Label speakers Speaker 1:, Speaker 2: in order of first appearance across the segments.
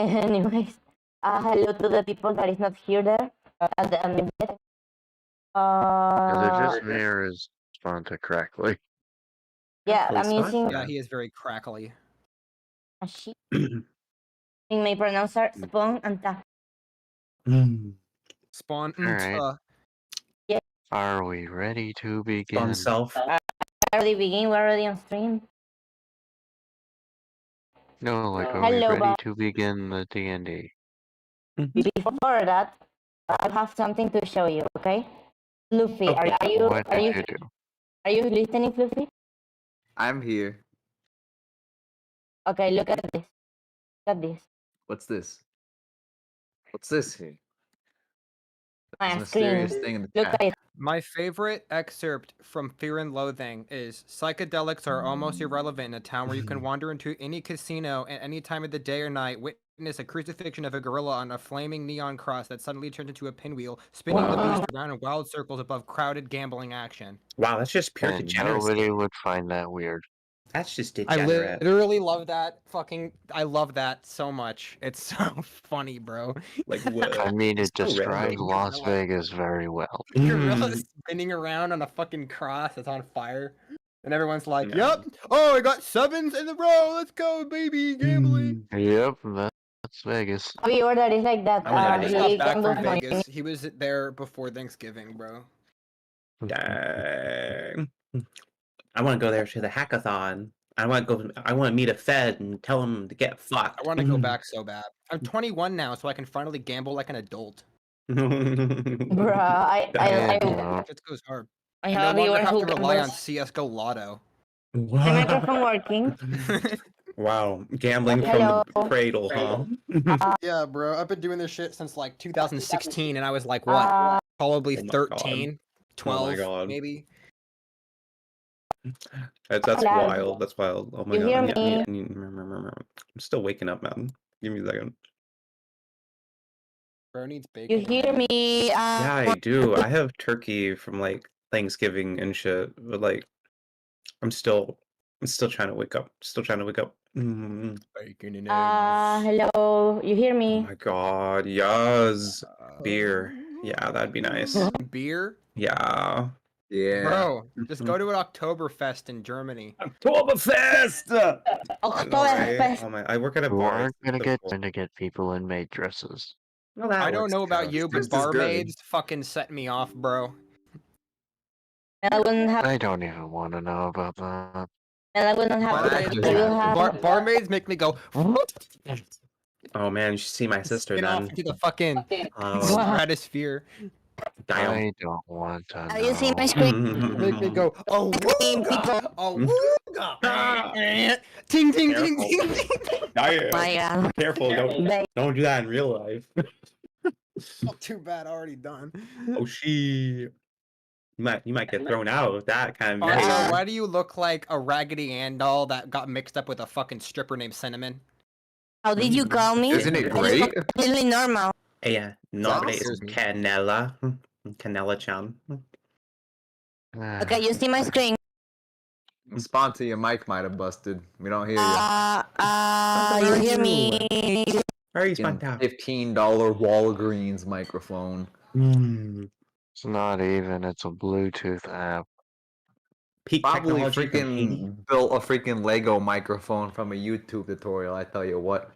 Speaker 1: Anyways, hello to the people that is not here there. And
Speaker 2: Is it just me or is Sponta crackly?
Speaker 1: yeah, I'm using
Speaker 3: Yeah, he is very crackly.
Speaker 1: a sheet. In my pronouncer, spawn and ta.
Speaker 3: Spawn.
Speaker 2: Alright. Are we ready to begin?
Speaker 4: On self.
Speaker 1: Already begin. We're already on stream.
Speaker 2: No, like, are
Speaker 1: Hello,
Speaker 2: we ready to begin the D&D?
Speaker 1: Before that, I have something to show you. Okay, Fluffy,
Speaker 4: Okay.
Speaker 2: What did you do?
Speaker 1: are you listening, Fluffy?
Speaker 5: I'm here.
Speaker 1: Okay, look at this. Look at this.
Speaker 5: What's this? What's this here?
Speaker 1: My
Speaker 5: There's a mysterious
Speaker 1: screen.
Speaker 5: thing in the
Speaker 1: Look
Speaker 5: chat.
Speaker 1: at it.
Speaker 3: My favorite excerpt from Fear and Loathing is psychedelics are almost irrelevant in a town where you can wander into any casino at any time of the day or night, witness a crucifixion of a gorilla on a flaming neon cross that suddenly turns into a pinwheel, spinning the beast around in wild circles above crowded gambling action.
Speaker 4: Wow, that's just pure
Speaker 2: And
Speaker 4: degeneracy.
Speaker 2: nobody would find that weird.
Speaker 4: That's just
Speaker 3: I
Speaker 4: degenerate.
Speaker 3: literally love that I love that so much. It's so funny, bro.
Speaker 4: Like what?
Speaker 2: I mean, it
Speaker 4: so
Speaker 2: describes
Speaker 4: random.
Speaker 2: Las Vegas very well.
Speaker 3: Gorilla spinning around on a fucking cross that's on fire. And everyone's like,
Speaker 4: Yeah.
Speaker 3: yep, oh, I got 7s in a row, let's go, baby, gambling.
Speaker 2: Yep, that's Vegas.
Speaker 1: A viewer that is like that.
Speaker 4: I
Speaker 3: He
Speaker 4: just
Speaker 3: got
Speaker 1: he
Speaker 3: back
Speaker 1: can
Speaker 3: from
Speaker 1: do funny.
Speaker 3: Vegas. He was there before Thanksgiving, bro.
Speaker 4: Dang. I want to go there to the hackathon. I want to meet a Fed and tell him to get fucked.
Speaker 3: I want to go back so bad. I'm 21 now, so I can finally gamble like an adult.
Speaker 1: Bruh, I
Speaker 3: It goes hard.
Speaker 1: I
Speaker 3: I
Speaker 1: have
Speaker 3: no
Speaker 1: a
Speaker 3: longer
Speaker 1: viewer
Speaker 3: have
Speaker 1: who
Speaker 3: to rely on
Speaker 1: gambles.
Speaker 3: CSGO Lotto.
Speaker 1: The microphone working.
Speaker 4: Wow, gambling
Speaker 1: Hello.
Speaker 4: from the cradle, huh?
Speaker 3: Yeah, bro. I've been doing this shit since like 2016, and I was like, what? Probably
Speaker 4: Oh my
Speaker 3: 13, 12,
Speaker 4: God.
Speaker 3: maybe.
Speaker 4: That's
Speaker 1: Hello.
Speaker 4: wild. That's wild. Oh my
Speaker 1: You
Speaker 4: god.
Speaker 1: hear
Speaker 4: I'm still waking up, man. Give me a second.
Speaker 3: Bro needs bacon.
Speaker 1: You hear me?
Speaker 4: Yeah, I do. I have turkey from like Thanksgiving and shit, but like I'm still trying to wake up. Still trying to wake up.
Speaker 3: Bacon and eggs.
Speaker 1: Hello. You hear
Speaker 4: Oh
Speaker 1: me?
Speaker 4: my god, yes. Beer. Yeah, that'd be nice.
Speaker 3: Beer?
Speaker 4: Yeah.
Speaker 5: Yeah.
Speaker 3: Bro, just go to an Oktoberfest in Germany.
Speaker 4: Oktoberfest!
Speaker 1: Oktoberfest.
Speaker 4: Oh my, I work at a
Speaker 2: You
Speaker 4: bar.
Speaker 2: aren't gonna
Speaker 4: It's
Speaker 2: get
Speaker 4: so
Speaker 2: trying to get people in maid dresses.
Speaker 4: cool. Well, that
Speaker 3: I don't
Speaker 4: works
Speaker 3: know about
Speaker 4: too.
Speaker 3: you, but
Speaker 5: Just as good.
Speaker 3: barmaids fucking set me off, bro.
Speaker 1: And I wouldn't have.
Speaker 2: I don't even want to know about that.
Speaker 1: And I wouldn't have.
Speaker 5: Barmaids-
Speaker 1: I will have.
Speaker 3: Barmaids make me go
Speaker 4: Oh man, you should see my sister
Speaker 3: spin off
Speaker 4: then.
Speaker 3: into the fucking
Speaker 4: Oh,
Speaker 3: stratosphere.
Speaker 4: damn.
Speaker 2: I don't want to know.
Speaker 1: Have you seen my screen?
Speaker 3: Make me go, oh, wooga, oh, wooga. Ting, ting, ting, ting, ting, ting.
Speaker 1: My God.
Speaker 4: Careful, don't do that in real life.
Speaker 3: Not too bad, already done.
Speaker 4: Oh she you might get thrown out with that kind of
Speaker 3: Also,
Speaker 4: behavior.
Speaker 3: why do you look like a Raggedy Ann doll that got mixed up with a fucking stripper named Cinnamon?
Speaker 1: How did you call me?
Speaker 5: Isn't it
Speaker 1: That is
Speaker 5: great?
Speaker 1: completely normal.
Speaker 4: Yeah, no,
Speaker 5: Sounds
Speaker 4: it's
Speaker 5: good.
Speaker 4: Canella. Canella-chan.
Speaker 1: Okay, you see my screen.
Speaker 5: Sponta, your mic might have busted. We don't hear you.
Speaker 1: You hear me?
Speaker 4: Where are you
Speaker 5: Fucking
Speaker 4: spun out?
Speaker 5: $15 Walgreens microphone.
Speaker 2: It's not even, it's a Bluetooth app.
Speaker 4: Peak
Speaker 5: Probably
Speaker 4: technology from Haiti.
Speaker 5: freaking built a freaking Lego microphone from a YouTube tutorial, I tell you what.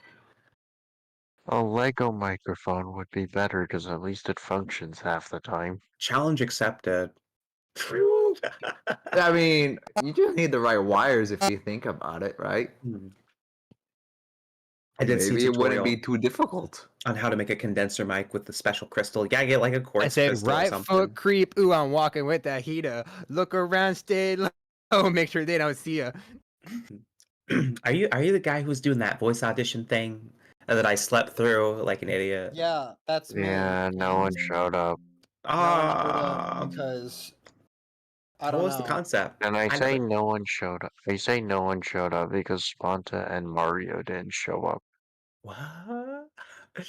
Speaker 2: A Lego microphone would be better because at least it functions half the time.
Speaker 4: Challenge accepted.
Speaker 5: I mean, you just need the right wires if you think about it, right?
Speaker 4: I did see a
Speaker 5: Maybe it
Speaker 4: tutorial
Speaker 5: wouldn't be too difficult.
Speaker 4: on how to make a condenser mic with the special crystal. You gotta get like a quartz
Speaker 3: I said,
Speaker 4: crystal or
Speaker 3: right
Speaker 4: something.
Speaker 3: foot creep. Ooh, I'm walking with that heater. Look around, stay low. Make sure they don't see ya.
Speaker 4: Are you the guy who was doing that voice audition thing that I slept through like an idiot?
Speaker 3: Yeah, that's me.
Speaker 2: Yeah, no one showed up.
Speaker 3: Because I
Speaker 4: what
Speaker 3: don't
Speaker 4: was
Speaker 3: know.
Speaker 4: the concept?
Speaker 2: And I say
Speaker 4: never-
Speaker 2: no one showed up. I say no one showed up because Sponta and Mario didn't show up.
Speaker 4: What?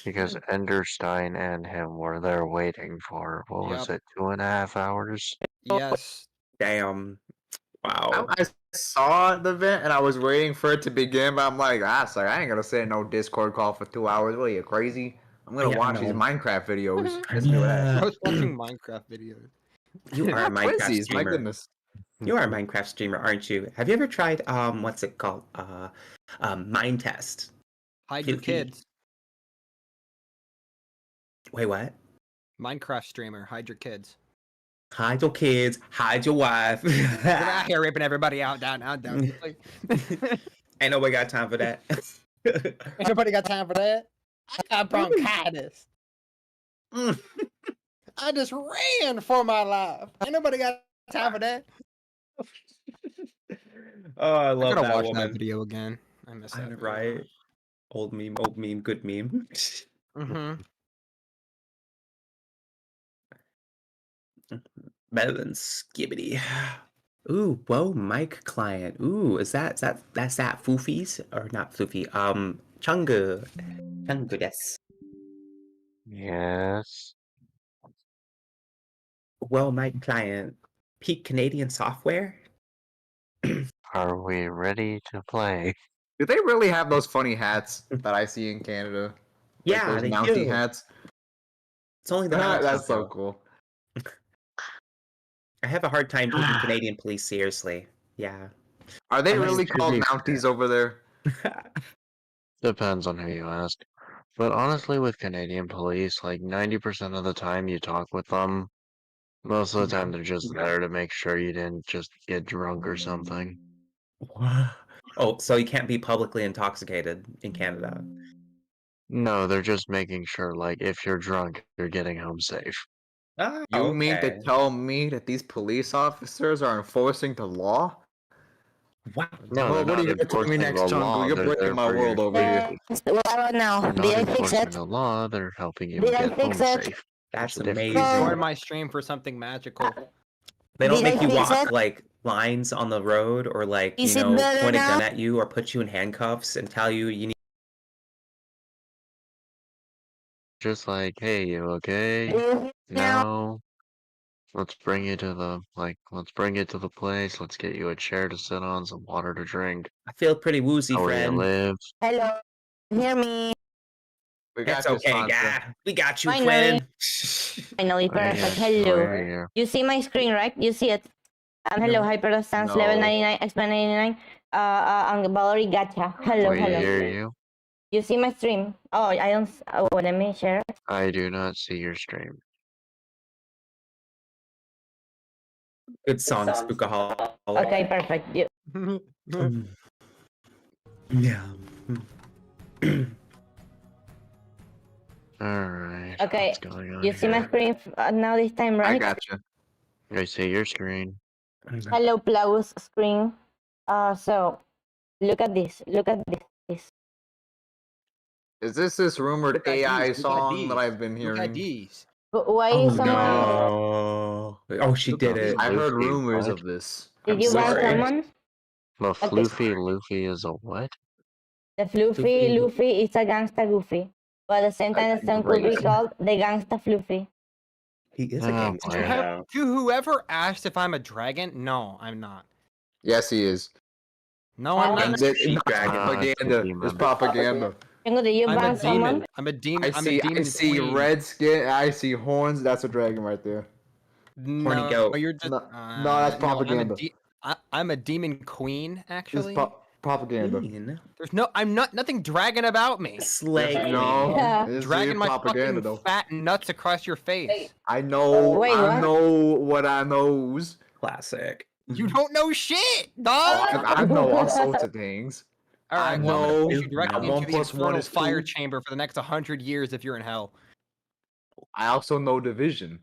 Speaker 2: Because Enderstein and him were there waiting for, what was
Speaker 3: Yep.
Speaker 2: it, 2.5 hours?
Speaker 3: Yes.
Speaker 4: Damn. Wow.
Speaker 5: I saw the event and I was waiting for it to begin, but I'm like, I ain't gonna sit in no Discord call for 2 hours. What are you, crazy? I'm gonna
Speaker 4: Yeah,
Speaker 5: watch these
Speaker 4: no.
Speaker 5: Minecraft videos. Let's do that.
Speaker 3: I was watching Minecraft videos.
Speaker 4: You are a Minecraft
Speaker 5: Twinsies, my
Speaker 4: streamer.
Speaker 5: goodness.
Speaker 4: You are a Minecraft streamer, aren't you? Have you ever tried what's it called? Mind Test.
Speaker 3: Hide your
Speaker 4: Goofy.
Speaker 3: kids.
Speaker 4: Wait, what?
Speaker 3: Minecraft streamer. Hide your kids.
Speaker 4: Hide your kids, hide your wife.
Speaker 3: Get out here ripping everybody out, down. Like,
Speaker 4: Ain't nobody got time for that.
Speaker 3: ain't nobody got time for that. I got bronchitis. I just ran for my life. Ain't nobody got time for that.
Speaker 4: Oh, I
Speaker 3: I
Speaker 4: love
Speaker 3: gotta
Speaker 4: that
Speaker 3: watch
Speaker 4: woman.
Speaker 3: that video again. I miss
Speaker 4: I
Speaker 3: that.
Speaker 4: know,
Speaker 3: video.
Speaker 4: right? Old meme, good meme.
Speaker 3: Mm-hmm.
Speaker 4: Better than Skibbity. Ooh, whoa, mic client. Ooh, that's that Foofies or not Foofy? Chungu desu.
Speaker 2: Yes.
Speaker 4: Well, mic client. Peak Canadian software.
Speaker 2: Are we ready to play?
Speaker 5: Do they really have those funny hats that I see in Canada?
Speaker 4: Yeah,
Speaker 5: those
Speaker 4: they
Speaker 5: Mountie
Speaker 4: do.
Speaker 5: hats.
Speaker 4: It's only the
Speaker 5: That's
Speaker 4: Mounties,
Speaker 5: so
Speaker 4: though.
Speaker 5: cool.
Speaker 4: I have a hard time taking Canadian police seriously. Yeah.
Speaker 5: Are they
Speaker 4: Unless
Speaker 5: really
Speaker 4: it's
Speaker 5: called
Speaker 4: tribute.
Speaker 5: Mounties over there?
Speaker 2: Depends on who you ask. But honestly, with Canadian police, like 90% of the time you talk with them, most of the time they're just there to make sure you didn't just get drunk or something.
Speaker 4: Oh, so you can't be publicly intoxicated in Canada.
Speaker 2: No, they're just making sure, like, if you're drunk, you're getting home safe.
Speaker 4: Oh,
Speaker 5: You mean
Speaker 4: okay.
Speaker 5: to tell me that these police officers are enforcing the law?
Speaker 4: Wow.
Speaker 2: No,
Speaker 5: Well,
Speaker 2: they're
Speaker 5: what are
Speaker 2: not
Speaker 5: you gonna tell me
Speaker 2: enforcing
Speaker 5: next,
Speaker 2: the
Speaker 5: Chungu?
Speaker 2: law.
Speaker 5: You're
Speaker 2: They're
Speaker 5: breaking
Speaker 2: there
Speaker 5: my
Speaker 2: for your
Speaker 5: world over here.
Speaker 2: safety.
Speaker 1: What about now?
Speaker 2: They're
Speaker 1: Did
Speaker 2: not
Speaker 1: I fix
Speaker 2: enforcing
Speaker 1: it?
Speaker 2: the law. They're helping you
Speaker 1: Did I
Speaker 2: get home
Speaker 1: fix it?
Speaker 2: safe.
Speaker 4: That's
Speaker 2: the difference.
Speaker 4: amazing.
Speaker 3: Join my stream for something magical.
Speaker 4: They don't
Speaker 1: Did I
Speaker 4: make you
Speaker 1: fix
Speaker 4: walk
Speaker 1: it?
Speaker 4: like lines on the road or like,
Speaker 1: Is
Speaker 4: you
Speaker 1: it
Speaker 4: know,
Speaker 1: better
Speaker 4: point a gun
Speaker 1: now?
Speaker 4: at you or put you in handcuffs and tell you you need
Speaker 2: Just like, hey, you okay?
Speaker 1: Do you hear me now?
Speaker 2: No. Let's bring you to the place. Let's get you a chair to sit on, some water to drink.
Speaker 4: I feel pretty woozy,
Speaker 2: Know where you
Speaker 4: friend.
Speaker 2: live.
Speaker 1: Hello. Hear me?
Speaker 5: We got
Speaker 4: It's
Speaker 5: you,
Speaker 4: okay,
Speaker 5: sponsor.
Speaker 4: yeah. We got you,
Speaker 1: Finally.
Speaker 4: Quinn.
Speaker 1: Finally,
Speaker 2: Oh, yeah,
Speaker 1: perfect.
Speaker 2: we're
Speaker 1: Hello.
Speaker 2: here.
Speaker 1: You see my screen, right? You see it. Hello,
Speaker 4: No.
Speaker 1: Hyper Stance, level
Speaker 5: No.
Speaker 1: 99, X-Men 99. And Valerie Gacha. Hello,
Speaker 2: We
Speaker 1: hello.
Speaker 2: hear you.
Speaker 1: You see my stream? Oh, I don't. Oh, let me share.
Speaker 2: I do not see your stream.
Speaker 4: Good song, Spookaholic.
Speaker 1: Okay, perfect. You,
Speaker 4: Yeah.
Speaker 2: Alright.
Speaker 1: Okay,
Speaker 2: What's going on
Speaker 1: you see my
Speaker 2: here?
Speaker 1: screen now this time,
Speaker 5: I
Speaker 1: right?
Speaker 5: got you.
Speaker 2: I see your screen.
Speaker 1: Hello, Plaus screen. So look at this. Look at this.
Speaker 5: Is this rumored
Speaker 3: Look at
Speaker 5: AI
Speaker 3: these, look at
Speaker 5: song that
Speaker 3: these,
Speaker 5: I've been
Speaker 3: Look
Speaker 5: hearing?
Speaker 3: at these.
Speaker 1: But why
Speaker 4: Oh
Speaker 1: is someone?
Speaker 4: no! Oh, she
Speaker 3: Look
Speaker 4: did
Speaker 3: at
Speaker 4: it.
Speaker 5: I heard
Speaker 2: Luffy,
Speaker 5: rumors
Speaker 2: what?
Speaker 5: of this.
Speaker 1: Did
Speaker 4: I'm
Speaker 1: you ban
Speaker 4: sorry.
Speaker 1: someone?
Speaker 2: The
Speaker 1: Okay.
Speaker 2: Floofy Luffy is a what?
Speaker 1: The Fluffy
Speaker 4: Luffy.
Speaker 1: Luffy is a gangsta Goofy, but at the same time, the song could be
Speaker 5: Great.
Speaker 1: called the gangsta Fluffy.
Speaker 4: He is a
Speaker 2: Oh,
Speaker 4: gangster
Speaker 2: boy.
Speaker 4: now.
Speaker 3: To whoever asked if I'm a dragon, no, I'm not.
Speaker 5: Yes, he is.
Speaker 3: No, I'm
Speaker 1: I'm
Speaker 3: not.
Speaker 4: Gangster sheep dragon.
Speaker 5: Propaganda.
Speaker 2: demon.
Speaker 5: It's propaganda.
Speaker 1: Jingo, did you
Speaker 3: I'm a
Speaker 1: ban someone?
Speaker 3: demon. I'm a demon.
Speaker 5: I
Speaker 3: I'm
Speaker 5: see.
Speaker 3: a demon
Speaker 5: I see
Speaker 3: queen.
Speaker 5: red skin. I see horns. That's a dragon right there.
Speaker 3: No,
Speaker 4: goat.
Speaker 3: you're just.
Speaker 5: No, that's propaganda.
Speaker 3: I'm a demon queen,
Speaker 5: It's
Speaker 3: actually.
Speaker 5: propaganda.
Speaker 4: Queen.
Speaker 3: There's nothing dragon about me.
Speaker 4: Slay
Speaker 5: Yes,
Speaker 4: queen.
Speaker 5: no.
Speaker 1: Yeah.
Speaker 5: This is
Speaker 3: Dragging my
Speaker 5: propaganda
Speaker 3: fucking
Speaker 5: though.
Speaker 3: fat nuts across your face.
Speaker 5: I know.
Speaker 1: Wait,
Speaker 5: I
Speaker 1: what?
Speaker 5: know what I knows.
Speaker 4: Classic.
Speaker 3: You don't know shit,
Speaker 5: Oh,
Speaker 3: dog.
Speaker 5: I know all sorts of things.
Speaker 3: All right,
Speaker 5: I
Speaker 3: well, I'm gonna
Speaker 5: know
Speaker 3: push you directly
Speaker 4: that
Speaker 5: 1
Speaker 3: into the
Speaker 5: plus 1
Speaker 3: infernal
Speaker 5: is
Speaker 3: fire
Speaker 5: 2.
Speaker 3: chamber for the next 100 years if you're in hell.
Speaker 5: I also know division.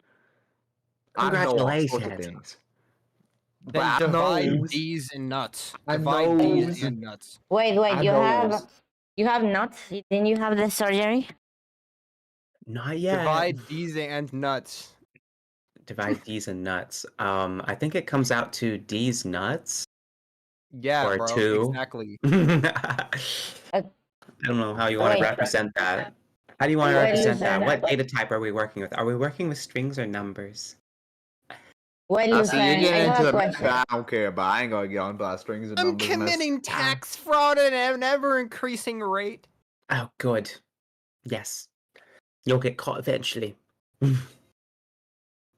Speaker 5: I know all sorts of
Speaker 4: Congratulations.
Speaker 5: things.
Speaker 3: Then
Speaker 5: I
Speaker 3: divide
Speaker 5: knows.
Speaker 3: D's and nuts.
Speaker 5: I
Speaker 3: Divide D's
Speaker 5: knows.
Speaker 3: and nuts.
Speaker 1: Wait,
Speaker 5: I knows.
Speaker 1: you have nuts? Didn't you have the surgery?
Speaker 4: Not yet.
Speaker 3: Divide D's and nuts.
Speaker 4: Divide D's and nuts. I think it comes out to D's nuts.
Speaker 3: Yeah,
Speaker 4: Or
Speaker 3: bro.
Speaker 4: 2.
Speaker 3: Exactly.
Speaker 4: I don't know how you want
Speaker 1: Wait.
Speaker 4: to represent that. How do you want to
Speaker 1: Wait,
Speaker 4: represent that?
Speaker 1: listen.
Speaker 4: What data type are we working with? Are we working with strings or numbers?
Speaker 1: Wait,
Speaker 5: Now, see,
Speaker 1: Lucerne,
Speaker 5: you're
Speaker 1: I
Speaker 5: getting
Speaker 1: have
Speaker 5: into
Speaker 1: a
Speaker 5: the math
Speaker 1: question.
Speaker 5: I don't care about. I ain't gonna get on about strings and
Speaker 3: I'm
Speaker 5: numbers. mess.
Speaker 3: committing tax fraud at an ever increasing rate.
Speaker 4: Oh, good. Yes. You'll get caught eventually. You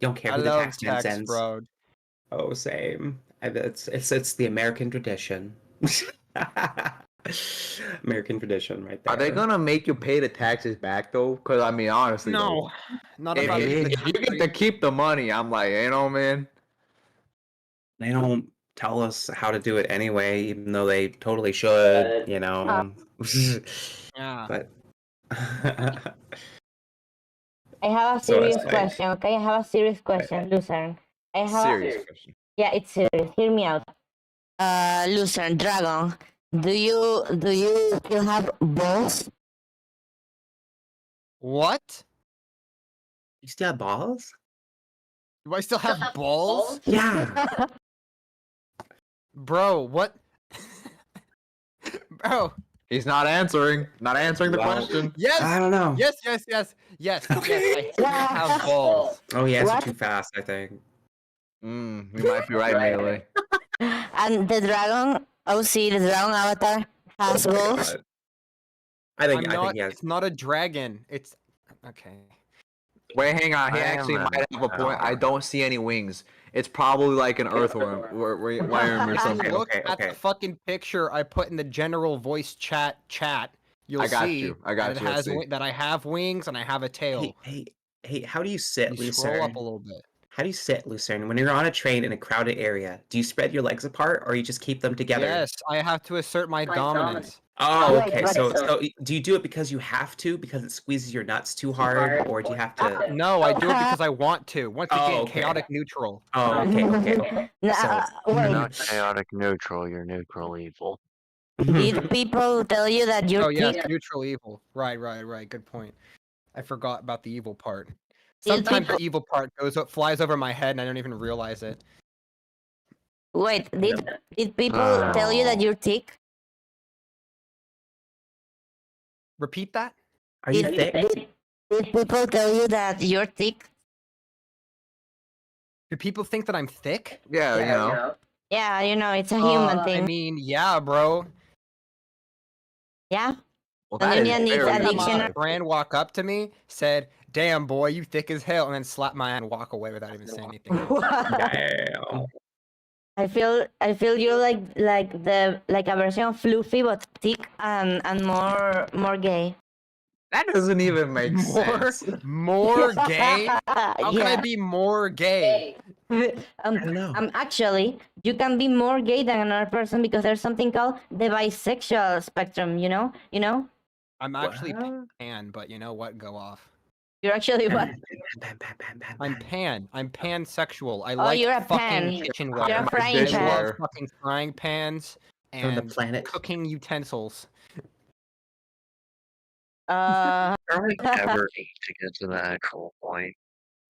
Speaker 4: don't care
Speaker 3: I
Speaker 4: who the
Speaker 3: love
Speaker 4: tax man
Speaker 3: tax
Speaker 4: sends.
Speaker 3: fraud.
Speaker 4: Oh, same. It's the American tradition. American tradition, right there.
Speaker 5: Are they gonna make you pay the taxes back though? Because I mean, honestly,
Speaker 3: No, not
Speaker 5: though,
Speaker 3: about
Speaker 5: if,
Speaker 3: the
Speaker 5: if you get to keep the money, I'm like, you know, man.
Speaker 4: They don't tell us how to do it anyway, even though they totally should. You know.
Speaker 3: Yeah.
Speaker 4: But
Speaker 1: I have a
Speaker 4: So it's
Speaker 1: serious
Speaker 4: like-
Speaker 1: question, okay? I have a serious question, Lucerne. I have
Speaker 5: Serious question.
Speaker 1: Yeah, it's serious. Hear me out. Lucerne, Dragon, do you still have balls?
Speaker 3: What?
Speaker 4: you still have balls?
Speaker 3: Do I still have balls?
Speaker 4: Yeah.
Speaker 3: Bro, what? Bro,
Speaker 5: He's not answering. Not answering the
Speaker 4: Well,
Speaker 5: question.
Speaker 3: yes,
Speaker 4: I don't know.
Speaker 3: yes, I still have balls.
Speaker 4: Oh, he answered
Speaker 1: What?
Speaker 4: too fast, I think.
Speaker 5: You might be right, Melee.
Speaker 1: And the dragon, OC, the dragon avatar, has balls.
Speaker 4: God. I think he has.
Speaker 3: It's not a dragon. It's okay.
Speaker 5: Wait, hang on. He
Speaker 2: I
Speaker 5: actually
Speaker 2: am
Speaker 5: might have a point. I don't see any wings. It's probably like an earthworm worm or
Speaker 3: If
Speaker 5: something.
Speaker 3: you look
Speaker 4: Okay,
Speaker 3: at
Speaker 4: okay.
Speaker 3: the fucking picture I put in the general voice chat, you'll
Speaker 5: I got
Speaker 3: see
Speaker 5: you. I got
Speaker 3: that,
Speaker 5: you.
Speaker 3: it
Speaker 5: Let's
Speaker 3: has
Speaker 5: see.
Speaker 3: that I have wings and I have a tail.
Speaker 4: Hey, how do you sit,
Speaker 3: You scroll up
Speaker 4: Lucerne?
Speaker 3: a little bit.
Speaker 4: How do you sit, Lucerne? When you're on a train in a crowded area, do you spread your legs apart or you just keep them together?
Speaker 3: Yes, I have to assert my dominance.
Speaker 4: Oh,
Speaker 1: Wait,
Speaker 4: okay.
Speaker 1: but-
Speaker 4: So do you do it because you have to, because it squeezes your nuts too hard, or do you have to?
Speaker 3: No, I do it because I want to. Once
Speaker 4: Oh,
Speaker 3: again,
Speaker 4: okay.
Speaker 3: chaotic neutral.
Speaker 4: Oh, okay.
Speaker 1: No,
Speaker 4: So-
Speaker 2: You're
Speaker 1: wait,
Speaker 2: not chaotic neutral, you're neutral evil.
Speaker 1: did people tell you that you're
Speaker 3: Oh yes,
Speaker 1: thick?
Speaker 3: neutral evil. Right. Good point. I forgot about the evil part.
Speaker 1: Did
Speaker 3: Sometimes the
Speaker 1: people-
Speaker 3: evil part flies over my head and I don't even realize it.
Speaker 1: Wait, did people tell you that you're thick?
Speaker 3: Repeat that?
Speaker 4: Are you
Speaker 1: Did,
Speaker 4: thick?
Speaker 1: did people tell you that you're thick?
Speaker 3: Do people think that I'm thick?
Speaker 5: Yeah, you know.
Speaker 1: Yeah, it's a human
Speaker 3: I
Speaker 1: thing.
Speaker 3: mean, yeah, bro.
Speaker 1: Yeah.
Speaker 5: Well,
Speaker 1: And
Speaker 5: that
Speaker 1: then
Speaker 5: is
Speaker 1: you need
Speaker 5: very
Speaker 1: addiction-
Speaker 3: My
Speaker 5: live.
Speaker 3: friend walk up to me, said, "Damn boy, you thick as hell," and then slap my hand and walk away without even saying anything.
Speaker 4: Damn.
Speaker 1: I feel you're like a version of Fluffy but thick and more gay.
Speaker 5: That doesn't even make
Speaker 3: More,
Speaker 5: sense.
Speaker 3: more gay? How can I
Speaker 1: Yeah.
Speaker 3: be more gay?
Speaker 4: I don't know.
Speaker 1: Actually, you can be more gay than another person because there's something called the bisexual spectrum. You know.
Speaker 3: I'm actually
Speaker 4: What?
Speaker 3: pan, but you know what? Go off.
Speaker 1: You're actually what?
Speaker 3: I'm pansexual. I
Speaker 1: Oh,
Speaker 3: like
Speaker 1: you're a
Speaker 3: fucking
Speaker 1: pan.
Speaker 3: kitchenware.
Speaker 1: You're a
Speaker 5: My
Speaker 1: frying
Speaker 3: I
Speaker 1: pan.
Speaker 3: love
Speaker 5: dishware.
Speaker 3: fucking frying pans
Speaker 4: From the
Speaker 3: and
Speaker 4: planet.
Speaker 3: cooking utensils.
Speaker 2: Are we ever to get to the actual point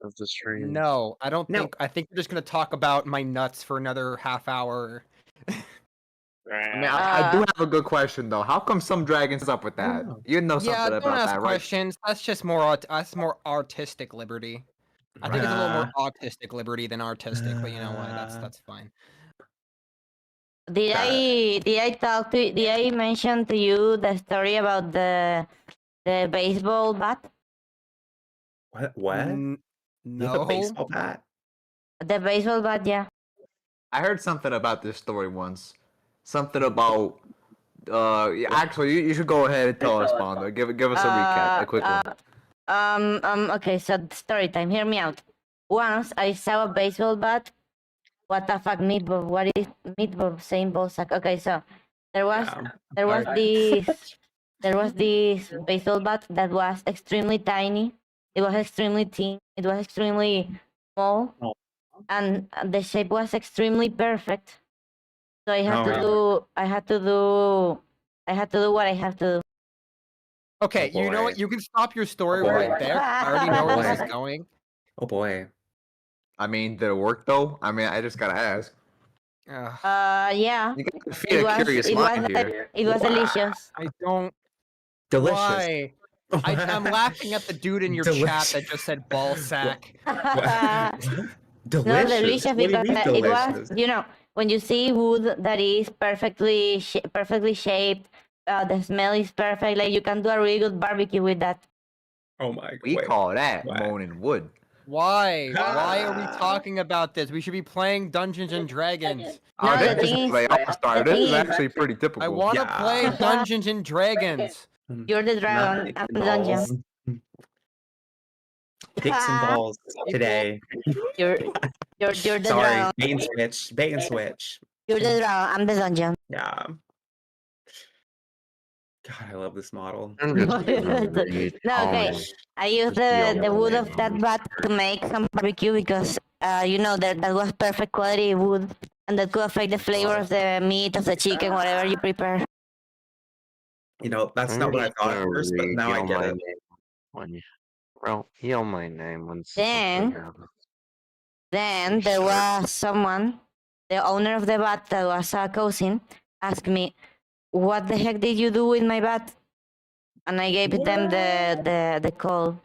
Speaker 2: of the stream?
Speaker 3: No, I don't
Speaker 4: No.
Speaker 3: think. I think we're just gonna talk about my nuts for another half hour.
Speaker 5: I mean, I do have a good question though. How come some dragons up with that?
Speaker 4: Oh.
Speaker 5: You know
Speaker 3: Yeah,
Speaker 5: something
Speaker 3: don't
Speaker 5: about
Speaker 3: ask
Speaker 5: that, right?
Speaker 3: questions. That's just more. That's more artistic liberty. I think it's a little more autistic liberty than artistic, but you know what? That's fine.
Speaker 1: Did I mention to you the story about the baseball bat?
Speaker 4: What?
Speaker 3: N-
Speaker 4: You have a
Speaker 3: no.
Speaker 4: baseball bat?
Speaker 1: The baseball bat, yeah.
Speaker 5: I heard something about this story once. Something about. Yeah, actually, you should go ahead and tell us, Bondo. Give us a recap, a quick one.
Speaker 1: Okay, so story time. Hear me out. Once I saw a baseball bat. What the fuck, meatball? What is meatball? Same ball sack. Okay, so there was
Speaker 4: Yeah.
Speaker 1: this baseball bat that was extremely tiny. It was extremely thin. It was extremely small,
Speaker 4: Oh.
Speaker 1: and the shape was extremely perfect. So I had
Speaker 4: Oh,
Speaker 1: to
Speaker 4: wow.
Speaker 1: do. I had to do what I have to do.
Speaker 3: Okay,
Speaker 4: Oh,
Speaker 3: you know
Speaker 4: boy.
Speaker 3: what? You can stop your story
Speaker 4: Oh, boy.
Speaker 3: right there. I already know where this
Speaker 4: boy.
Speaker 3: is going.
Speaker 4: Oh boy.
Speaker 5: I mean, did it work though? I mean, I just gotta ask.
Speaker 3: Ugh,
Speaker 1: Yeah.
Speaker 5: You gotta feed a curious mind here.
Speaker 1: It was delicious.
Speaker 3: I don't.
Speaker 4: Delicious.
Speaker 3: Why? I'm laughing at the dude in your chat that just said ball sack.
Speaker 4: Delicious.
Speaker 1: No, delicious
Speaker 4: What do you
Speaker 1: because
Speaker 4: mean
Speaker 1: it
Speaker 4: delicious?
Speaker 1: was, when you see wood that is perfectly shaped, the smell is perfect. Like you can do a really good barbecue with that.
Speaker 4: Oh my.
Speaker 5: We
Speaker 4: wait.
Speaker 5: call that
Speaker 4: What?
Speaker 5: moaning wood.
Speaker 3: Why? Why are we
Speaker 4: Ah.
Speaker 3: talking about this? We should be playing Dungeons and Dragons.
Speaker 1: No, the
Speaker 5: this
Speaker 1: thing
Speaker 5: is
Speaker 1: is-
Speaker 5: like all star.
Speaker 1: the
Speaker 5: This is
Speaker 1: thing is-
Speaker 5: actually pretty typical.
Speaker 3: I want to
Speaker 4: Yeah.
Speaker 3: play Dungeons and Dragons.
Speaker 1: You're the dragon.
Speaker 4: Not
Speaker 1: I'm
Speaker 4: dicks
Speaker 1: the
Speaker 4: and
Speaker 1: dungeon.
Speaker 4: balls. Dicks and balls today.
Speaker 1: You're the
Speaker 4: Sorry,
Speaker 1: dragon.
Speaker 4: bait and switch. Bait and switch.
Speaker 1: You're the dragon. I'm the dungeon.
Speaker 4: Yeah. God, I love this model.
Speaker 2: I'm just gonna read
Speaker 1: No, okay.
Speaker 2: Tommy.
Speaker 1: I used
Speaker 2: Just
Speaker 1: the wood of
Speaker 2: yelling
Speaker 1: that
Speaker 2: at
Speaker 1: bat to make some barbecue because that was perfect quality wood and that could affect the flavor of the meat of the chicken, whatever you prepare.
Speaker 4: That's
Speaker 2: I'm
Speaker 4: not what I
Speaker 2: just
Speaker 4: thought at
Speaker 2: gonna
Speaker 4: first, but now I
Speaker 2: re-yell
Speaker 4: get
Speaker 2: my
Speaker 4: it.
Speaker 2: name when you- Bro, yell my name when
Speaker 1: Then-
Speaker 2: something happens.
Speaker 1: Then there was someone, the owner of the bat that was a cousin, asked me, "What the heck did you do with my bat?" And I gave them the call,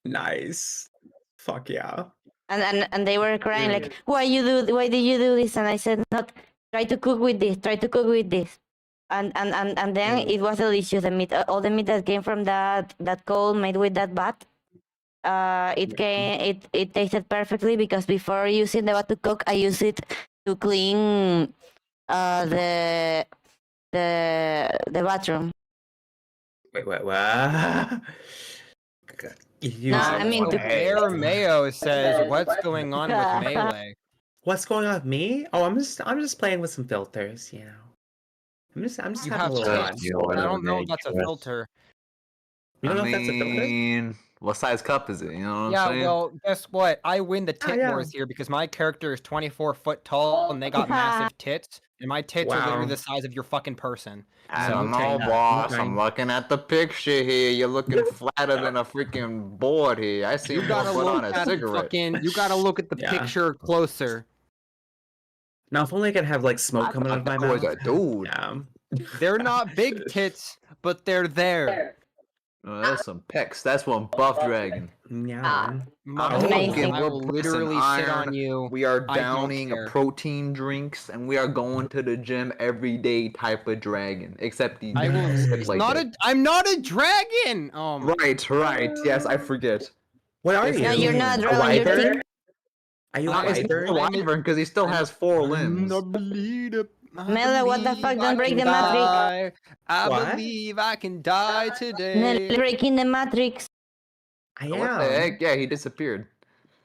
Speaker 4: Nice. Fuck yeah.
Speaker 1: and they were crying like, why did you do this? And I said, not, try to cook with this. And then it was delicious. The meat, all the meat that came from that coal made with that bat, it tasted perfectly because before using the bat to cook, I used it to clean the bathroom.
Speaker 4: Wait, what? You
Speaker 1: No,
Speaker 4: said
Speaker 1: I mean,
Speaker 4: what?
Speaker 1: to-
Speaker 3: Bear Mayo says, "What's going on with Melee?"
Speaker 4: What's going on with me? Oh, I'm just playing with some filters, I'm just
Speaker 3: You
Speaker 4: having
Speaker 3: have
Speaker 4: a little fun.
Speaker 3: tits.
Speaker 2: You
Speaker 3: I
Speaker 2: wanna
Speaker 3: don't know if
Speaker 2: make
Speaker 3: that's a
Speaker 2: us-
Speaker 3: filter.
Speaker 4: You don't know if that's a filter?
Speaker 5: What size cup is it? You know what
Speaker 3: Yeah,
Speaker 5: I'm saying?
Speaker 3: well, guess what? I win the tit
Speaker 4: yeah.
Speaker 3: wars here because my character is 24 foot tall and they got massive tits, and my tits are literally
Speaker 4: Wow.
Speaker 3: the size of your fucking person.
Speaker 5: I
Speaker 3: So,
Speaker 5: don't know,
Speaker 3: okay.
Speaker 5: boss.
Speaker 4: Okay.
Speaker 5: I'm looking at the picture here. You're looking flatter than a freaking board here. I see
Speaker 3: You
Speaker 5: more
Speaker 3: gotta
Speaker 5: put on
Speaker 3: look
Speaker 5: a
Speaker 3: at the
Speaker 5: cigarette.
Speaker 3: fucking. You gotta look at the
Speaker 4: Yeah.
Speaker 3: picture closer.
Speaker 4: Now, if only I could have like
Speaker 5: I
Speaker 4: smoke coming out of my
Speaker 5: thought that was
Speaker 4: mouth.
Speaker 5: a dude.
Speaker 4: Yeah.
Speaker 3: They're not big tits, but they're there.
Speaker 5: Oh, that's some pecs. That's one buff dragon.
Speaker 4: Yeah.
Speaker 1: Amazing.
Speaker 3: I will literally shit on you.
Speaker 5: We are
Speaker 3: I don't
Speaker 5: downing
Speaker 3: care.
Speaker 5: protein drinks, and we are going to the gym every day. Type of dragon, except the
Speaker 3: I will.
Speaker 5: except
Speaker 3: It's
Speaker 5: like
Speaker 3: not
Speaker 5: that.
Speaker 3: I'm not a dragon.
Speaker 5: Right. Yes, I forget.
Speaker 4: What are
Speaker 5: It's
Speaker 4: you?
Speaker 1: No, you're not
Speaker 4: A
Speaker 1: dragon, you're
Speaker 4: wyvern?
Speaker 1: thick.
Speaker 4: Are you a
Speaker 5: It's
Speaker 4: wyvern?
Speaker 5: not a wyvern because he still has 4 limbs.
Speaker 1: Mela, what the fuck? Don't break the matrix.
Speaker 3: I
Speaker 4: What?
Speaker 3: believe I can die
Speaker 1: Nel
Speaker 3: today.
Speaker 1: breaking the matrix.
Speaker 4: I
Speaker 5: What the
Speaker 4: am.
Speaker 5: heck? Yeah, he disappeared.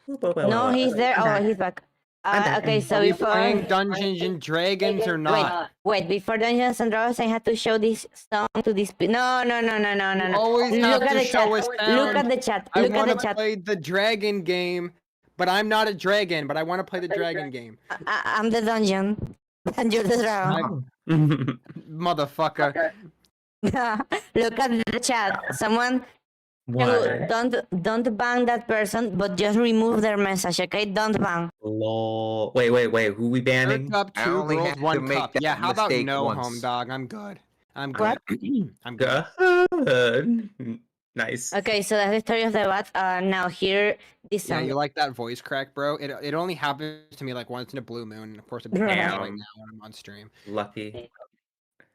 Speaker 1: No, he's there.
Speaker 4: I'm
Speaker 1: Oh,
Speaker 4: back.
Speaker 1: he's back.
Speaker 4: I'm back.
Speaker 1: Okay, so
Speaker 3: Are we
Speaker 1: before
Speaker 3: playing Dungeons and Dragons or not?
Speaker 1: wait, before Dungeons and Dragons, I had to show this song to this. No.
Speaker 3: You always
Speaker 1: Look
Speaker 3: have
Speaker 1: at
Speaker 3: to
Speaker 1: the
Speaker 3: show
Speaker 1: chat.
Speaker 3: us
Speaker 1: Look at
Speaker 3: sound.
Speaker 1: the chat.
Speaker 3: I
Speaker 1: Look at
Speaker 3: want
Speaker 1: the
Speaker 3: to
Speaker 1: chat.
Speaker 3: play the dragon game, but I'm not a dragon. But I want to play the dragon game,
Speaker 1: I'm the dungeon, and you're the dragon.
Speaker 3: motherfucker.
Speaker 1: Look at the chat. Someone
Speaker 4: What?
Speaker 1: don't ban that person, but just remove their message. Okay, don't ban.
Speaker 4: Lol. Wait. Who we
Speaker 3: Third
Speaker 4: banning?
Speaker 3: cup,
Speaker 5: I
Speaker 3: 2
Speaker 5: only
Speaker 3: girls,
Speaker 5: had to
Speaker 3: 1
Speaker 5: make
Speaker 3: cup.
Speaker 5: that
Speaker 3: Yeah, how about
Speaker 5: mistake
Speaker 3: no
Speaker 5: once.
Speaker 3: home dog? I'm good. I'm good.
Speaker 1: What?
Speaker 3: I'm good.
Speaker 4: Good. Nice.
Speaker 1: Okay, so that's the story of the bat. Now here, this
Speaker 3: Yeah,
Speaker 1: song.
Speaker 3: you like that voice crack, bro? It only happens to me like once in a blue moon. And of course, it
Speaker 1: Damn.
Speaker 3: happens right now when I'm on stream.
Speaker 4: Lucky.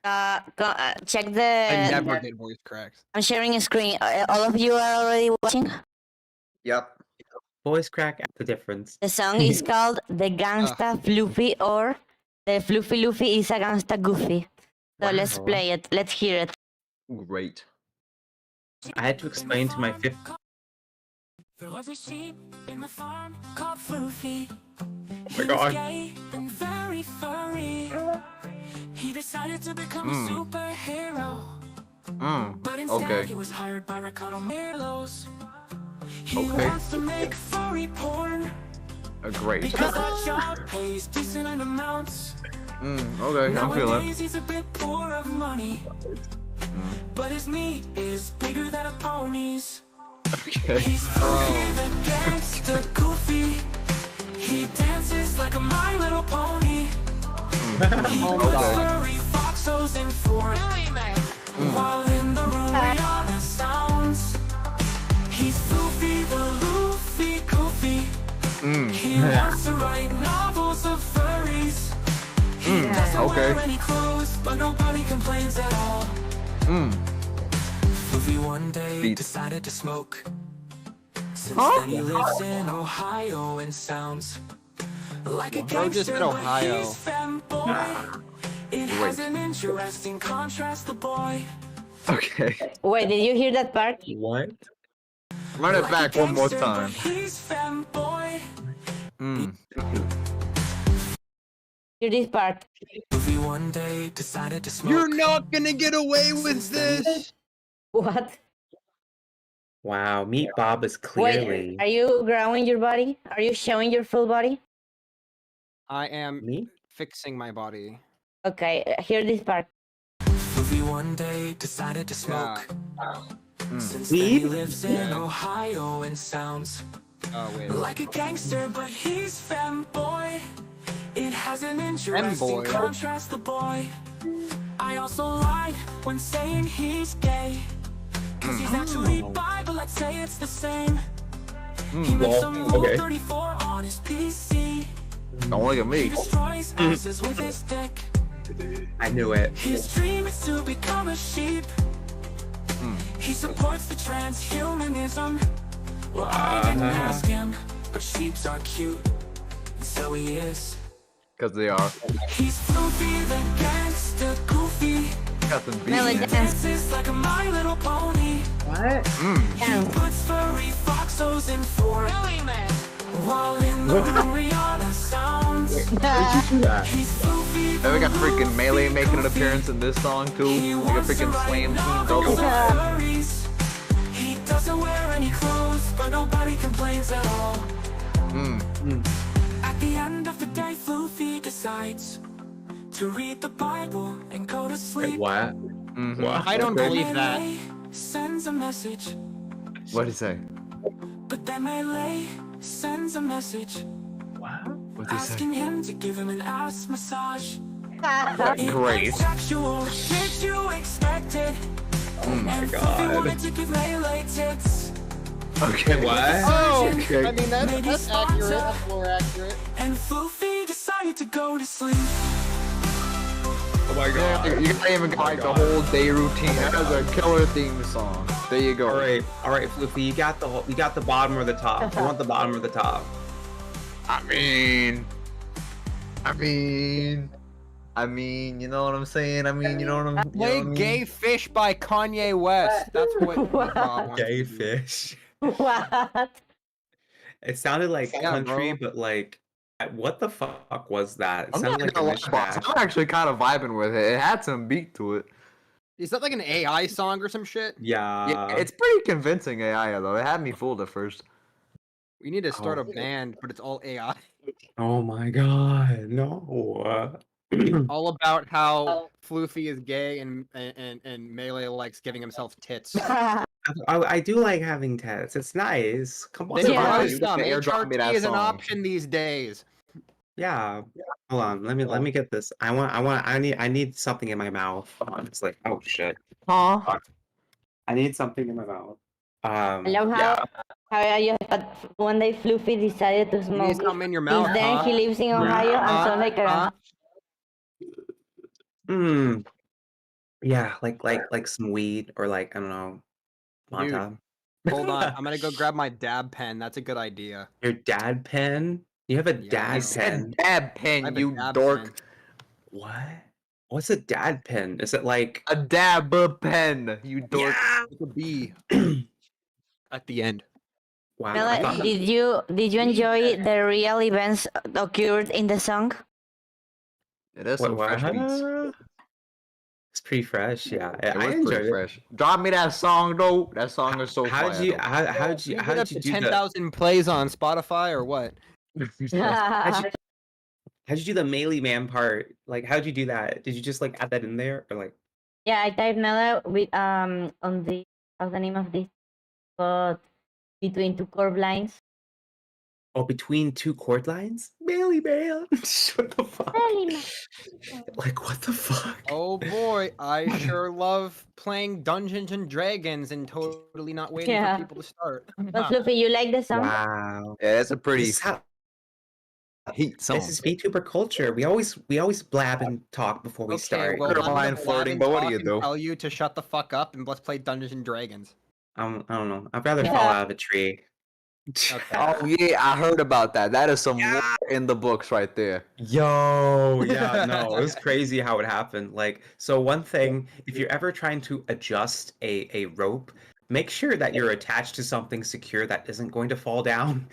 Speaker 1: Check
Speaker 3: I
Speaker 1: the.
Speaker 3: never get voice cracks.
Speaker 1: I'm sharing a screen. All of you are already watching.
Speaker 5: Yep.
Speaker 4: Voice crack at the difference.
Speaker 1: The song is called "The Gangsta Fluffy" or "The Fluffy Luffy is a Gangsta Goofy." So let's
Speaker 4: Wow.
Speaker 1: play it. Let's hear it.
Speaker 5: Great.
Speaker 4: I had to explain to my fifth.
Speaker 6: For every sheep in the farm called Floofy.
Speaker 4: my God.
Speaker 6: Gay and very furry. He decided to become a superhero. But instead
Speaker 5: Okay.
Speaker 6: he was hired by Ricardo Milos. He
Speaker 5: Okay.
Speaker 6: wants to make furry porn
Speaker 5: Great.
Speaker 6: because that job pays decent amounts.
Speaker 5: Okay, I'm feeling.
Speaker 6: Nowadays he's a bit poor of money. But his meat is bigger than a pony's.
Speaker 5: Okay.
Speaker 6: He's Floofy the gangster goofy. He dances like a My Little Pony. He puts
Speaker 5: Okay.
Speaker 6: furry foxos in form. While in the room Rihanna sounds. He's Floofy the Luffy Goofy. He doesn't
Speaker 5: Okay.
Speaker 6: wear any clothes, but nobody complains at all. Luffy one day
Speaker 5: Beat.
Speaker 6: decided to smoke. Since then he lives in Ohio and sounds like a
Speaker 3: Bro just
Speaker 6: gangster,
Speaker 3: said
Speaker 6: but
Speaker 3: Ohio.
Speaker 6: he's femboy. It has an interesting contrast, the boy.
Speaker 5: Okay.
Speaker 1: Wait, did you hear that part?
Speaker 4: What?
Speaker 5: Run it
Speaker 6: Like a
Speaker 5: back one more
Speaker 6: gangster,
Speaker 5: time.
Speaker 6: but he's femboy.
Speaker 1: Hear this part.
Speaker 6: Luffy one day decided to smoke.
Speaker 3: You're not gonna get away with this.
Speaker 1: What?
Speaker 4: Wow, Meat Bob is
Speaker 1: Wait,
Speaker 4: clearly
Speaker 1: are you growing your body? Are you showing your full body?
Speaker 3: I am
Speaker 4: me.
Speaker 3: fixing my body.
Speaker 1: Okay, hear this part.
Speaker 6: Luffy one day decided to smoke. Since then
Speaker 4: Me?
Speaker 6: he lives in Ohio and sounds
Speaker 3: Oh wait.
Speaker 6: like a gangster, but he's femboy. It has an interesting
Speaker 3: Femboy.
Speaker 6: contrast, the boy. I also lied when saying he's gay. Cause he's actually bi, but let's say it's the same. He makes some Rule
Speaker 4: okay.
Speaker 6: 34 on his PC.
Speaker 5: Don't look at
Speaker 6: He
Speaker 5: me.
Speaker 6: destroys houses with his dick.
Speaker 4: I knew it.
Speaker 6: His dream is to become a sheep. He supports the transhumanism. Well, I didn't ask him, but sheeps are cute, and so he is.
Speaker 5: Because they are.
Speaker 6: He's Floofy the gangster, goofy.
Speaker 5: Got them
Speaker 1: Melody
Speaker 5: beat.
Speaker 1: dance.
Speaker 6: Dances like a My Little Pony.
Speaker 4: What?
Speaker 1: Down.
Speaker 6: Puts furry foxos in for while in the room Rihanna sounds. He's Floofy
Speaker 5: Then we got
Speaker 6: the
Speaker 5: freaking Melee
Speaker 6: goofy,
Speaker 5: making an
Speaker 6: goofy.
Speaker 5: appearance in this song too.
Speaker 6: He
Speaker 5: We got
Speaker 6: wants to
Speaker 5: freaking
Speaker 6: write
Speaker 5: Slam Team
Speaker 6: novels
Speaker 5: double.
Speaker 6: about furries. He doesn't wear any clothes, but nobody complains at all. At the end of the day, Floofy decides to read the Bible and go to
Speaker 4: Wait,
Speaker 6: sleep.
Speaker 4: what? What?
Speaker 3: I don't
Speaker 4: Okay.
Speaker 3: believe that.
Speaker 6: Melee sends a message,
Speaker 5: What'd he say?
Speaker 6: but then Melee sends a message
Speaker 5: What'd he say?
Speaker 6: asking him to give him an ass massage. It
Speaker 5: Great.
Speaker 6: was sexual shit you expected.
Speaker 4: Oh my
Speaker 6: And Floofy
Speaker 4: god.
Speaker 6: wanted to give Melee tits.
Speaker 4: Okay, what?
Speaker 3: Oh,
Speaker 5: Okay.
Speaker 3: I mean that's
Speaker 6: Maybe
Speaker 3: accurate.
Speaker 6: sponsor.
Speaker 3: That's more accurate.
Speaker 6: And Floofy decided to go to sleep.
Speaker 4: Oh my god.
Speaker 5: You gotta even got like the whole day routine. That was a killer theme song. There you go.
Speaker 4: All right, Floofy. You got the bottom or the top. You want the bottom or the top?
Speaker 5: I mean, you know what I'm saying? You know what I'm. You know what I
Speaker 3: Play
Speaker 5: mean?
Speaker 3: "Gay Fish" by Kanye West. That's what.
Speaker 1: What?
Speaker 3: Bob wants
Speaker 4: Gay
Speaker 3: to do.
Speaker 4: fish.
Speaker 1: What?
Speaker 4: It sounded like
Speaker 3: Yeah,
Speaker 4: country,
Speaker 3: bro.
Speaker 4: but like, what the fuck was that? It
Speaker 5: I'm
Speaker 4: sounded
Speaker 5: not
Speaker 4: like a
Speaker 5: gonna lie, boss.
Speaker 4: mishmash.
Speaker 5: I'm actually kind of vibing with it. It had some beat to it.
Speaker 3: Is that like an AI song or some shit?
Speaker 4: Yeah.
Speaker 5: Yeah, it's pretty convincing AI though. It had me fooled at first.
Speaker 3: We need to start a
Speaker 4: Oh.
Speaker 3: band, but it's all AI.
Speaker 4: Oh my god, no.
Speaker 3: All about how Floofy is gay and Melee likes giving himself tits.
Speaker 4: I do like having tits. It's nice. Come on.
Speaker 3: Then
Speaker 1: Yeah.
Speaker 3: buy
Speaker 5: You
Speaker 3: some.
Speaker 5: can airdrop me
Speaker 3: HRT
Speaker 5: that
Speaker 3: is an
Speaker 5: song.
Speaker 3: option these days.
Speaker 4: Yeah. Hold on. Let me get this. I need something in my mouth. Hold on. It's like, oh shit.
Speaker 5: Huh?
Speaker 4: I need something in my mouth.
Speaker 1: I love
Speaker 4: yeah.
Speaker 1: how I just, one day Fluffy decided to
Speaker 3: Please
Speaker 1: smoke.
Speaker 3: come in your mouth.
Speaker 1: Since then,
Speaker 3: huh?
Speaker 1: he lives in Ohio and so like
Speaker 4: Yeah, like some weed or like I don't know.
Speaker 3: Dude.
Speaker 4: Monta.
Speaker 3: Hold on, I'm gonna go grab my dab pen. That's a good idea.
Speaker 4: Your dad pen? You have a
Speaker 3: Yeah,
Speaker 4: dad
Speaker 3: I
Speaker 4: pen?
Speaker 5: Dab
Speaker 3: I
Speaker 5: pen,
Speaker 3: have a
Speaker 5: you
Speaker 3: dab
Speaker 5: dork.
Speaker 3: pen.
Speaker 4: What? What's a dad pen? Is it like
Speaker 5: A dab pen, you dork.
Speaker 3: With a B at the end.
Speaker 4: wow? I
Speaker 1: Mela,
Speaker 4: thought-
Speaker 1: did you enjoy the real events occurred in the song?
Speaker 5: It is
Speaker 4: What-
Speaker 5: some fresh beats.
Speaker 4: what? It's pretty fresh, yeah.
Speaker 5: It
Speaker 4: I
Speaker 5: was
Speaker 4: enjoyed
Speaker 5: pretty
Speaker 4: it.
Speaker 5: fresh. Drop me that song though. That song is so
Speaker 4: How
Speaker 5: fire.
Speaker 4: did you
Speaker 5: though.
Speaker 4: how did you
Speaker 3: You
Speaker 4: how
Speaker 3: get up
Speaker 4: did you
Speaker 3: to
Speaker 4: do the
Speaker 3: 10,000 plays on Spotify or what?
Speaker 4: how'd you do the Melee Man part? Like how'd you do that? Did you just like add that in there or like
Speaker 1: Yeah, I typed Mela with on the how's the name of this? But between two curve lines.
Speaker 4: oh between two chord lines? Melee Man. What the fuck? Like what the fuck?
Speaker 3: Oh boy, I sure love playing Dungeons and Dragons and totally not waiting
Speaker 1: Yeah.
Speaker 3: for people to start.
Speaker 1: But Fluffy, you like the song?
Speaker 4: Wow.
Speaker 5: Yeah, it's a pretty.
Speaker 4: This
Speaker 5: Heat
Speaker 4: This
Speaker 5: zone.
Speaker 4: is VTuber culture. We always blab and talk before we
Speaker 3: Okay,
Speaker 4: start.
Speaker 3: well,
Speaker 5: Good
Speaker 3: I'm gonna
Speaker 5: line
Speaker 3: blab
Speaker 5: flirting,
Speaker 3: and
Speaker 5: but what do
Speaker 3: talk
Speaker 5: you
Speaker 3: and
Speaker 5: do?
Speaker 3: Tell you to shut the fuck up and let's play Dungeons and Dragons.
Speaker 4: I don't know. I'd rather fall
Speaker 1: Yeah.
Speaker 4: out of a tree.
Speaker 3: Okay.
Speaker 5: Oh yeah, I heard about that. That is some lore in the books right there.
Speaker 4: Yo, yeah, no, it was crazy how it happened. Like, so one thing, if you're ever trying to adjust a rope, make sure that you're attached to something secure that isn't going to fall down.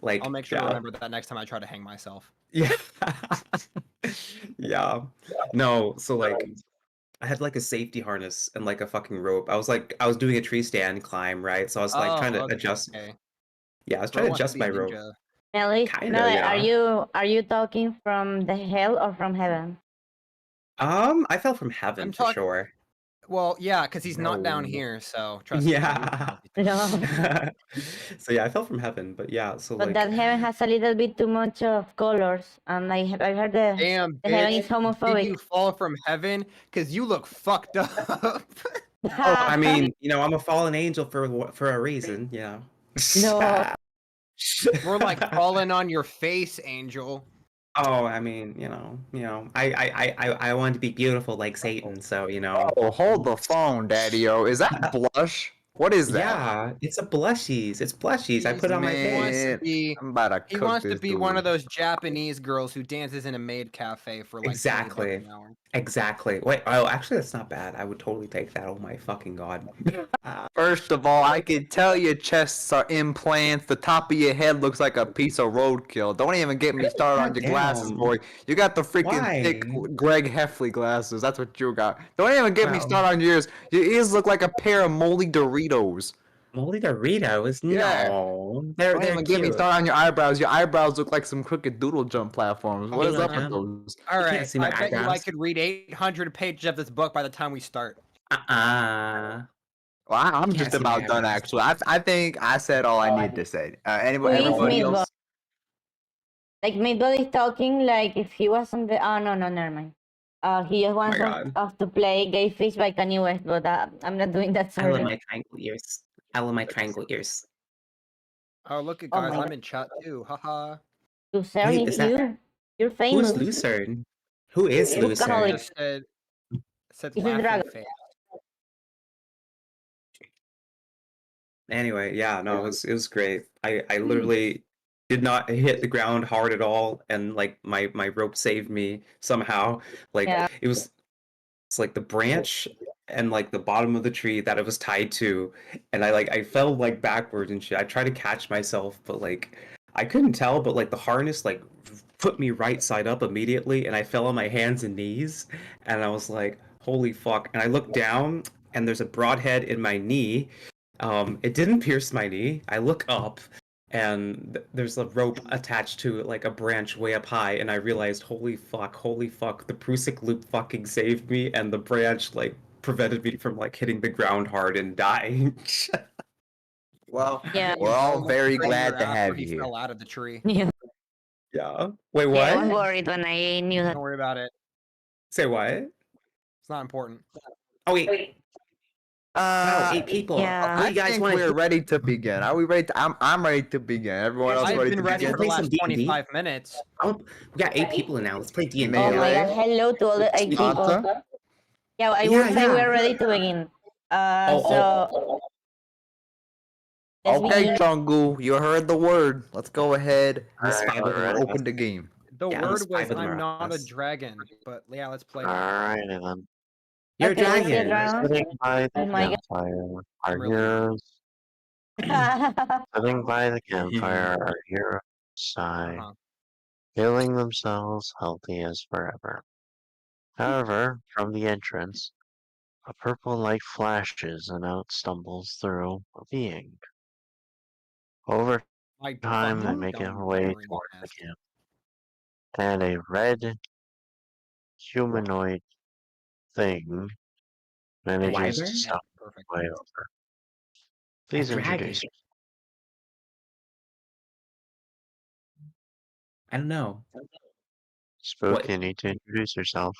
Speaker 4: Like,
Speaker 3: I'll make sure to
Speaker 4: yeah.
Speaker 3: remember that next time I try to hang myself.
Speaker 4: Yeah. Yeah. No, so like I had like a safety harness and like a fucking rope. I was doing a tree stand climb, right? So I was like trying to adjust.
Speaker 3: Okay.
Speaker 4: Yeah, I was
Speaker 3: Bro
Speaker 4: trying to
Speaker 3: wants to
Speaker 4: adjust
Speaker 3: be
Speaker 4: my
Speaker 3: a
Speaker 4: rope.
Speaker 3: ninja.
Speaker 1: Melly,
Speaker 4: Kinda,
Speaker 1: Melly,
Speaker 4: yeah.
Speaker 1: are you talking from the hell or from heaven?
Speaker 4: I fell from heaven
Speaker 3: I'm
Speaker 4: for
Speaker 3: talk-
Speaker 4: sure.
Speaker 3: Well, yeah, because he's not down
Speaker 4: No.
Speaker 3: here, so trust me.
Speaker 4: Yeah.
Speaker 1: No.
Speaker 4: So yeah, I fell from heaven, but yeah, so
Speaker 1: But
Speaker 4: like
Speaker 1: that heaven has a little bit too much of colors, and I heard
Speaker 3: Damn,
Speaker 1: the heaven is
Speaker 3: bitch. Did
Speaker 1: homophobic.
Speaker 3: you fall from heaven? Because you look fucked up.
Speaker 4: oh, I mean, I'm a fallen angel for a reason, you know.
Speaker 1: No.
Speaker 3: We're like falling on your face, Angel.
Speaker 4: Oh, I mean, I want to be beautiful like Satan, so
Speaker 5: Oh, hold the phone, Daddy-O. Is that blush? What is that?
Speaker 4: Yeah, it's a blushies. It's blushies. I put it on my
Speaker 5: Man,
Speaker 4: face.
Speaker 5: I'm about to
Speaker 3: He
Speaker 5: cook
Speaker 3: wants to
Speaker 5: this
Speaker 3: be one of
Speaker 5: dude.
Speaker 3: those Japanese girls who dances in a maid cafe for like 20 bucks
Speaker 4: Exactly.
Speaker 3: an hour.
Speaker 4: Exactly. Wait, oh, actually, that's not bad. I would totally take that. Oh my fucking god.
Speaker 5: First of all, I can tell your chests are implants. The top of your head looks like a piece of roadkill. Don't even get me started on your glasses,
Speaker 4: Goddamn.
Speaker 5: boy. You got the freaking thick
Speaker 4: Why?
Speaker 5: Greg Heffley glasses. That's what you got. Don't even get me
Speaker 4: Wow.
Speaker 5: started on your ears. Your ears look like a pair of moldy Doritos.
Speaker 4: Moldy Doritos?
Speaker 5: Yeah.
Speaker 4: No. They're
Speaker 5: Don't even get me
Speaker 4: cute.
Speaker 5: started on your eyebrows. Your eyebrows look like some crooked doodle jump platforms. What is
Speaker 4: Doodle
Speaker 5: up with
Speaker 4: jump?
Speaker 5: those?
Speaker 3: All
Speaker 4: You can't
Speaker 3: right,
Speaker 4: see my
Speaker 3: I bet you I
Speaker 4: eyebrows.
Speaker 3: could read 800 pages of this book by the time we start.
Speaker 4: Uh-uh.
Speaker 5: Well, I'm
Speaker 4: Can't
Speaker 5: just
Speaker 4: see my
Speaker 5: about done,
Speaker 4: eyebrows.
Speaker 5: actually. I think I said all I need to say.
Speaker 1: Who is
Speaker 5: Everybody
Speaker 1: Meatball?
Speaker 5: else?
Speaker 1: Like Meatball is talking like if he wasn't the. Oh no, never mind. He just wants
Speaker 4: God.
Speaker 1: us to play Gay Fish by Kanye West, but I'm not doing that.
Speaker 4: I love
Speaker 1: Sorry.
Speaker 4: my triangle ears. I love my triangle ears.
Speaker 3: Oh, look at
Speaker 1: Oh
Speaker 3: guys,
Speaker 1: my
Speaker 3: I'm
Speaker 1: God.
Speaker 3: in chat too. Haha.
Speaker 1: Lucerne,
Speaker 4: Wait, is that-
Speaker 1: you're famous.
Speaker 4: Who's Lucerne? Who is
Speaker 1: Who's
Speaker 4: Lucerne?
Speaker 1: Catholic?
Speaker 3: Just said
Speaker 1: He's a
Speaker 3: laughing
Speaker 1: dragon.
Speaker 3: face.
Speaker 4: Anyway, yeah, no, it was great. I literally did not hit the ground hard at all, and like my rope saved me somehow. Like
Speaker 1: Yeah.
Speaker 4: it's like the branch and like the bottom of the tree that it was tied to, and I fell like backwards and shit. I tried to catch myself, but like I couldn't tell, but like the harness like put me right side up immediately, and I fell on my hands and knees, and I was like, holy fuck. And I looked down, and there's a broadhead in my knee. It didn't pierce my knee. I look up, and there's a rope attached to it, like a branch way up high, and I realized, holy fuck, the Prusik loop fucking saved me, and the branch like prevented me from like hitting the ground hard and dying.
Speaker 5: Well,
Speaker 1: Yeah.
Speaker 5: we're all
Speaker 3: Almost
Speaker 5: very
Speaker 3: broke
Speaker 5: glad
Speaker 3: your
Speaker 5: to
Speaker 3: ass
Speaker 5: have
Speaker 3: when
Speaker 5: you
Speaker 3: he
Speaker 5: here.
Speaker 3: fell out of the tree.
Speaker 1: Yeah.
Speaker 4: Yeah. Wait,
Speaker 1: Yeah, I was
Speaker 4: what?
Speaker 1: worried when I knew that.
Speaker 3: Don't worry about it.
Speaker 4: Say what?
Speaker 3: It's not important.
Speaker 4: Oh wait. Wow, 8 people.
Speaker 1: yeah.
Speaker 4: What
Speaker 5: I
Speaker 4: you guys
Speaker 5: think
Speaker 4: want
Speaker 5: we're ready to begin. Are we ready? I'm ready to begin. Everyone else
Speaker 3: I've
Speaker 5: ready
Speaker 3: been
Speaker 5: to
Speaker 3: ready
Speaker 5: begin?
Speaker 3: for the
Speaker 4: Play some
Speaker 3: last
Speaker 4: D&D?
Speaker 3: 25 minutes.
Speaker 4: We got 8 people in now. Let's play D&D.
Speaker 1: Oh my
Speaker 5: Melee.
Speaker 1: god, hello to all the 8 people.
Speaker 5: Santa?
Speaker 1: Yeah, I
Speaker 4: Yeah,
Speaker 1: would say
Speaker 4: yeah.
Speaker 1: we're ready to begin.
Speaker 4: Oh,
Speaker 1: So let's
Speaker 5: Okay,
Speaker 1: begin.
Speaker 5: Chungu, you heard the word. Let's go ahead
Speaker 4: There's
Speaker 2: Alright,
Speaker 4: 5 of them.
Speaker 2: alright.
Speaker 5: open the game.
Speaker 3: The
Speaker 4: Yeah,
Speaker 3: word
Speaker 4: there's
Speaker 3: was
Speaker 4: 5 of them
Speaker 3: I'm
Speaker 4: are
Speaker 3: not a
Speaker 4: us.
Speaker 3: dragon, but yeah, let's play.
Speaker 2: Alright then.
Speaker 4: You're a
Speaker 1: Okay, let's get
Speaker 4: dragon.
Speaker 1: around.
Speaker 2: Sitting by the
Speaker 1: Oh my God.
Speaker 2: campfire, our
Speaker 3: Really?
Speaker 2: heroes. Sitting by the campfire, our heroes sigh,
Speaker 3: Uh-huh.
Speaker 2: feeling themselves healthy as forever. However, from the entrance, a purple light flashes and out stumbles through a being. Over
Speaker 3: I
Speaker 2: time, they
Speaker 3: fucking
Speaker 2: make their
Speaker 3: don't
Speaker 2: way
Speaker 3: remember any
Speaker 2: toward the
Speaker 3: past.
Speaker 2: camp, and a red humanoid thing manages
Speaker 4: wyvern?
Speaker 2: to stop
Speaker 3: Perfect.
Speaker 2: way over. Please
Speaker 4: dragon.
Speaker 2: introduce yourself.
Speaker 4: I don't know.
Speaker 2: Spook,
Speaker 4: What?
Speaker 2: you need to introduce yourself.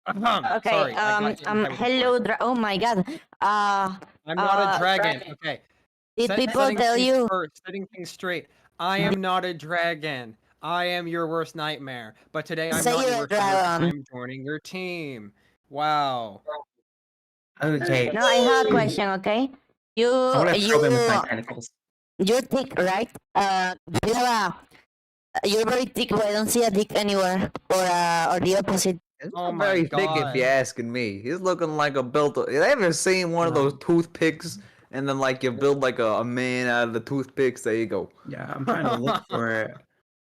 Speaker 1: Okay,
Speaker 3: Sorry, I got you. I was
Speaker 1: hello, oh my god.
Speaker 3: I'm not a dragon.
Speaker 1: dragon.
Speaker 3: Okay.
Speaker 1: Did
Speaker 3: Set-
Speaker 1: people
Speaker 3: setting
Speaker 1: tell
Speaker 3: things
Speaker 1: you?
Speaker 3: First, setting things straight. I am not a dragon. I am your worst nightmare. But today I'm
Speaker 1: Say
Speaker 3: not
Speaker 1: you're
Speaker 3: your
Speaker 1: a
Speaker 3: worst nightmare.
Speaker 1: dragon.
Speaker 3: I'm joining your team. Wow.
Speaker 4: Okay.
Speaker 1: No, I have a question. Okay,
Speaker 4: I want to probe him with my
Speaker 1: you
Speaker 4: tentacles.
Speaker 1: you're thick, right? You have you're very thick, but I don't see a dick anywhere, or the opposite.
Speaker 5: It's
Speaker 3: Oh
Speaker 5: not
Speaker 3: my
Speaker 5: very thick if you're
Speaker 3: God.
Speaker 5: asking me. He's looking like a built. You ever seen one of those toothpicks and then like you build like a man out of the toothpicks? There you go.
Speaker 7: Yeah, I'm trying to look for it.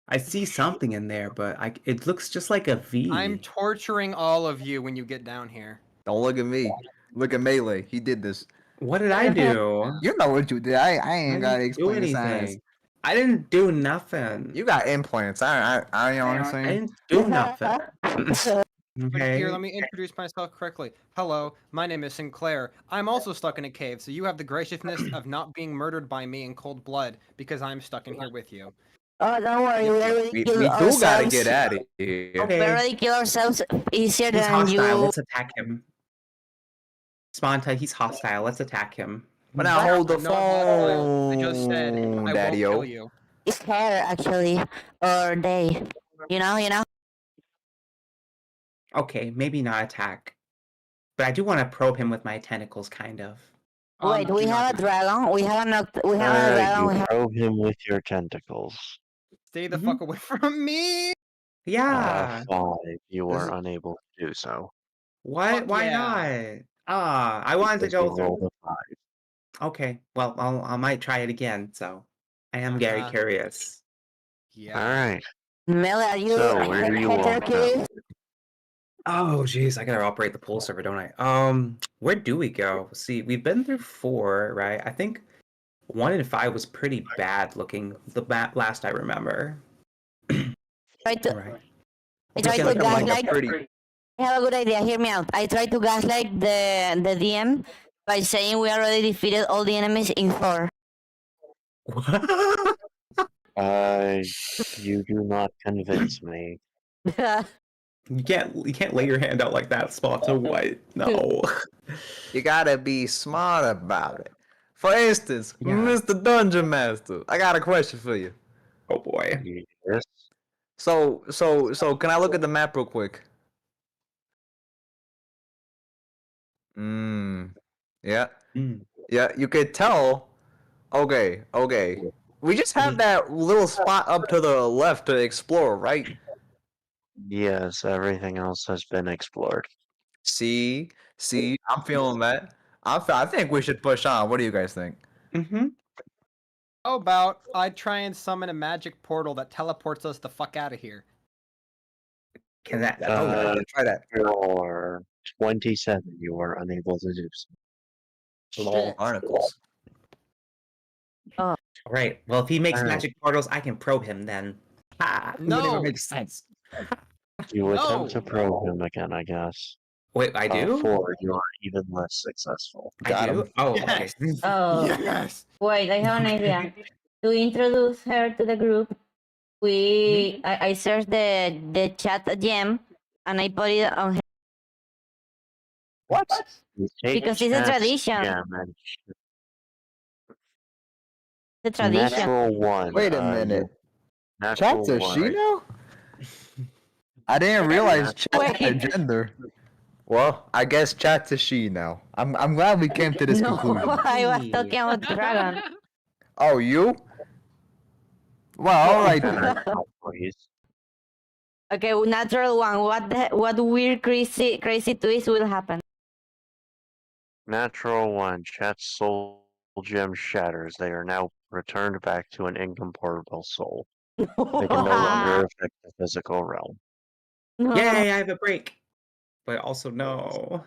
Speaker 7: I see something in there, but it looks just like a V.
Speaker 3: I'm torturing all of you when you get down here.
Speaker 5: Don't look at me. Look at Melee. He did this.
Speaker 7: What did I do?
Speaker 5: You know what you did. I
Speaker 7: I
Speaker 5: ain't gotta
Speaker 7: didn't do
Speaker 5: explain the science.
Speaker 7: anything. I didn't do nothing.
Speaker 5: You got implants. I you know what I'm
Speaker 7: I
Speaker 5: saying?
Speaker 7: didn't do nothing.
Speaker 3: But
Speaker 7: Okay.
Speaker 3: here, let me introduce myself correctly. Hello, my name is Sinclair. I'm also stuck in a cave, so you have the graciousness of not being murdered by me in cold blood because I'm stuck in here with you.
Speaker 1: Oh, don't worry, we already
Speaker 5: We
Speaker 1: killed
Speaker 5: do gotta
Speaker 1: ourselves.
Speaker 5: get out of here.
Speaker 1: We
Speaker 7: Okay.
Speaker 1: already killed ourselves easier
Speaker 7: He's
Speaker 1: than
Speaker 7: hostile.
Speaker 1: you.
Speaker 7: Let's attack him. Sponta, he's hostile. Let's attack him.
Speaker 5: But now hold the
Speaker 3: I'm not hostile. I just said I
Speaker 5: phone,
Speaker 3: won't
Speaker 5: Daddy-o.
Speaker 3: kill you.
Speaker 1: It's her actually, or they. You know.
Speaker 7: Okay, maybe not attack. But I do want to probe him with my tentacles, kind of.
Speaker 1: Wait, we
Speaker 3: do
Speaker 1: have
Speaker 3: not
Speaker 1: a
Speaker 3: do that.
Speaker 1: dragon. We have a dragon. We
Speaker 2: You
Speaker 1: have
Speaker 2: probe him with your tentacles.
Speaker 3: Stay the
Speaker 7: Mhm.
Speaker 3: fuck away from me.
Speaker 7: Yeah.
Speaker 2: 5. You
Speaker 5: This
Speaker 2: were
Speaker 5: is-
Speaker 2: unable to do so.
Speaker 7: What?
Speaker 3: Fuck
Speaker 7: Why
Speaker 3: yeah.
Speaker 7: not? I wanted to
Speaker 2: Because you
Speaker 7: go through.
Speaker 2: rolled a 5.
Speaker 7: Okay, well, I might try it again. So, I am very
Speaker 3: Uh-huh.
Speaker 7: curious.
Speaker 3: Yeah.
Speaker 2: Alright.
Speaker 1: Mel, are you
Speaker 2: So, where do you want to go?
Speaker 1: curious?
Speaker 7: Oh, geez, I gotta operate the pool server, don't I? Where do we go? See, we've been through 4, right? I think 1 and 5 was pretty bad looking. The last I remember.
Speaker 1: Try to,
Speaker 7: Right.
Speaker 1: I try to
Speaker 5: Looking like a
Speaker 1: gaslight.
Speaker 5: pretty.
Speaker 1: I have a good idea. Hear me out. I try to gaslight the DM by saying we already defeated all the enemies in 4.
Speaker 2: You do not convince me.
Speaker 7: You can't lay your hand out like that, Sponta. What? No.
Speaker 5: You gotta be smart about it. For instance,
Speaker 7: Yeah.
Speaker 5: Mr. Dungeon Master, I got a question for you.
Speaker 7: Oh boy.
Speaker 2: Yes.
Speaker 5: So, can I look at the map real quick? Yeah.
Speaker 7: Mm.
Speaker 5: Yeah, you could tell. Okay. We just have that little spot up to the left to explore, right?
Speaker 2: Yes, everything else has been explored.
Speaker 5: See, I'm feeling that. I think we should push on. What do you guys think?
Speaker 7: Mm-hmm.
Speaker 3: How about I try and summon a magic portal that teleports us the fuck out of here?
Speaker 7: Can that?
Speaker 5: Try that.
Speaker 2: For 27, you were unable to do so.
Speaker 5: Lol articles.
Speaker 7: All right. Well, if he makes
Speaker 2: Alright.
Speaker 7: magic portals, I can probe him then. Ah, it
Speaker 3: No.
Speaker 7: never makes sense.
Speaker 2: You attempt to
Speaker 3: No.
Speaker 2: probe him again, I guess.
Speaker 7: Wait, I do?
Speaker 2: 4, you are even less successful.
Speaker 7: I
Speaker 5: Got
Speaker 7: do?
Speaker 5: him.
Speaker 7: Oh,
Speaker 3: Yes.
Speaker 7: okay.
Speaker 1: Oh,
Speaker 3: Yes.
Speaker 1: wait, I have an idea. To introduce her to the group, I searched the chat gem and I put it on her
Speaker 5: What?
Speaker 2: You take
Speaker 1: because it's a
Speaker 2: chat's
Speaker 1: tradition.
Speaker 2: gem and
Speaker 1: The tradition.
Speaker 2: Natural 1.
Speaker 5: Wait a minute.
Speaker 2: Natural
Speaker 5: Chat's a
Speaker 2: 1.
Speaker 5: she now? I didn't realize chat had a
Speaker 1: Wait.
Speaker 5: gender. Well, I guess chat's a she now. I'm glad we came to this
Speaker 1: No,
Speaker 5: conclusion.
Speaker 1: I was talking about dragon.
Speaker 5: Oh, you? Well, all right then.
Speaker 2: Please.
Speaker 1: Okay, natural 1. What weird crazy twist will happen?
Speaker 2: Natural 1. Chat's soul gem shatters. They are now returned back to an incorporeal soul. They can no longer affect the physical realm.
Speaker 1: No.
Speaker 7: Yay, I have a break. But also, no.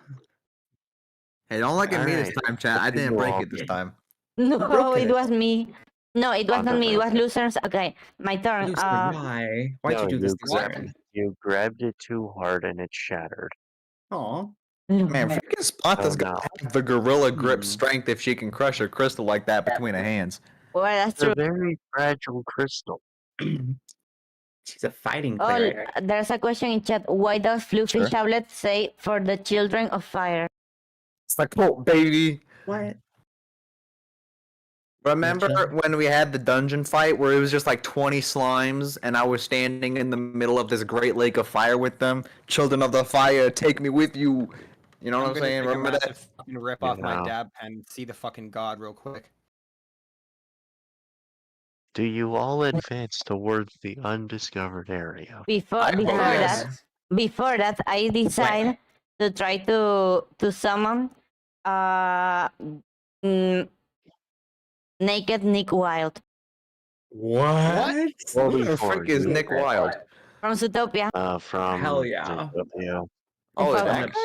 Speaker 5: Hey, don't look at me this
Speaker 2: Alright.
Speaker 5: time, chat. I
Speaker 2: What do
Speaker 5: didn't
Speaker 2: you
Speaker 5: break
Speaker 2: want?
Speaker 5: it this time.
Speaker 1: No,
Speaker 7: broke
Speaker 1: it
Speaker 7: it.
Speaker 1: was me. No, it was not me. It was losers. Okay, my turn.
Speaker 7: Lucifer, why? Why'd
Speaker 2: No,
Speaker 7: you do this,
Speaker 2: grabbed
Speaker 7: Lucifer?
Speaker 2: it- You grabbed it too hard and it shattered.
Speaker 7: Aw.
Speaker 5: Man, freaking Sponta's
Speaker 2: Oh,
Speaker 5: gonna
Speaker 2: no.
Speaker 5: have the gorilla grip
Speaker 7: Hmm.
Speaker 5: strength if she can crush a crystal like that between her hands.
Speaker 1: well, that's
Speaker 2: It's a
Speaker 1: true.
Speaker 2: very fragile crystal.
Speaker 7: She's a fighting
Speaker 1: Oh,
Speaker 7: player.
Speaker 1: there's a question in chat. Why does Fluffy
Speaker 5: Sure.
Speaker 1: Tablet say for the children of fire?
Speaker 5: It's like, oh, baby.
Speaker 7: What?
Speaker 5: Remember when we had the dungeon fight where it was just like 20 slimes and I was standing in the middle of this great lake of fire with them? Children of the fire, take me with you. You know what I'm
Speaker 3: gonna
Speaker 5: saying?
Speaker 3: take
Speaker 5: Remember
Speaker 3: a
Speaker 5: that?
Speaker 3: massive fucking rip off my
Speaker 2: Yeah.
Speaker 3: dab pen and see the fucking god real quick.
Speaker 2: Do you all advance towards the undiscovered area?
Speaker 1: Before
Speaker 5: I vote yes.
Speaker 1: before that, I decide to try to summon mm, naked Nick Wilde
Speaker 7: What?
Speaker 5: Who the
Speaker 2: Before
Speaker 5: frick is
Speaker 2: you
Speaker 5: Nick
Speaker 2: fail.
Speaker 5: Wilde?
Speaker 1: from Zootopia.
Speaker 2: From
Speaker 7: Hell yeah.
Speaker 2: Zootopia.
Speaker 5: Oh,
Speaker 1: Fuck.
Speaker 5: that guy?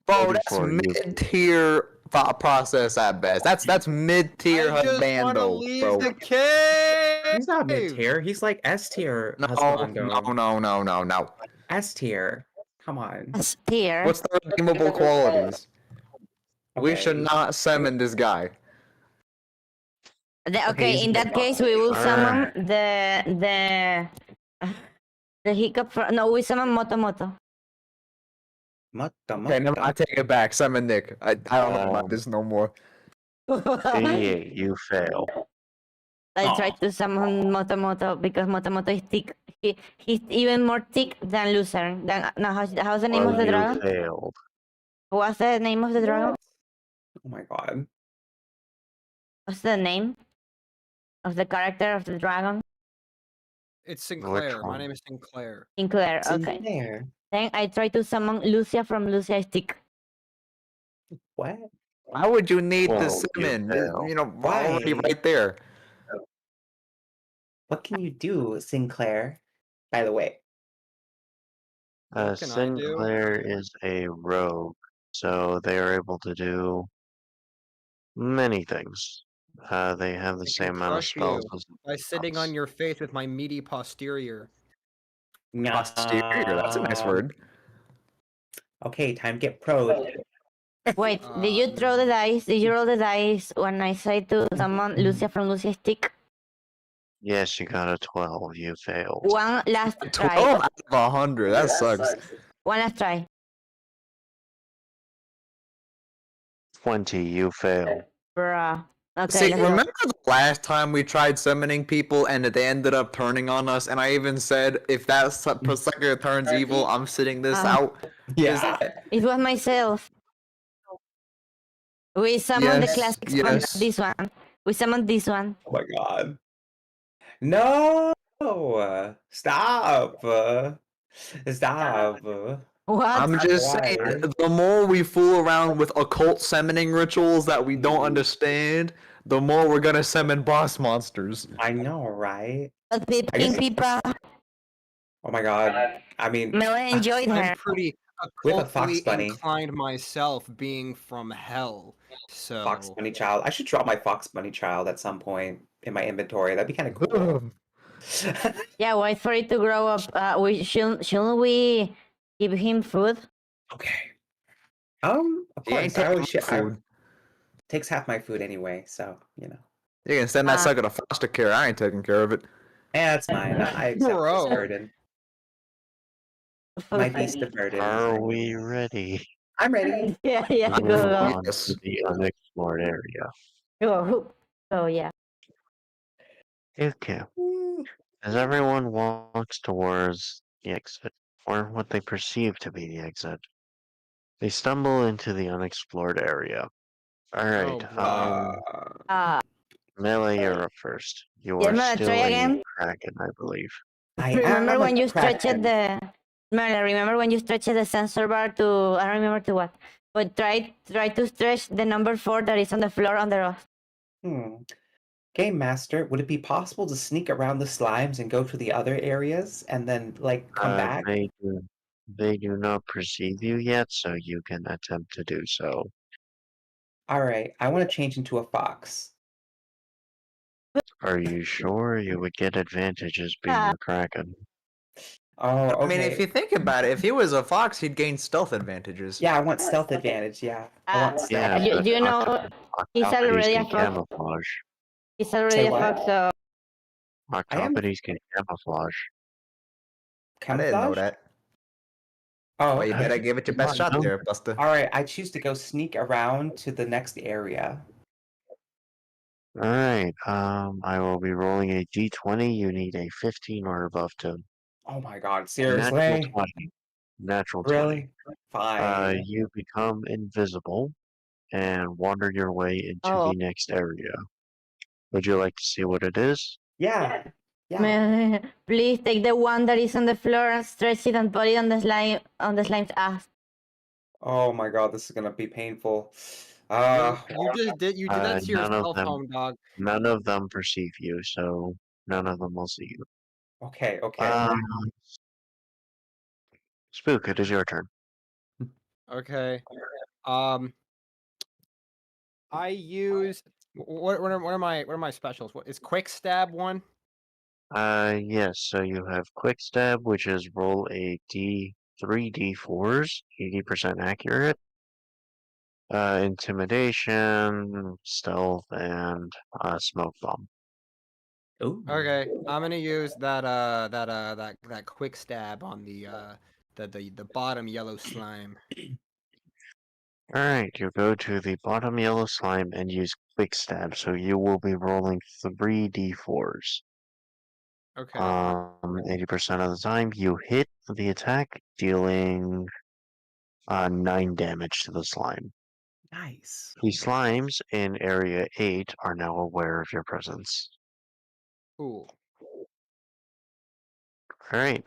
Speaker 5: Bro, that's
Speaker 2: Before you-
Speaker 5: mid-tier thought process at best. That's mid-tier
Speaker 3: I just wanna
Speaker 5: husbando,
Speaker 3: leave
Speaker 5: bro.
Speaker 3: the cave.
Speaker 7: He's not mid tier. He's like S tier.
Speaker 5: No, no.
Speaker 7: S tier. Come on.
Speaker 1: Tier.
Speaker 5: What's the redeemable qualities? We should
Speaker 7: Okay.
Speaker 5: not summon this guy.
Speaker 1: Okay,
Speaker 7: he's
Speaker 1: in that
Speaker 7: Nick
Speaker 1: case, we will summon
Speaker 2: Alright.
Speaker 1: the hiccup. No, we summon Moto.
Speaker 5: Okay, never, I take it back. Summon Nick. I don't know about this no more.
Speaker 2: 88, you fail.
Speaker 1: I tried to summon Moto because Moto is thick. He's even more thick than Lucerne. How's the name of the
Speaker 2: You
Speaker 1: dragon?
Speaker 2: failed.
Speaker 1: What's the name of the dragon?
Speaker 7: Oh my god.
Speaker 1: What's the name of the character of the dragon?
Speaker 3: It's Sinclair. My
Speaker 2: one?
Speaker 3: name is Sinclair.
Speaker 1: Sinclair. Okay.
Speaker 7: There.
Speaker 1: Then I try to summon Lucia from Lucia is thick.
Speaker 7: What?
Speaker 5: Why would you need
Speaker 2: Well,
Speaker 5: to
Speaker 2: you
Speaker 5: summon?
Speaker 2: fail.
Speaker 5: You know, already
Speaker 7: Why?
Speaker 5: right there.
Speaker 7: What can you do, Sinclair? By the way.
Speaker 3: What can I do?
Speaker 2: Sinclair is a rogue, so they are able to do many things. They have the
Speaker 3: I
Speaker 2: same
Speaker 3: can
Speaker 2: amount of
Speaker 3: crush you
Speaker 2: spells as
Speaker 3: by sitting
Speaker 2: us.
Speaker 3: on your face with my meaty posterior.
Speaker 5: Posterior. That's a nice word.
Speaker 7: Okay, time to get pro.
Speaker 1: Wait, did you throw the dice? Did you roll the dice when I said to summon Lucia from Lucia is thick?
Speaker 2: Yes, you got a 12. You failed.
Speaker 1: One last
Speaker 5: 12
Speaker 1: try.
Speaker 5: out of 100. That sucks.
Speaker 1: One last try.
Speaker 2: 20. You failed.
Speaker 1: Bruh. Okay,
Speaker 5: See,
Speaker 1: let's go.
Speaker 5: remember the last time we tried summoning people and they ended up turning on us? And I even said, if that sucker turns evil, I'm sitting this out.
Speaker 7: Yeah.
Speaker 1: It was myself. We summoned the
Speaker 5: Yes,
Speaker 1: classic
Speaker 5: yes.
Speaker 1: this one. We summoned this one.
Speaker 7: Oh my god. No! Stop! Stop!
Speaker 1: What?
Speaker 5: I'm just saying, the more we fool around with occult summoning rituals that we don't understand, the more we're gonna summon boss monsters.
Speaker 7: I know, right?
Speaker 1: But
Speaker 7: guess-
Speaker 1: Pink Pipa,
Speaker 7: Oh my god. I mean,
Speaker 1: Mela enjoyed her.
Speaker 3: I'm pretty
Speaker 7: With a fox
Speaker 3: occultly
Speaker 7: bunny.
Speaker 3: inclined myself, being from hell. So
Speaker 7: Fox Bunny Child. I should draw my Fox Bunny Child at some point in my inventory. That'd be kind of cool.
Speaker 1: Yeah, wait for it to grow up. Shouldn't we give him food?
Speaker 7: Okay. Of
Speaker 5: He ain't
Speaker 7: course. I always
Speaker 5: taking my food.
Speaker 7: takes half my food anyway, so you know.
Speaker 5: You can send that sucker to foster care. I ain't taking care of it.
Speaker 7: Yeah, that's mine. I accept
Speaker 3: Bro.
Speaker 7: this burden. My beast of burden.
Speaker 2: Are we ready?
Speaker 7: I'm ready.
Speaker 1: Yeah, yeah,
Speaker 2: Move
Speaker 1: go, go,
Speaker 2: on
Speaker 5: Yes.
Speaker 2: to the unexplored area.
Speaker 1: go. Oh, yeah.
Speaker 2: Okay. As everyone walks towards the exit, or what they perceive to be the exit, they stumble into the unexplored area. Alright,
Speaker 3: boy.
Speaker 2: Melee, you're up first. You
Speaker 1: Yeah,
Speaker 2: are
Speaker 1: Mela,
Speaker 2: still
Speaker 1: try
Speaker 2: a
Speaker 1: again.
Speaker 2: Kraken, I believe.
Speaker 7: I
Speaker 1: Remember
Speaker 7: am
Speaker 1: when
Speaker 7: a
Speaker 1: you stretched
Speaker 7: kraken.
Speaker 1: the... Mela, remember when you stretched the sensor bar to... I don't remember to what. But try to stretch the number 4 that is on the floor on the rough.
Speaker 7: Game Master, would it be possible to sneak around the slimes and go to the other areas and then like come back?
Speaker 2: They do not perceive you yet, so you can attempt to do so.
Speaker 7: Alright, I want to change into a fox.
Speaker 2: Are you sure you would get advantages being a Kraken?
Speaker 7: Oh, okay.
Speaker 5: I mean, if you think about it, if he was a fox, he'd gain stealth advantages.
Speaker 7: Yeah, I want stealth advantage, yeah. I want stealth.
Speaker 2: Yeah,
Speaker 1: You-
Speaker 2: but
Speaker 1: you know, he's
Speaker 2: Octopodes
Speaker 1: already
Speaker 2: can
Speaker 1: a fox.
Speaker 2: camouflage.
Speaker 1: It's already
Speaker 7: Say
Speaker 1: a
Speaker 7: what?
Speaker 1: fox, so...
Speaker 2: Octopodes can camouflage.
Speaker 5: I didn't know
Speaker 7: Camouflage?
Speaker 5: that.
Speaker 7: Oh,
Speaker 5: Well, you better give it your best shot there, Buster.
Speaker 7: Alright, I choose to go sneak around to the next area.
Speaker 2: Alright, I will be rolling a d20. You need a 15 or above to.
Speaker 7: Oh my god,
Speaker 2: Natural
Speaker 7: seriously?
Speaker 2: 20. Natural 20.
Speaker 7: Really? Fine.
Speaker 2: You become invisible and wander your way into
Speaker 1: Oh.
Speaker 2: the next area. Would you like to see what it is?
Speaker 7: Yeah. Yeah.
Speaker 1: Please take the one that is on the floor and stretch it and put it on the slime's ass.
Speaker 7: Oh my god, this is gonna be painful.
Speaker 3: You just did. You did that to
Speaker 2: none of
Speaker 3: yourself,
Speaker 2: them.
Speaker 3: home dog.
Speaker 2: None of them perceive you, so none of them will see you.
Speaker 7: okay.
Speaker 2: Spook, it is your turn.
Speaker 3: Okay. I use what are my specials? What is quick stab one?
Speaker 2: Yes, so you have quick stab, which is roll a three d4s, 80% accurate. Intimidation, stealth, and smoke bomb.
Speaker 7: Ooh.
Speaker 3: Okay, I'm gonna use that quick stab on the bottom yellow slime.
Speaker 2: Alright, you go to the bottom yellow slime and use quick stab, so you will be rolling 3 d4s.
Speaker 3: Okay.
Speaker 2: 80% of the time you hit the attack, dealing 9 damage to the slime.
Speaker 7: Nice.
Speaker 2: The slimes in Area 8 are now aware of your presence.
Speaker 3: Cool.
Speaker 2: Alright,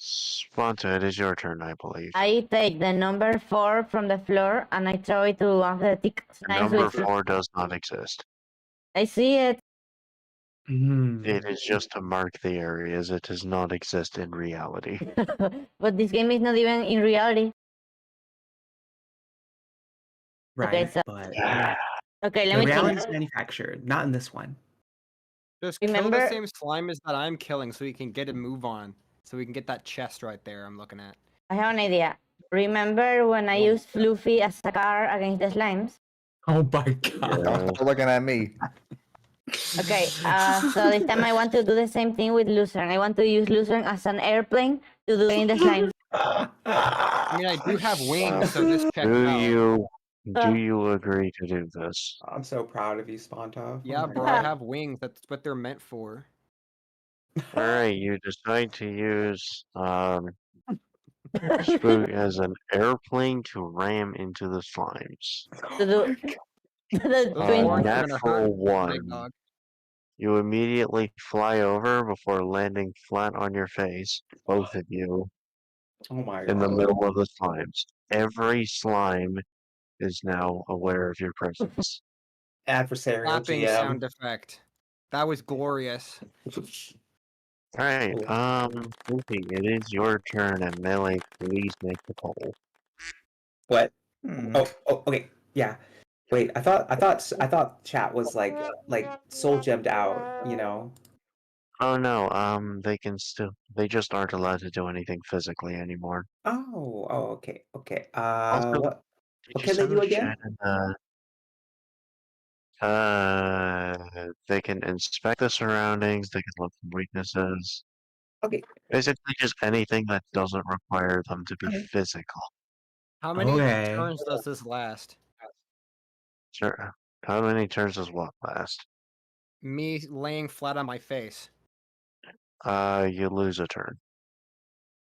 Speaker 2: Sponta, it is your turn, I believe.
Speaker 1: I take the number 4 from the floor and I throw it to one of the thick slimes.
Speaker 2: Number 4 does not exist.
Speaker 1: I see it.
Speaker 2: It is just to mark the areas. It does not exist in reality.
Speaker 1: But this game is not even in reality.
Speaker 7: Right,
Speaker 1: so-
Speaker 7: but
Speaker 1: Okay, let
Speaker 7: the
Speaker 1: me
Speaker 7: reality
Speaker 1: think.
Speaker 7: is manufactured, not in this one.
Speaker 3: Just kill the
Speaker 1: Remember-
Speaker 3: same slime as that I'm killing, so we can get a move on. So we can get that chest right there. I'm looking at.
Speaker 1: I have an idea. Remember when I used Fluffy as a car against the slimes?
Speaker 7: Oh my
Speaker 2: Yeah.
Speaker 5: Don't start looking at me.
Speaker 1: Okay, so this time I want to do the same thing with Lucerne. I want to use Lucerne as an airplane to do in the slimes.
Speaker 3: I mean, I do have wings, so this checks
Speaker 2: Do
Speaker 3: out.
Speaker 2: you agree to do this?
Speaker 7: I'm so proud of you, Spontov.
Speaker 3: Yeah,
Speaker 7: Oh my
Speaker 3: bro, I
Speaker 7: God.
Speaker 3: have wings. That's what they're meant for.
Speaker 2: Alright, you decide to use Spook as an airplane to ram into the slimes.
Speaker 1: To do the
Speaker 3: Those
Speaker 1: twin.
Speaker 3: horns are gonna hurt,
Speaker 2: Natural
Speaker 3: big
Speaker 2: 1.
Speaker 3: dog.
Speaker 2: You immediately fly over before landing flat on your face, both of you,
Speaker 7: Oh my
Speaker 2: in the
Speaker 7: God.
Speaker 2: middle of the slimes. Every slime is now aware of your presence.
Speaker 7: Adversarial
Speaker 3: Clapping
Speaker 7: GM.
Speaker 3: sound effect. That was glorious.
Speaker 2: Alright,
Speaker 7: Cool.
Speaker 2: Luffy, it is your turn, and Melee, please make the poll.
Speaker 7: What?
Speaker 5: Hmm.
Speaker 7: Oh, okay. Yeah. Wait, I thought chat was like soul gemmed out, you know.
Speaker 2: Oh no, they just aren't allowed to do anything physically anymore.
Speaker 7: Oh, okay.
Speaker 2: Also,
Speaker 7: What
Speaker 2: did
Speaker 7: what
Speaker 2: you
Speaker 7: can they
Speaker 2: send
Speaker 7: do
Speaker 2: the
Speaker 7: again?
Speaker 2: chat in they can inspect the surroundings, they can look for weaknesses.
Speaker 7: Okay.
Speaker 2: Basically just anything that doesn't require them to be
Speaker 7: Okay.
Speaker 2: physical.
Speaker 3: How many
Speaker 7: Okay.
Speaker 3: turns does this last?
Speaker 2: Sure. How many turns does what last?
Speaker 3: Me laying flat on my face.
Speaker 2: You lose a turn.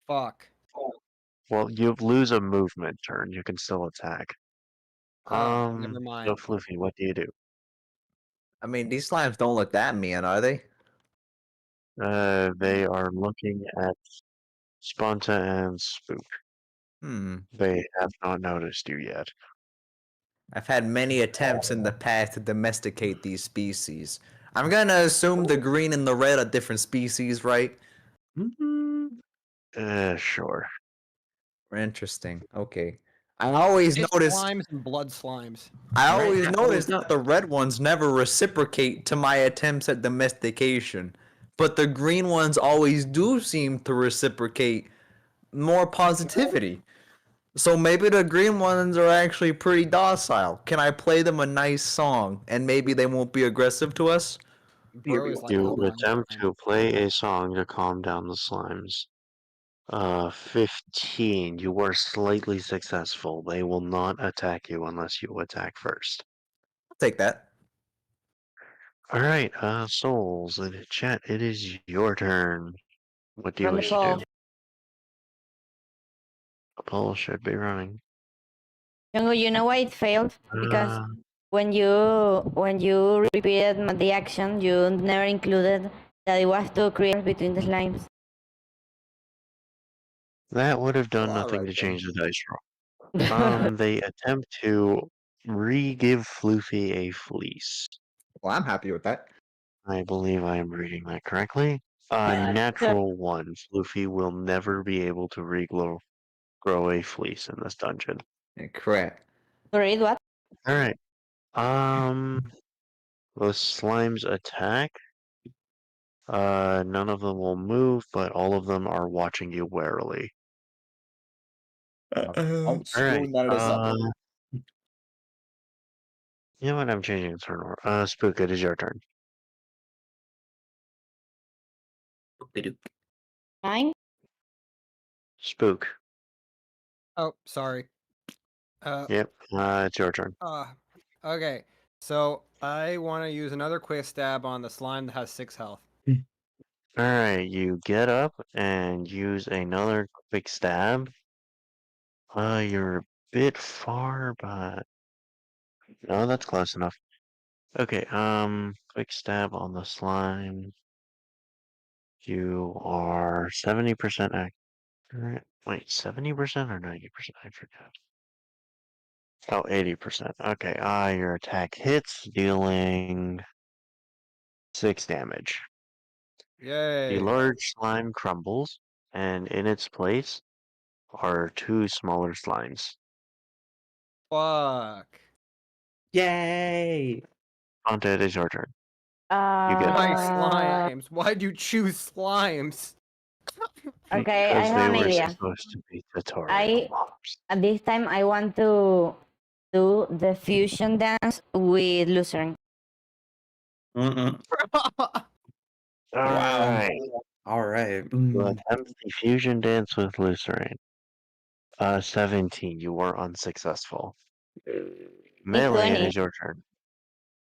Speaker 3: Fuck.
Speaker 2: Well, you lose a movement turn. You can still attack.
Speaker 3: Never
Speaker 2: So
Speaker 3: mind.
Speaker 2: Floofy, what do you do?
Speaker 5: I mean, these slimes don't look that mean, are they?
Speaker 2: They are looking at Sponta and Spook.
Speaker 5: Hmm.
Speaker 2: They have not noticed you yet.
Speaker 5: I've had many attempts in the past to domesticate these species. I'm gonna assume the green and the red are different species, right?
Speaker 2: Sure.
Speaker 5: Interesting. Okay. I always
Speaker 3: Fish
Speaker 5: noticed.
Speaker 3: slimes and blood slimes.
Speaker 5: I
Speaker 7: Right,
Speaker 5: always
Speaker 7: yeah,
Speaker 5: noticed
Speaker 7: well,
Speaker 5: that the red ones never reciprocate to my attempts at domestication, but the green ones always do seem to reciprocate more positivity. So maybe the green ones are actually pretty docile. Can I play them a nice song and maybe they won't be aggressive to us?
Speaker 3: Bro is like
Speaker 2: You
Speaker 3: a
Speaker 2: attempt
Speaker 3: slime.
Speaker 2: to play a song to calm down the slimes. 15. You were slightly successful. They will not attack you unless you attack first.
Speaker 5: Take that.
Speaker 2: All right, souls in the chat. It is your turn. What do you
Speaker 1: Run the
Speaker 2: wish to
Speaker 1: poll.
Speaker 2: do? The poll should be running.
Speaker 1: Jungle, you know why it failed? Because
Speaker 2: Uh,
Speaker 1: when you repeated the action, you never included that it was 2 creatures between the slimes.
Speaker 2: that would have done
Speaker 5: Well,
Speaker 2: nothing
Speaker 5: alright
Speaker 2: to
Speaker 5: then.
Speaker 2: change the dice roll. They attempt to re-give Floofy a fleece.
Speaker 5: Well, I'm happy with that.
Speaker 2: I believe I am reading that correctly. Natural 1. Floofy will never be able to grow a fleece in this dungeon.
Speaker 5: Correct.
Speaker 1: Sorry, what?
Speaker 2: Alright. The slimes attack. None of them will move, but all of them are watching you warily.
Speaker 5: I'll screw
Speaker 2: Alright.
Speaker 5: none of this up.
Speaker 2: You know what? I'm changing the turn order. Spook, it is your turn.
Speaker 1: Mine?
Speaker 2: Spook.
Speaker 3: Oh, sorry.
Speaker 2: Yep. It's your turn.
Speaker 3: Okay. So I want to use another quick stab on the slime that has 6 health.
Speaker 2: Alright, you get up and use another quick stab. You're a bit far, but no, that's close enough. Okay, quick stab on the slime. You are 70% accurate. Wait, 70% or 90%? I forgot. Oh, 80%. Okay, your attack hits, dealing 6 damage.
Speaker 3: Yay.
Speaker 2: The large slime crumbles, and in its place are 2 smaller slimes.
Speaker 3: Fuck.
Speaker 7: Yay!
Speaker 2: Fonta, it is your turn. get
Speaker 3: Why
Speaker 1: Uh,
Speaker 3: slimes? Why'd you choose slimes?
Speaker 1: okay, I
Speaker 2: Because
Speaker 1: have
Speaker 2: they
Speaker 1: an
Speaker 2: were
Speaker 1: idea.
Speaker 2: supposed to be tutorial
Speaker 1: I-
Speaker 2: mobs.
Speaker 1: At this time, I want to do the fusion dance with Lucerne.
Speaker 7: Mm-mm.
Speaker 2: Alright,
Speaker 7: All right.
Speaker 2: we'll attempt the fusion dance with Lucerne. 17, you were unsuccessful. Melee, it
Speaker 1: 20.
Speaker 2: is your turn.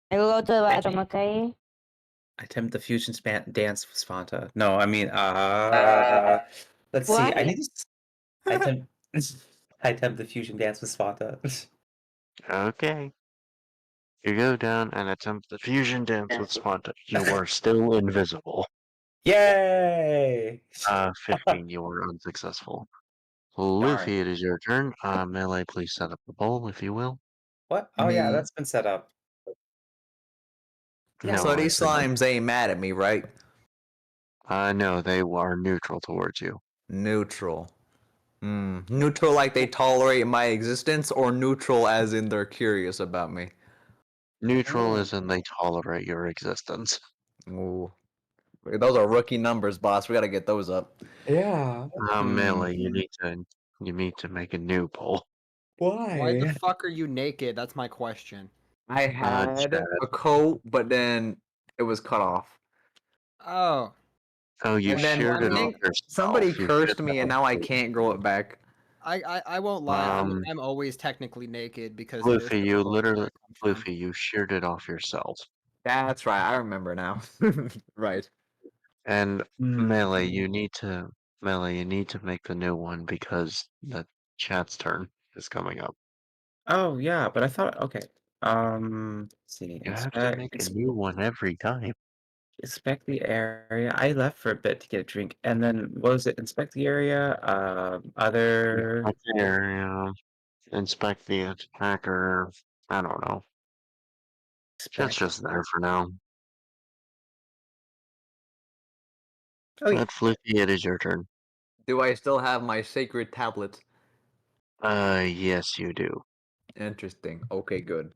Speaker 1: I will go to the bathroom, okay?
Speaker 7: Attempt the fusion dance with Spanta. No, I mean, let's see.
Speaker 1: What?
Speaker 7: I need to. I attempt. I attempt the fusion dance with Spanta.
Speaker 2: Okay. You go down and attempt the fusion dance with Sponta. You are still invisible.
Speaker 7: Yay!
Speaker 2: 15, you were unsuccessful. Luffy, it is your turn. Melee, please set up the poll, if you will.
Speaker 7: What? Oh yeah,
Speaker 5: Mhm.
Speaker 7: that's been set up.
Speaker 2: No,
Speaker 5: So
Speaker 2: I
Speaker 5: these
Speaker 2: said that.
Speaker 5: slimes ain't mad at me, right?
Speaker 2: No, they are neutral towards you.
Speaker 5: Neutral. Neutral like they tolerate my existence, or neutral as in they're curious about me?
Speaker 2: Neutral is in they tolerate your existence.
Speaker 5: Ooh. Those are rookie numbers, boss. We gotta get those up.
Speaker 7: Yeah.
Speaker 2: Melee, you need to make a new poll.
Speaker 3: Why the fuck are you naked? That's my question.
Speaker 5: I had
Speaker 2: Chad.
Speaker 5: a coat, but then it was cut off.
Speaker 3: Oh.
Speaker 2: Oh, you
Speaker 5: And then
Speaker 2: sheared it
Speaker 3: I
Speaker 2: off
Speaker 3: think
Speaker 2: yourself.
Speaker 5: Somebody
Speaker 2: You
Speaker 5: cursed
Speaker 2: should
Speaker 5: me, and
Speaker 2: have.
Speaker 5: now I can't grow it back.
Speaker 3: I won't lie. I'm always technically naked because it is
Speaker 2: Luffy,
Speaker 3: the
Speaker 2: you
Speaker 3: world where I
Speaker 2: literally,
Speaker 3: come from.
Speaker 2: Luffy, you sheared it off yourself.
Speaker 5: That's right. I remember now. Right.
Speaker 2: And Melee, you need to make the new one because the chat's turn is coming up.
Speaker 7: Oh yeah, but I thought okay. Let's see.
Speaker 2: You have to make a new one every time.
Speaker 7: Inspect the area. I left for a bit to get a drink, and then what was it? Inspect the area. Other.
Speaker 2: Inspect the area, inspect the attacker. I don't know. That's just there for now.
Speaker 7: Oh, yeah.
Speaker 2: But Flippy, it is your turn.
Speaker 5: Do I still have my sacred tablet?
Speaker 2: Yes, you do.
Speaker 5: Interesting. Okay, good.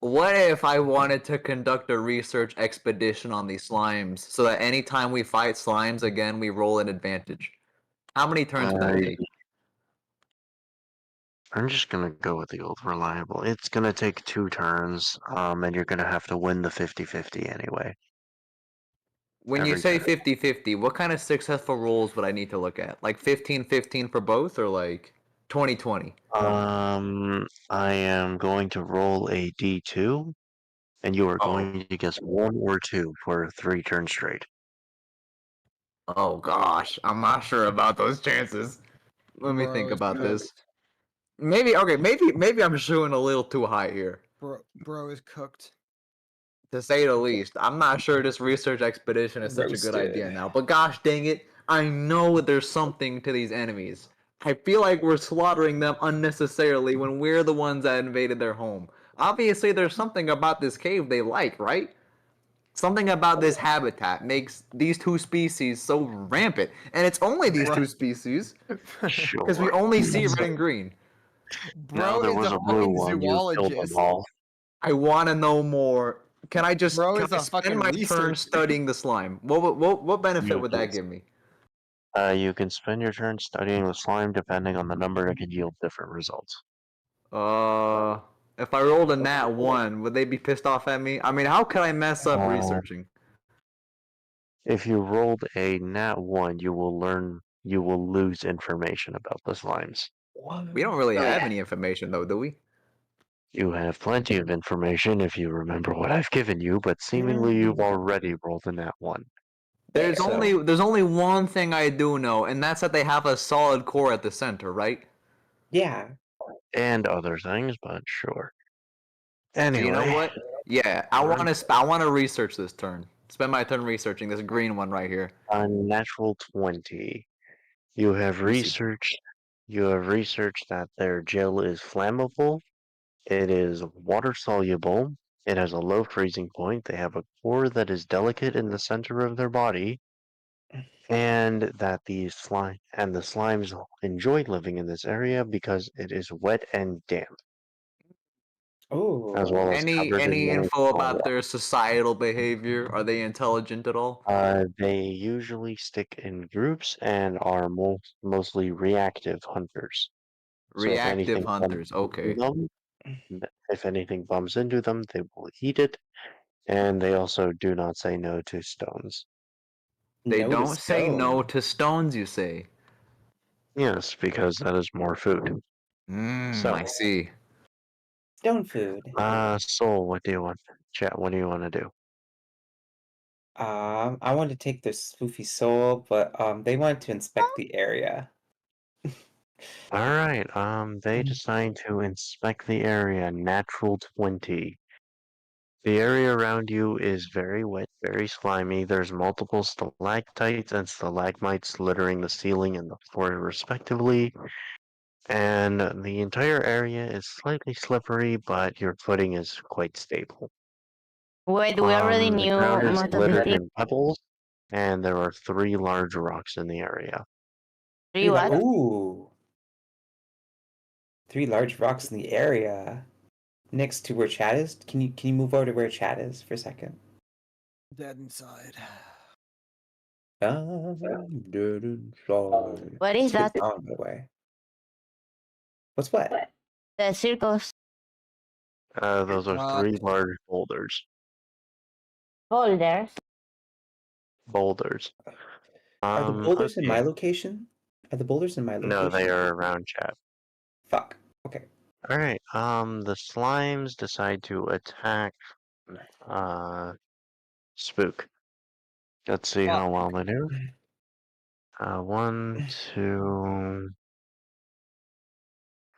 Speaker 5: What if I wanted to conduct a research expedition on these slimes so that anytime we fight slimes again, we roll an advantage? How many turns would that take?
Speaker 2: I'm just gonna go with the old reliable. It's gonna take 2 turns, and you're gonna have to win the 50-50 anyway.
Speaker 5: When you
Speaker 2: Every
Speaker 5: say
Speaker 2: turn.
Speaker 5: 50-50, what kind of successful rolls would I need to look at? Like 15-15 for both, or like? 2020.
Speaker 2: I am going to roll a d2, and you are
Speaker 5: Oh.
Speaker 2: going to guess 1 or 2 for 3 turns straight.
Speaker 5: Oh gosh, I'm not sure about those chances. Let me
Speaker 3: Bro
Speaker 5: think
Speaker 3: is
Speaker 5: about
Speaker 3: cooked.
Speaker 5: this. Maybe I'm shooting a little too high here.
Speaker 3: Bro is cooked.
Speaker 5: To say the least. I'm not sure this research expedition is such a good idea
Speaker 4: Roasted.
Speaker 5: now, but gosh dang it, I know there's something to these enemies. I feel like we're slaughtering them unnecessarily when we're the ones that invaded their home. Obviously, there's something about this cave they like, right? Something about this habitat makes these two species so rampant, and it's only these two species because we
Speaker 2: Sure.
Speaker 5: only see red and green.
Speaker 2: Now
Speaker 3: Bro
Speaker 2: there
Speaker 3: is
Speaker 2: was
Speaker 3: a
Speaker 2: a blue
Speaker 3: fucking
Speaker 2: one. You killed them
Speaker 3: zoologist.
Speaker 2: all.
Speaker 5: I want to know more. Can I just
Speaker 3: Bro
Speaker 5: can
Speaker 3: is
Speaker 5: I
Speaker 3: a
Speaker 5: spend
Speaker 3: fucking
Speaker 5: my turn
Speaker 3: researcher.
Speaker 5: studying the slime? What benefit
Speaker 2: You
Speaker 5: would that
Speaker 2: can-
Speaker 5: give me?
Speaker 2: You can spend your turn studying the slime depending on the number it can yield different results.
Speaker 5: If I rolled a nat 1, would they be pissed off at me? I mean, how could I mess up
Speaker 2: Uh,
Speaker 5: researching?
Speaker 2: If you rolled a nat 1, you will lose information about the slimes.
Speaker 5: We don't really have any information though, do we?
Speaker 2: You have plenty of information if you remember what I've given you, but seemingly you've already rolled a nat 1.
Speaker 5: There's
Speaker 4: so-
Speaker 5: only one thing I do know, and that's that they have a solid core at the center, right?
Speaker 4: Yeah.
Speaker 2: And other things, but sure.
Speaker 5: So
Speaker 2: Anyway,
Speaker 5: you know what? Yeah, I
Speaker 2: Right.
Speaker 5: want to research this turn. Spend my turn researching this green one right here.
Speaker 2: a natural 20. You have
Speaker 5: Juicy.
Speaker 2: researched that their gel is flammable. It is water soluble. It has a low freezing point. They have a core that is delicate in the center of their body, and that the slimes enjoy living in this area because it is wet and damp,
Speaker 4: Oh.
Speaker 2: as well as covered in
Speaker 5: Any
Speaker 2: many
Speaker 5: info
Speaker 2: small
Speaker 5: about
Speaker 2: rocks.
Speaker 5: their societal behavior? Are they intelligent at all?
Speaker 2: They usually stick in groups and are mostly reactive hunters. So if
Speaker 5: Reactive
Speaker 2: anything
Speaker 5: hunters. Okay.
Speaker 2: if anything bumps into them, they will eat it, and they also do not say no to stones.
Speaker 5: They
Speaker 4: No to
Speaker 5: don't say no
Speaker 4: stone.
Speaker 5: to stones, you say.
Speaker 2: Yes, because that is more food. So,
Speaker 5: I see.
Speaker 4: Stone food.
Speaker 2: Soul, what do you want? Chat, what do you want to do?
Speaker 4: I wanted to take their spoofy soul, but they wanted to inspect the area.
Speaker 2: Alright, they
Speaker 4: Mm.
Speaker 2: decide to inspect the area, natural 20. The area around you is very wet, very slimy. There's multiple stalactites and stalagmites littering the ceiling and the floor respectively. And the entire area is slightly slippery, but your footing is quite stable.
Speaker 1: Wait, we already
Speaker 2: The
Speaker 1: knew
Speaker 2: ground is
Speaker 1: most of the
Speaker 2: littered
Speaker 1: things.
Speaker 2: in pebbles, and there are 3 large rocks in the area.
Speaker 1: Three what?
Speaker 4: Ooh. 3 large rocks in the area. Next to where Chad is. Can you move over to where Chad is for a second?
Speaker 3: Dead inside.
Speaker 4: I'm dead inside.
Speaker 1: What is
Speaker 4: It's a good
Speaker 1: that?
Speaker 4: song, by the way. What's what?
Speaker 1: The circles.
Speaker 2: Those are 3 large boulders.
Speaker 1: Boulders.
Speaker 2: Boulders.
Speaker 4: Are the boulders in
Speaker 2: okay.
Speaker 4: my location? Are the boulders in my location?
Speaker 2: No, they are around chat.
Speaker 4: Fuck. Okay.
Speaker 2: Alright, the slimes decide to attack, Spook. Let's see how well they do. 1, 2,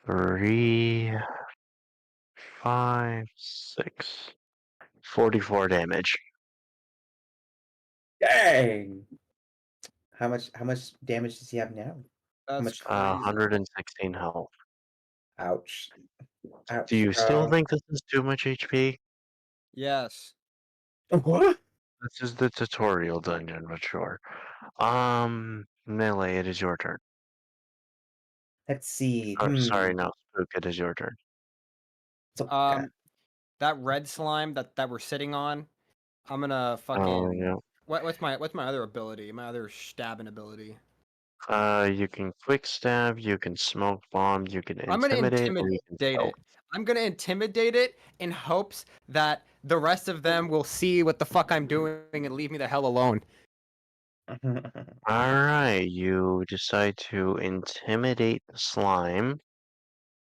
Speaker 2: 3, 5, 6. 44 damage.
Speaker 4: Dang. How much damage does he have now?
Speaker 3: That's
Speaker 4: much-
Speaker 3: crazy.
Speaker 2: 116 health.
Speaker 4: Ouch. Ouch.
Speaker 2: Do you still think this is too much HP?
Speaker 3: Yes.
Speaker 4: What?
Speaker 2: This is the tutorial dungeon, but sure. Melee, it is your turn.
Speaker 4: Let's see.
Speaker 2: Oh, sorry, no, Spook, it is your turn.
Speaker 4: So,
Speaker 3: That red slime that we're sitting on, I'm gonna fucking.
Speaker 2: Oh, yeah.
Speaker 3: What's my other ability? My other stabbing ability.
Speaker 2: You can quick stab, you can smoke bomb, you can
Speaker 3: I'm gonna
Speaker 2: intimidate, or you can
Speaker 3: intimidate
Speaker 2: stealth.
Speaker 3: it. I'm gonna intimidate it in hopes that the rest of them will see what the fuck I'm doing and leave me the hell alone.
Speaker 2: Alright, you decide to intimidate the slime.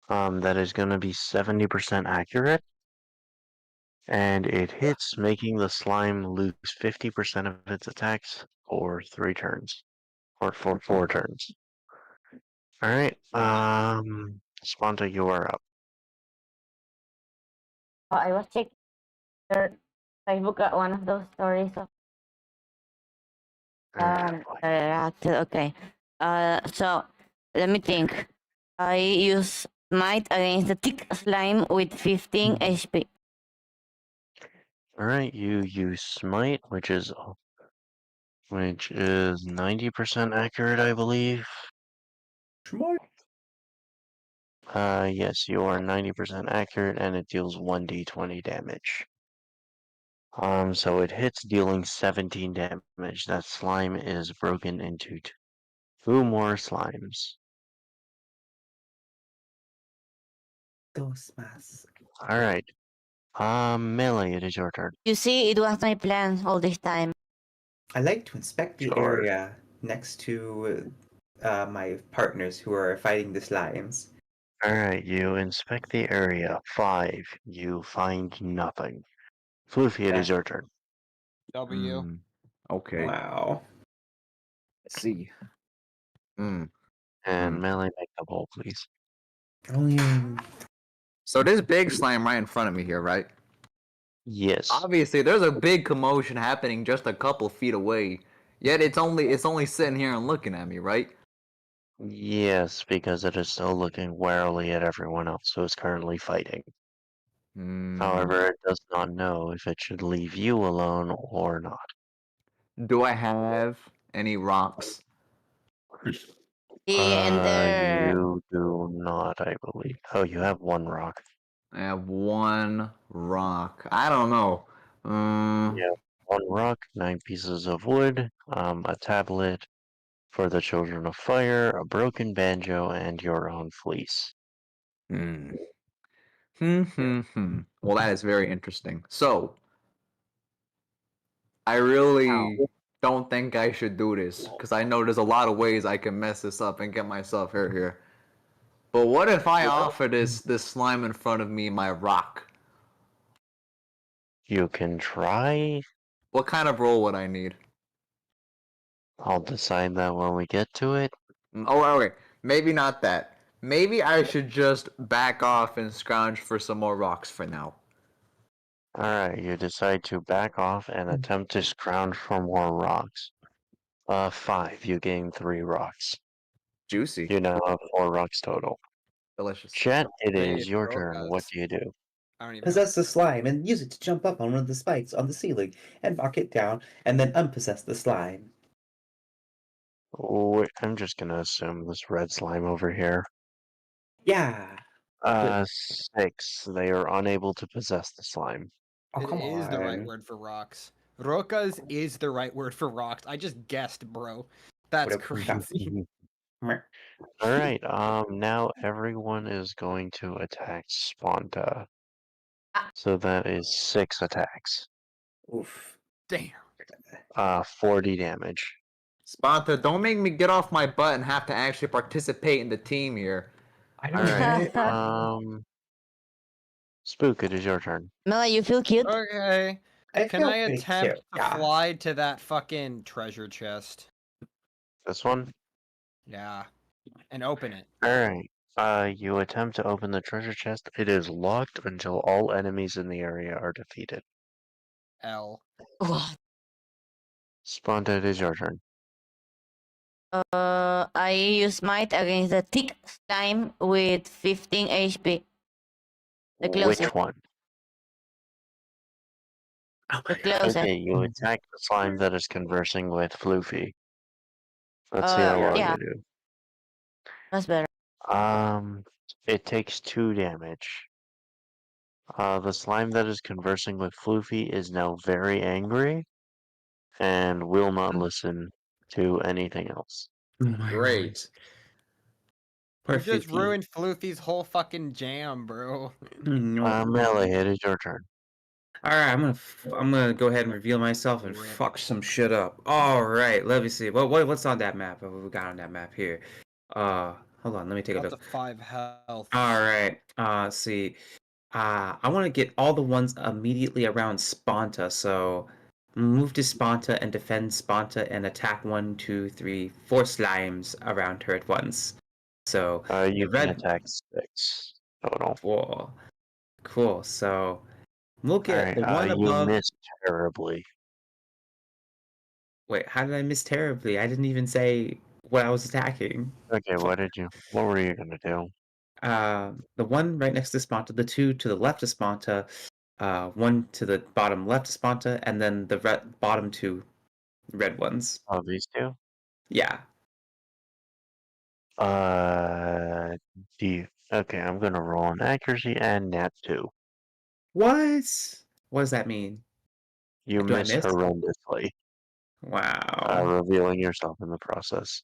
Speaker 2: That is gonna be 70% accurate. And it hits, making the slime lose 50% of its attacks for 3 turns. Or for 4 turns. Alright, Sponta, you are up.
Speaker 1: I was checking your Facebook one of those stories of okay. So let me think. I use Smite against the thick slime with 15 HP.
Speaker 2: Alright, you use Smite, which is 90% accurate, I believe. Yes, you are 90% accurate, and it deals 1d20 damage. So it hits, dealing 17 damage. That slime is broken into 2 more slimes.
Speaker 7: Dos más.
Speaker 2: Alright. Melee, it is your turn.
Speaker 1: You see, it was my plan all this time.
Speaker 7: I like to inspect the
Speaker 2: Sure.
Speaker 7: area next to my partners who are fighting the slimes.
Speaker 2: Alright, you inspect the area. 5. You find nothing. Floofy, it is your turn.
Speaker 3: W.
Speaker 5: Mm, okay.
Speaker 7: Wow.
Speaker 5: Let's see. Mm.
Speaker 2: And Melee, make the roll, please.
Speaker 7: Only
Speaker 5: So this big slime right in front of me here, right?
Speaker 2: Yes.
Speaker 5: Obviously, there's a big commotion happening just a couple feet away. Yet it's only sitting here and looking at me, right?
Speaker 2: Yes, because it is still looking warily at everyone else who is currently fighting.
Speaker 5: Mm.
Speaker 2: However, it does not know if it should leave you alone or not.
Speaker 5: Do I have any rocks?
Speaker 1: And there.
Speaker 2: You do not, I believe. Oh, you have 1 rock.
Speaker 5: I have 1 rock. I don't know.
Speaker 2: Yeah, 1 rock, 9 pieces of wood, a tablet for the Children of Fire, a broken banjo, and your own fleece.
Speaker 5: Hmm. Well, that is very interesting. So, I really don't think I should do this because I know there's a lot of ways I can mess this up and get myself hurt here. But what if I offer this slime in front of me my rock?
Speaker 2: You can try.
Speaker 5: What kind of roll would I need?
Speaker 2: I'll decide that when we get to it.
Speaker 5: Oh, okay. Maybe not that. Maybe I should just back off and scrounge for some more rocks for now.
Speaker 2: Alright, you decide to back off and attempt to scrounge for more rocks. 5, you gain 3 rocks.
Speaker 5: Juicy.
Speaker 2: You now have 4 rocks total.
Speaker 5: Delicious.
Speaker 2: Chet, it
Speaker 3: Wait,
Speaker 2: is your
Speaker 3: bro,
Speaker 2: turn. What
Speaker 3: guys.
Speaker 2: do you do?
Speaker 3: I don't even know.
Speaker 8: Possess the slime and use it to jump up on one of the spikes on the ceiling and knock it down, and then unpossess the slime.
Speaker 2: Wait, I'm just gonna assume this red slime over here.
Speaker 8: Yeah.
Speaker 2: 6. They are unable to possess the slime.
Speaker 7: Oh,
Speaker 3: It
Speaker 7: come
Speaker 3: is the right
Speaker 7: on.
Speaker 3: word for rocks. Rokas is the right word for rocks. I just guessed, bro. That's
Speaker 7: What a-
Speaker 3: crazy.
Speaker 2: Alright, now everyone is going to attack Sponta. So that is 6 attacks.
Speaker 7: Oof.
Speaker 3: Damn.
Speaker 2: 40 damage.
Speaker 5: Sponta, don't make me get off my butt and have to actually participate in the team here.
Speaker 7: I know,
Speaker 2: Alright,
Speaker 7: right?
Speaker 2: Spook, it is your turn.
Speaker 1: Mela, you feel cute?
Speaker 3: Okay. Can
Speaker 8: feel
Speaker 3: I
Speaker 8: pretty
Speaker 3: attempt
Speaker 8: cute,
Speaker 3: to
Speaker 8: yeah.
Speaker 3: fly to that fucking treasure chest?
Speaker 2: This one?
Speaker 3: Yeah. And open it.
Speaker 2: Alright. You attempt to open the treasure chest. It is locked until all enemies in the area are defeated.
Speaker 3: L.
Speaker 1: What?
Speaker 2: Sponta, it is your turn.
Speaker 1: I use Might against the thick slime with 15 HP. The closer.
Speaker 2: Which one?
Speaker 1: The closer.
Speaker 2: Okay, you attack the slime that is conversing with Floofy. Let's see how well
Speaker 1: yeah.
Speaker 2: you do.
Speaker 1: That's better.
Speaker 2: It takes 2 damage. The slime that is conversing with Floofy is now very angry and will not listen to anything else.
Speaker 7: Oh my
Speaker 5: Great.
Speaker 3: You
Speaker 7: Poor
Speaker 3: just
Speaker 7: Floofy.
Speaker 3: ruined Floofy's whole fucking jam, bro.
Speaker 7: No.
Speaker 2: Melee, it is your turn.
Speaker 7: All right, I'm gonna go ahead and reveal myself and
Speaker 3: Rip.
Speaker 7: fuck some shit up. All right, let me see. What's on that map? What we got on that map here? Hold on, let me take a
Speaker 3: Got
Speaker 7: look.
Speaker 3: the 5 health.
Speaker 7: All right. Let's see. I want to get all the ones immediately around Sponta. So move to Sponta and defend Sponta and attack 1, 2, 3, 4 slimes around her at once. So
Speaker 2: You
Speaker 7: the
Speaker 2: can
Speaker 7: red
Speaker 2: attack 6 total.
Speaker 7: wall. Cool. So we'll get
Speaker 2: Alright,
Speaker 7: the one
Speaker 2: you
Speaker 7: above.
Speaker 2: missed terribly.
Speaker 7: Wait, how did I miss terribly? I didn't even say what I was attacking.
Speaker 2: Okay, what were you gonna do?
Speaker 7: The one right next to Sponta, the 2 to the left of Sponta, 1 to the bottom left of Sponta, and then the bottom 2 red ones.
Speaker 2: Oh, these two?
Speaker 7: Yeah.
Speaker 2: Okay, I'm gonna roll an accuracy and nat 2.
Speaker 7: What? What does that mean?
Speaker 2: You
Speaker 7: Do I
Speaker 2: missed
Speaker 7: miss?
Speaker 2: horrendously,
Speaker 7: Wow.
Speaker 2: revealing yourself in the process.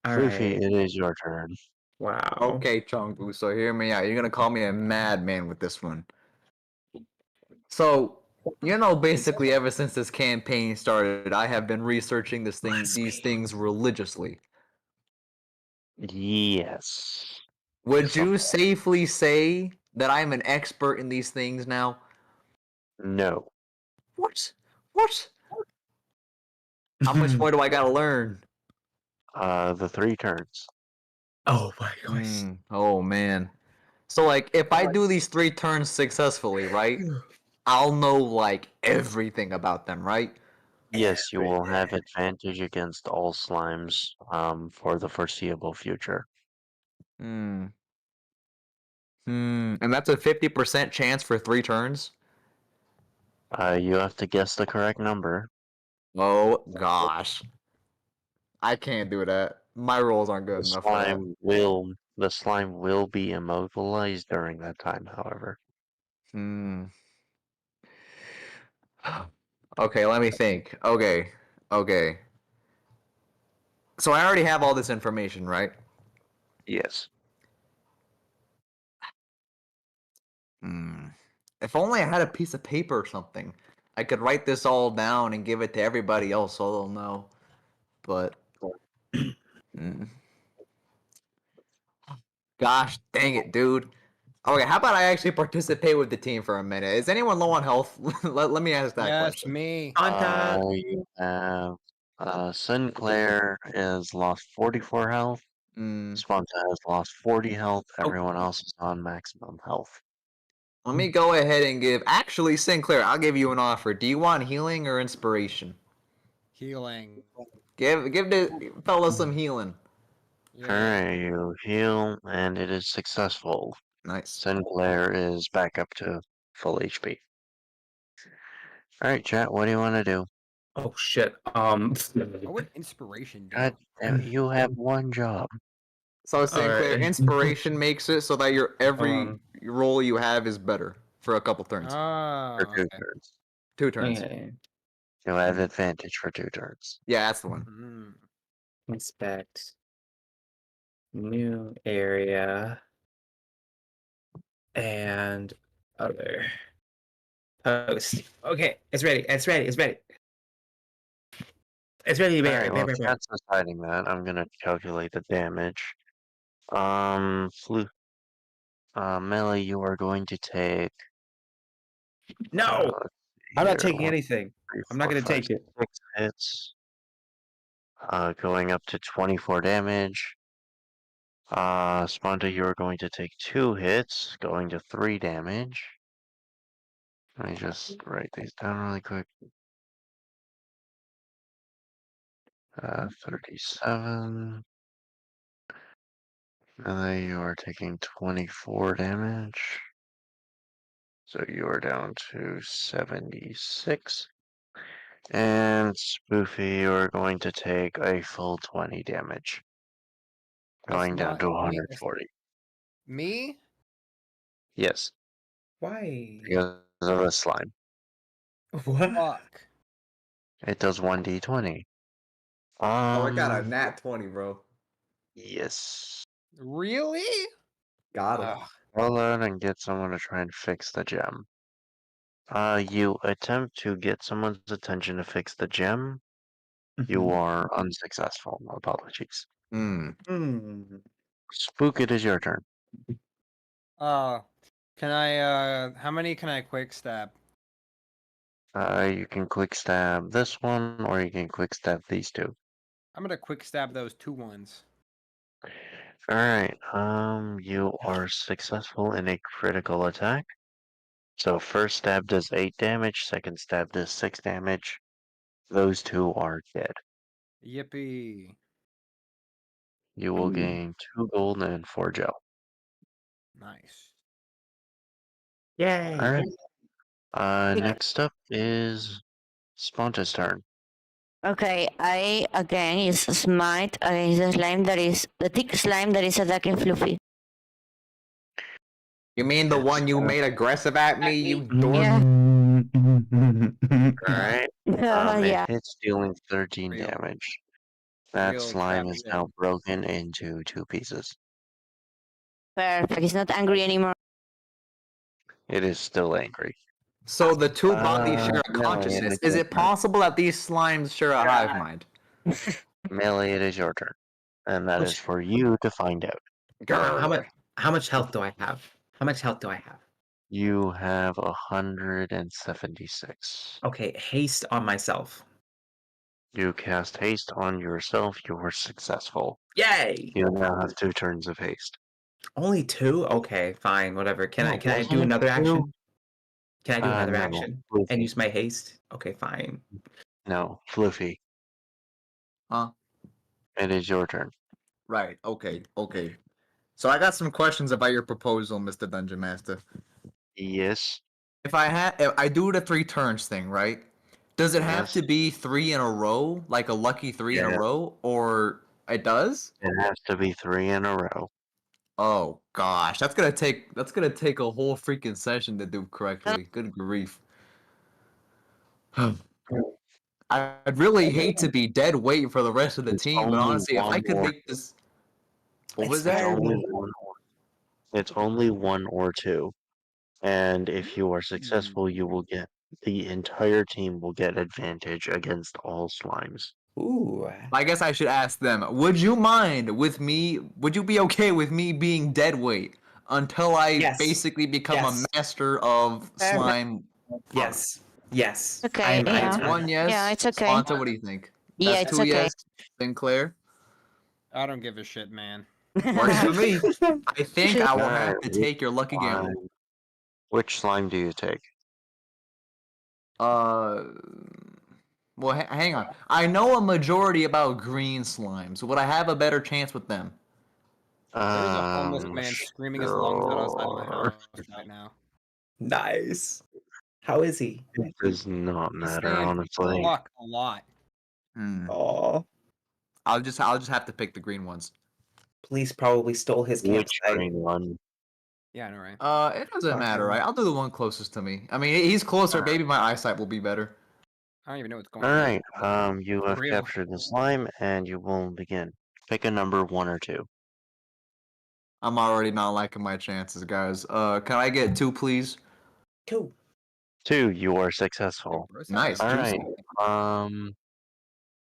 Speaker 7: All
Speaker 2: Floofy,
Speaker 7: right.
Speaker 2: it is your turn.
Speaker 7: Wow.
Speaker 5: Okay, Chongbu, so hear me out. You're gonna call me a madman with this one. So, basically ever since this campaign started, I have been researching these things religiously.
Speaker 2: Yes.
Speaker 5: Would you safely say that I'm an expert in these things now?
Speaker 2: No.
Speaker 5: What? What? How much more do I gotta learn?
Speaker 2: The 3 turns.
Speaker 7: Oh my gosh.
Speaker 5: Oh man. So like if I do these 3 turns successfully, right? I'll know like everything about them, right?
Speaker 2: Yes, you will have advantage against all slimes, for the foreseeable future.
Speaker 5: And that's a 50% chance for 3 turns?
Speaker 2: You have to guess the correct number.
Speaker 5: Oh gosh. I can't do that. My rolls aren't good
Speaker 2: The
Speaker 5: enough for that.
Speaker 2: slime will be immobilized during that time, however.
Speaker 5: Okay, let me think. Okay. So I already have all this information, right?
Speaker 2: Yes.
Speaker 5: If only I had a piece of paper or something. I could write this all down and give it to everybody else so they'll know. But gosh dang it, dude. Okay, how about I actually participate with the team for a minute? Is anyone low on health? let me ask that
Speaker 3: Yes,
Speaker 5: question.
Speaker 3: me.
Speaker 2: You have Sinclair has lost 44 health. Sponta has lost 40 health. Everyone else is on maximum health.
Speaker 5: Let me go ahead and actually, Sinclair, I'll give you an offer. Do you want healing or inspiration?
Speaker 3: Healing.
Speaker 5: Give the fella some healing.
Speaker 3: Yeah.
Speaker 2: Alright, you heal, and it is successful.
Speaker 5: Nice.
Speaker 2: Sinclair is back up to full HP. Alright, chat, what do you want to do?
Speaker 7: Oh shit.
Speaker 3: What would inspiration do?
Speaker 2: God damn, you have one job.
Speaker 5: So Sinclair,
Speaker 7: Alright.
Speaker 5: inspiration makes it so that your every
Speaker 7: Um,
Speaker 5: roll you have is better for a couple turns.
Speaker 3: Oh,
Speaker 2: For 2
Speaker 3: okay.
Speaker 2: turns.
Speaker 5: 2 turns.
Speaker 7: okay.
Speaker 2: You have advantage for 2 turns.
Speaker 5: Yeah, that's the one.
Speaker 3: Mm.
Speaker 7: Inspect. New area. And other. Post. Okay, it's ready. It's ready. It's ready. It's ready, Barry.
Speaker 2: Alright, well, chat's deciding that. I'm gonna calculate the damage. Melee, you are going to take.
Speaker 7: No!
Speaker 2: let's see
Speaker 7: I'm not
Speaker 2: here,
Speaker 7: taking
Speaker 2: 1,
Speaker 7: anything.
Speaker 2: 3,
Speaker 7: I'm not
Speaker 2: 4,
Speaker 7: gonna
Speaker 2: 5,
Speaker 7: take it.
Speaker 2: 6 hits. Going up to 24 damage. Sponta, you are going to take 2 hits, going to 3 damage. Let me just write these down really quick. 37. And then you are taking 24 damage. So you are down to 76. And Spoofy, you are going to take a full 20 damage. Going down
Speaker 3: not
Speaker 2: to
Speaker 3: me.
Speaker 2: 140.
Speaker 3: Me?
Speaker 2: Yes,
Speaker 7: Why?
Speaker 2: because of the slime.
Speaker 7: What?
Speaker 3: Fuck.
Speaker 2: It does 1d20.
Speaker 5: Oh, I got a nat 20, bro.
Speaker 2: Yes.
Speaker 3: Really?
Speaker 5: Got him.
Speaker 3: Ugh.
Speaker 2: Roll out and get someone to try and fix the gem. You attempt to get someone's attention to fix the gem. You are unsuccessful. Apologies.
Speaker 5: Hmm.
Speaker 2: Spook, it is your turn.
Speaker 3: Can I? How many can I quick stab?
Speaker 2: You can quick stab this one, or you can quick stab these two.
Speaker 3: I'm gonna quick stab those 2 ones.
Speaker 2: Alright, you are successful in a critical attack. So first stab does 8 damage, second stab does 6 damage. Those two are dead.
Speaker 3: Yippee!
Speaker 2: You will
Speaker 8: Ooh.
Speaker 2: gain 2 gold and 4 gel.
Speaker 3: Nice.
Speaker 8: Yay!
Speaker 2: Alright. Next up is Sponta's turn.
Speaker 1: Okay, I again use smite against the slime that is the thick slime that is attacking Fluffy.
Speaker 5: You mean the one you made aggressive at me, you dork?
Speaker 1: Yeah.
Speaker 2: Alright.
Speaker 1: Yeah.
Speaker 2: It hits, dealing 13
Speaker 3: Real.
Speaker 2: damage. That
Speaker 3: Real
Speaker 2: slime
Speaker 3: crap
Speaker 2: is
Speaker 3: shit.
Speaker 2: now broken into 2 pieces.
Speaker 1: Perfect. It's not angry anymore.
Speaker 2: It is still angry.
Speaker 5: So the two bodies share a
Speaker 2: no,
Speaker 5: consciousness.
Speaker 2: it's
Speaker 5: Is
Speaker 2: your
Speaker 5: it
Speaker 2: turn.
Speaker 5: possible that these slimes share a hive mind?
Speaker 2: Melee, it is your turn. And that is for you to find out.
Speaker 8: How much health do I have? How much health do I have?
Speaker 2: You have 176.
Speaker 8: Okay, haste on myself.
Speaker 2: You cast haste on yourself. You were successful.
Speaker 8: Yay!
Speaker 2: You now have 2 turns of haste.
Speaker 8: Only 2? Okay, fine, whatever. Can I
Speaker 2: Wasn't
Speaker 8: do
Speaker 2: it
Speaker 8: another
Speaker 2: 2?
Speaker 8: action? Can I do another
Speaker 2: No,
Speaker 8: action
Speaker 2: Fluffy.
Speaker 8: and use my haste? Okay, fine.
Speaker 2: No, Fluffy.
Speaker 5: Huh?
Speaker 2: It is your turn.
Speaker 5: Right. Okay. Okay. So I got some questions about your proposal, Mr. Dungeon Master.
Speaker 2: Yes.
Speaker 5: If I do the 3 turns thing, right? Does it have
Speaker 2: Yes.
Speaker 5: to be 3 in a row, like a lucky 3 in
Speaker 2: Yeah.
Speaker 5: a row, or it does?
Speaker 2: It has to be 3 in a row.
Speaker 5: Oh gosh, that's gonna take a whole freaking session to do correctly. Good grief. I'd really hate to be dead weight for the rest of the
Speaker 2: It's
Speaker 5: team, but
Speaker 2: only
Speaker 5: honestly, if I
Speaker 2: one
Speaker 5: could
Speaker 2: more.
Speaker 5: make this, what
Speaker 8: It's
Speaker 5: was that?
Speaker 2: It's only 1 or 2. And if you are successful, you will get the entire team will get advantage against all slimes.
Speaker 8: Ooh.
Speaker 5: I guess I should ask them. Would you mind with me? Would you be okay with me being dead weight until I
Speaker 8: Yes.
Speaker 5: basically become
Speaker 8: Yes.
Speaker 5: a master of
Speaker 1: Perfect.
Speaker 5: slime?
Speaker 8: Yes. Yes.
Speaker 1: Okay, yeah.
Speaker 5: That's one yes.
Speaker 1: Yeah, it's okay.
Speaker 5: Spanta, what do you think?
Speaker 1: Yeah,
Speaker 5: That's
Speaker 1: it's
Speaker 5: 2
Speaker 1: okay.
Speaker 5: yes. Sinclair?
Speaker 3: I don't give a shit, man.
Speaker 5: Works for me. I think I will have to
Speaker 2: Alright,
Speaker 5: take your lucky gamble.
Speaker 2: Slime. Which slime do you take?
Speaker 5: Well, hang on. I know a majority about green slimes. Would I have a better chance with them?
Speaker 3: There's a homeless man screaming his lungs out outside of my
Speaker 2: Sure.
Speaker 3: house right now.
Speaker 8: Nice. How is he?
Speaker 2: It does not
Speaker 3: He's
Speaker 2: matter,
Speaker 3: saying
Speaker 2: honestly.
Speaker 3: fuck a lot.
Speaker 8: Oh,
Speaker 5: I'll just have to pick the green ones.
Speaker 8: police probably stole his
Speaker 2: Which
Speaker 8: campsite.
Speaker 2: green one?
Speaker 3: Yeah, I know, right?
Speaker 5: It doesn't
Speaker 8: Fuck
Speaker 5: matter,
Speaker 8: him.
Speaker 5: right? I'll do the one closest to me. I mean, he's closer. Maybe my eyesight will be better.
Speaker 3: I don't even know what's going on.
Speaker 2: Alright, you have
Speaker 3: Real.
Speaker 2: captured the slime, and you will begin. Pick a number 1 or 2.
Speaker 5: I'm already not liking my chances, guys. Can I get 2, please?
Speaker 8: Cool.
Speaker 2: 2, you are successful.
Speaker 3: Bro's having
Speaker 5: Nice.
Speaker 3: a bad
Speaker 2: Alright,
Speaker 3: night.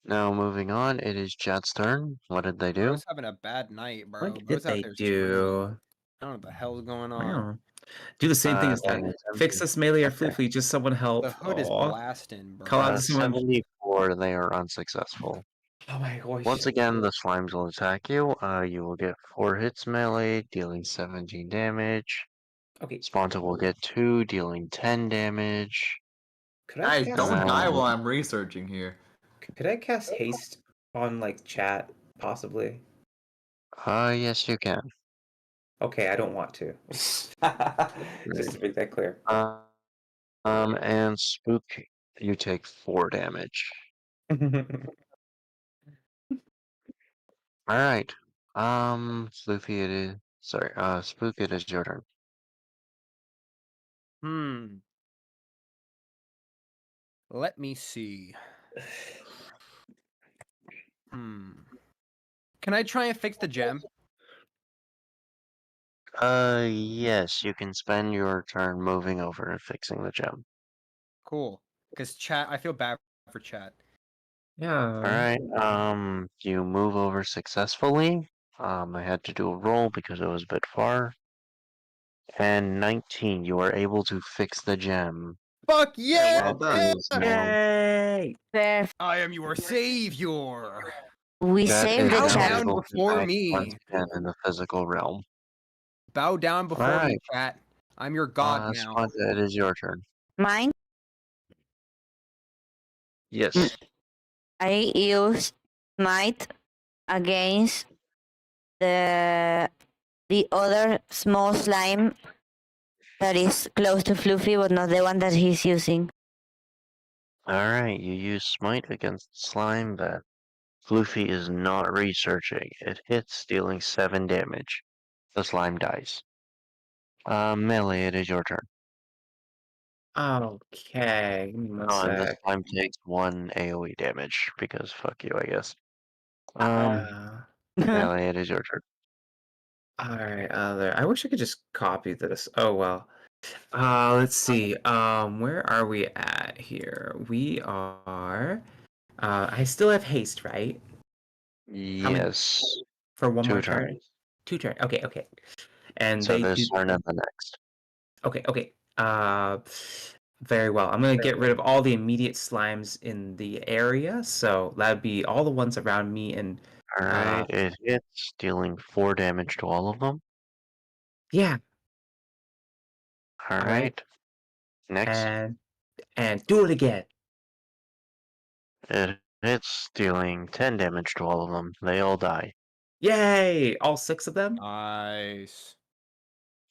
Speaker 2: now moving on, it is Jet's turn. What did they do?
Speaker 3: Bro's having a bad night, bro.
Speaker 7: What
Speaker 3: Bro's
Speaker 7: did
Speaker 3: out
Speaker 7: they
Speaker 3: there streaming.
Speaker 7: do?
Speaker 3: I don't know what the hell's going
Speaker 7: I
Speaker 3: on.
Speaker 7: don't know. Do the same thing as
Speaker 2: they
Speaker 7: that.
Speaker 2: attempted-
Speaker 7: Fix this melee or
Speaker 2: okay.
Speaker 7: Fluffy. Just someone help.
Speaker 3: The hood is
Speaker 7: Aw.
Speaker 3: blasting, bro.
Speaker 7: Call out to someone.
Speaker 2: 74, they are unsuccessful.
Speaker 8: Oh my gosh.
Speaker 2: Once again, the slimes will attack you. You will get 4 hits melee, dealing 17 damage.
Speaker 8: Okay.
Speaker 2: Sponta will get 2, dealing 10 damage.
Speaker 8: Could I
Speaker 5: Guys,
Speaker 8: cast,
Speaker 5: don't die
Speaker 2: Um,
Speaker 5: while I'm researching here.
Speaker 8: could I cast haste on like chat possibly?
Speaker 2: Yes, you can.
Speaker 8: Okay, I don't want to. Just to make that clear.
Speaker 2: And Spook, you take 4 damage. Alright. Floofy, it is. Sorry, Spook, it is your turn.
Speaker 3: Let me see. Can I try and fix the gem?
Speaker 2: Yes, you can spend your turn moving over and fixing the gem.
Speaker 3: Cool. Because chat, I feel bad for chat.
Speaker 2: All
Speaker 4: Yeah.
Speaker 2: right. You move over successfully. I had to do a roll because it was a bit far. And 19, you are able to fix the gem.
Speaker 3: Fuck yeah!
Speaker 5: well done.
Speaker 2: Is now-
Speaker 4: Yay!
Speaker 1: Perfect.
Speaker 3: I am your savior.
Speaker 1: We
Speaker 2: that
Speaker 1: saved
Speaker 2: is
Speaker 1: the
Speaker 3: Bow
Speaker 1: chat.
Speaker 3: down
Speaker 2: able to
Speaker 3: before
Speaker 2: act
Speaker 3: me.
Speaker 2: once again in the physical realm.
Speaker 3: Bow down before me,
Speaker 2: Alright.
Speaker 3: chat. I'm your god now.
Speaker 2: Sponta, it is your turn.
Speaker 1: Mine.
Speaker 2: Yes.
Speaker 1: I use smite against the other small slime that is close to Fluffy, but not the one that he's using.
Speaker 2: Alright, you use smite against slime that Floofy is not researching. It hits, dealing 7 damage. The slime dies. Melee, it is your turn.
Speaker 7: Okay. Give me one
Speaker 2: And the
Speaker 7: sec.
Speaker 2: slime takes 1 AoE damage, because fuck you, I guess.
Speaker 7: Uh,
Speaker 2: Melee, it is your turn.
Speaker 7: Alright, I wish I could just copy this. Oh well. Let's see. Where are we at here? We are I still have haste, right? many-
Speaker 2: Yes.
Speaker 7: For one
Speaker 2: 2
Speaker 7: more turn?
Speaker 2: turns.
Speaker 7: 2 turn. Okay, okay. And
Speaker 2: So
Speaker 7: they
Speaker 2: this
Speaker 7: do
Speaker 2: turn and the next.
Speaker 7: Okay, okay. Very well. I'm gonna get rid of all the immediate slimes in the area, so that'd be all the ones around me and
Speaker 2: Alright, it hits, dealing 4 damage to all of them.
Speaker 7: yeah,
Speaker 2: Alright. Next,
Speaker 7: and do it again.
Speaker 2: it hits, dealing 10 damage to all of them. They all die.
Speaker 7: Yay! All 6 of them?
Speaker 3: Nice.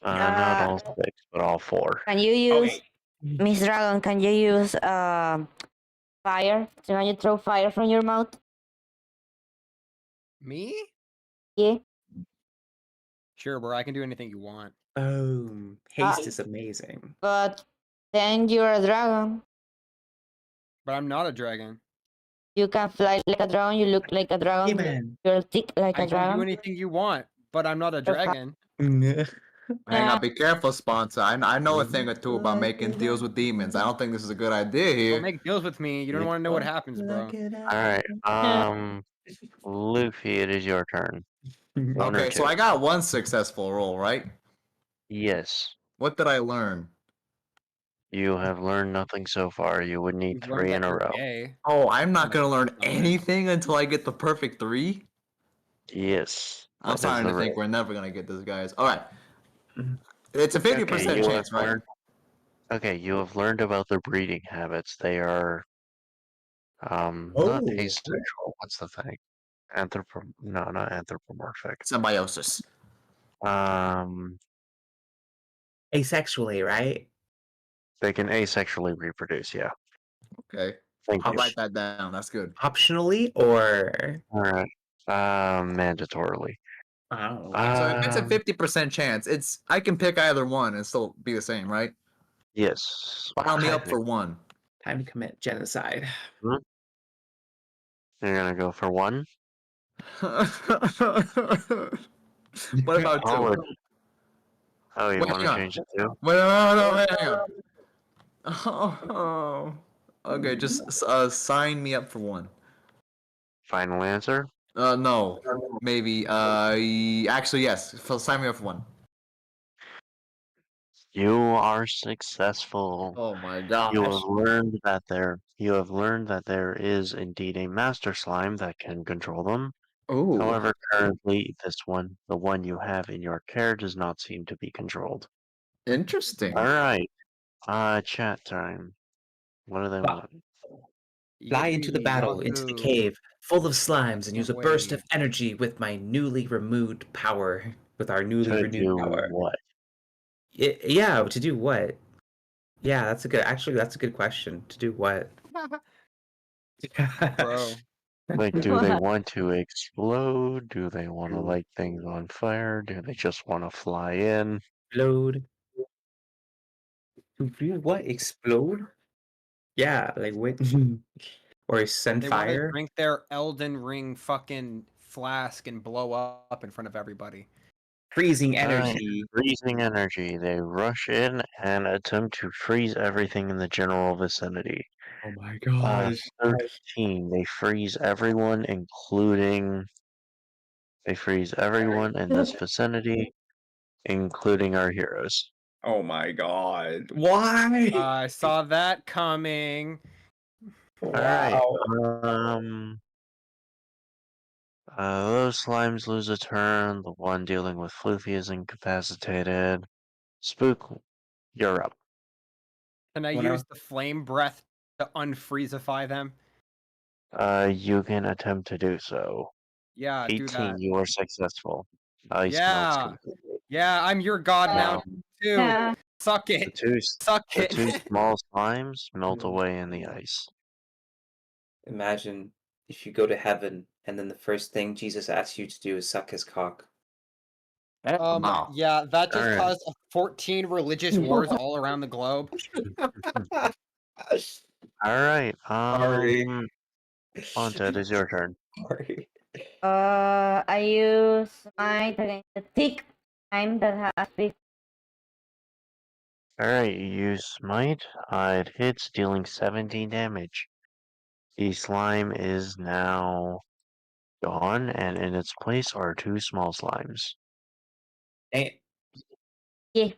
Speaker 2: Not all 6, but all 4.
Speaker 1: Can you use,
Speaker 7: Okay.
Speaker 1: Miss Dragon? Can you use fire? So can you throw fire from your mouth?
Speaker 3: Me?
Speaker 1: Yeah.
Speaker 3: Sure, bro. I can do anything you want.
Speaker 7: Haste is amazing.
Speaker 1: But then you're a dragon.
Speaker 3: But I'm not a dragon.
Speaker 1: You can fly like a dragon. You look like a dragon.
Speaker 7: man.
Speaker 1: You're thick like
Speaker 3: I
Speaker 1: a
Speaker 3: can do
Speaker 1: dragon.
Speaker 3: anything you want, but I'm not a
Speaker 1: You're fi-
Speaker 3: dragon.
Speaker 5: Hang
Speaker 1: Yeah.
Speaker 5: on, be careful, sponsor. I know a thing or two about making deals with demons. I don't think this is a good idea
Speaker 3: Don't
Speaker 5: here.
Speaker 3: make deals with me. You don't want to know what happens, bro.
Speaker 2: Alright, Luffy, it is your turn. 1 or
Speaker 5: Okay, so
Speaker 2: 2.
Speaker 5: I got 1 successful roll, right?
Speaker 2: Yes.
Speaker 5: What did I learn?
Speaker 2: You have learned nothing so far. You would need
Speaker 3: You've learned
Speaker 2: 3 in
Speaker 3: that
Speaker 2: a
Speaker 3: you're
Speaker 2: row.
Speaker 3: gay.
Speaker 5: Oh, I'm not gonna learn
Speaker 3: Okay.
Speaker 5: anything until I get the perfect 3?
Speaker 2: Yes.
Speaker 5: I'm
Speaker 2: that is
Speaker 5: starting
Speaker 2: the
Speaker 5: to think
Speaker 2: rate.
Speaker 5: we're never gonna get this, guys. Alright. It's a 50%
Speaker 2: you
Speaker 5: chance,
Speaker 2: have
Speaker 5: right?
Speaker 2: learned- Okay, you have learned about their breeding habits. They are not
Speaker 7: Oh.
Speaker 2: asexual. What's the thing? No, not anthropomorphic.
Speaker 5: Symbiosis.
Speaker 7: Asexually, right?
Speaker 2: They can asexually reproduce, yeah.
Speaker 5: Okay.
Speaker 2: Thank
Speaker 5: I'll
Speaker 2: you.
Speaker 5: write that down. That's good.
Speaker 7: Optionally or
Speaker 2: Alright. Mandatorily.
Speaker 7: oh,
Speaker 5: So if it's a
Speaker 2: Um,
Speaker 5: 50% chance, I can pick either one and still be the same, right?
Speaker 2: Yes.
Speaker 5: File me up for 1.
Speaker 7: time to commit genocide.
Speaker 2: You're gonna go for 1?
Speaker 5: What about 2?
Speaker 2: Oh, you
Speaker 5: Wait,
Speaker 2: want to
Speaker 5: hang on.
Speaker 2: change it too?
Speaker 5: Wait, no, hang on. Oh, okay, just sign me up for 1.
Speaker 2: Final answer?
Speaker 5: No, maybe. Actually, yes. Sign me up for 1.
Speaker 2: You are successful.
Speaker 5: Oh my
Speaker 2: You
Speaker 5: gosh.
Speaker 2: have learned that there is indeed a master slime that can control them.
Speaker 7: Oh,
Speaker 2: However, currently the one you have in your care, does not seem to be controlled.
Speaker 5: Interesting.
Speaker 2: Alright. Chat time. What do they
Speaker 7: Wow.
Speaker 2: want?
Speaker 7: fly into the battle, into the cave, full of slimes, and use a burst
Speaker 3: Wait.
Speaker 7: of energy with my newly renewed power. With our newly
Speaker 2: To
Speaker 7: renewed
Speaker 2: do
Speaker 7: power.
Speaker 2: what?
Speaker 7: Yeah, to do what? Yeah, that's a good question. To do what?
Speaker 3: Bro.
Speaker 2: Like, do they want to explode? Do they want to light things on fire? Do they just want to fly in?
Speaker 7: Explode. To do what? Explode? Yeah, like what? Or send
Speaker 3: They want to
Speaker 7: fire?
Speaker 3: drink their Elden Ring fucking flask and blow up in front of everybody.
Speaker 7: Freezing
Speaker 2: Alright,
Speaker 7: energy.
Speaker 2: freezing energy. They rush in and attempt to freeze everything in the general vicinity.
Speaker 7: Oh my
Speaker 2: 13. They freeze everyone, including. They freeze everyone in this vicinity, including our heroes.
Speaker 7: Oh my god. Why?
Speaker 3: I saw that coming.
Speaker 2: Alright.
Speaker 7: Wow.
Speaker 2: Those slimes lose a turn. The one dealing with Floofy is incapacitated. Spook, you're up.
Speaker 3: Can I
Speaker 7: Well, now-
Speaker 3: use the flame breath to unfreezify them?
Speaker 2: You can attempt to do so.
Speaker 3: Yeah, do
Speaker 2: 18,
Speaker 3: that.
Speaker 2: you are successful. Ice melts
Speaker 3: Yeah.
Speaker 2: completely.
Speaker 3: Yeah, I'm your god now too.
Speaker 1: Yeah.
Speaker 3: Suck
Speaker 2: The
Speaker 3: it.
Speaker 2: two,
Speaker 3: Suck
Speaker 2: the
Speaker 3: it.
Speaker 2: two small slimes melt away in the ice.
Speaker 7: Imagine if you go to heaven and then the first thing Jesus asks you to do is suck his cock.
Speaker 5: Wow.
Speaker 3: Yeah, that just
Speaker 2: Alright.
Speaker 3: caused 14 religious wars all around the globe.
Speaker 2: Alright,
Speaker 7: Sorry.
Speaker 2: Fonta, it is your turn.
Speaker 7: Sorry.
Speaker 1: I use smite against the thick slime that has been.
Speaker 2: Alright, you use Smite. It hits, dealing 17 damage. The slime is now gone, and in its place are two small slimes.
Speaker 7: Dang it.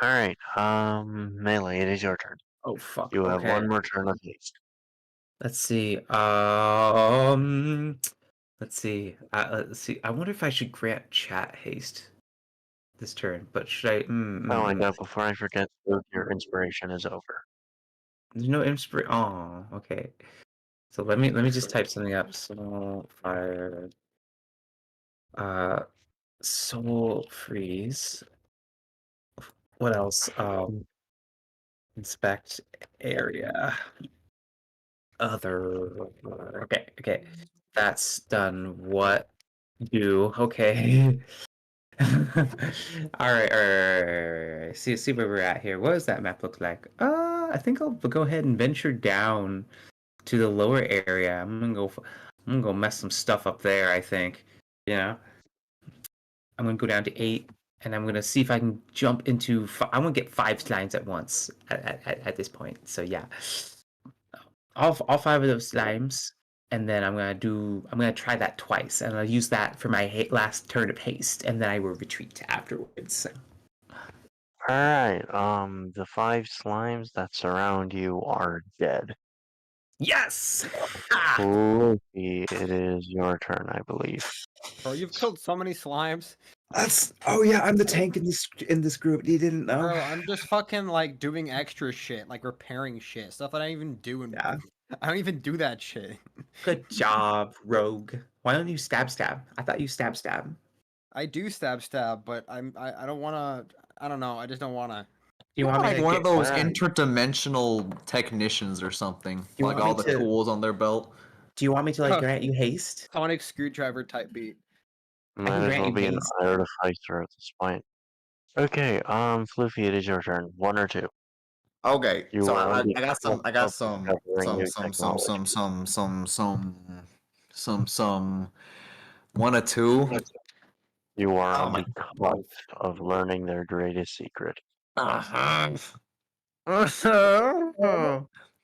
Speaker 2: Alright, Melee, it is your turn.
Speaker 7: Oh fuck.
Speaker 2: You have
Speaker 7: Okay.
Speaker 2: one more turn of haste.
Speaker 7: Let's see. Let's see. Let's see. I wonder if I should grant chat haste this turn, but should I?
Speaker 2: Oh, and before I forget, your inspiration is over.
Speaker 7: There's no inspiration. Oh, okay. So let me just type something up. Soul fire. Soul freeze. What else? Inspect area. Other. Okay. That's done. What do? Okay. All right. See where we're at here. What does that map look like? I think I'll go ahead and venture down to the lower area. I'm gonna go mess some stuff up there. I think. I'm gonna go down to 8, and I'm gonna see if I can jump into. I want to get 5 slimes at once at this point. So yeah, all 5 of those slimes, and then I'm gonna try that twice, and I'll use that for my last turn of haste, and then I will retreat afterwards.
Speaker 2: Alright, the 5 slimes that surround you are dead.
Speaker 7: Yes.
Speaker 2: Floofy, it is your turn, I believe.
Speaker 3: Bro, you've killed so many slimes.
Speaker 9: Oh yeah, I'm the tank in this group. You didn't know?
Speaker 3: Bro, I'm just fucking like doing extra shit, like repairing shit, stuff that I don't even do.
Speaker 7: Yeah.
Speaker 3: I don't even do that shit.
Speaker 7: Good job, Rogue. Why don't you stab? I thought you stab.
Speaker 3: I do stab, but I don't wanna. I don't know. I just don't wanna.
Speaker 7: You want me
Speaker 5: Like
Speaker 7: to
Speaker 5: one
Speaker 7: get
Speaker 5: of those
Speaker 2: that?
Speaker 5: interdimensional technicians or something.
Speaker 7: You
Speaker 5: Like
Speaker 7: want me
Speaker 5: all the
Speaker 7: to-
Speaker 5: tools on their belt.
Speaker 7: Do you want me to like grant you haste?
Speaker 3: Sonic screwdriver type beat.
Speaker 2: Might as
Speaker 7: grant
Speaker 2: well
Speaker 7: you
Speaker 2: be an
Speaker 7: haste.
Speaker 2: honor to fight through at this point. Okay, Floofy, it is your turn. 1 or 2.
Speaker 5: Okay,
Speaker 2: You
Speaker 5: so
Speaker 2: are
Speaker 5: I
Speaker 2: on the
Speaker 5: got some
Speaker 2: covering new
Speaker 5: some 1 or 2.
Speaker 2: You are
Speaker 5: Oh
Speaker 2: on
Speaker 5: my
Speaker 2: the cusp of learning their greatest secret.
Speaker 5: And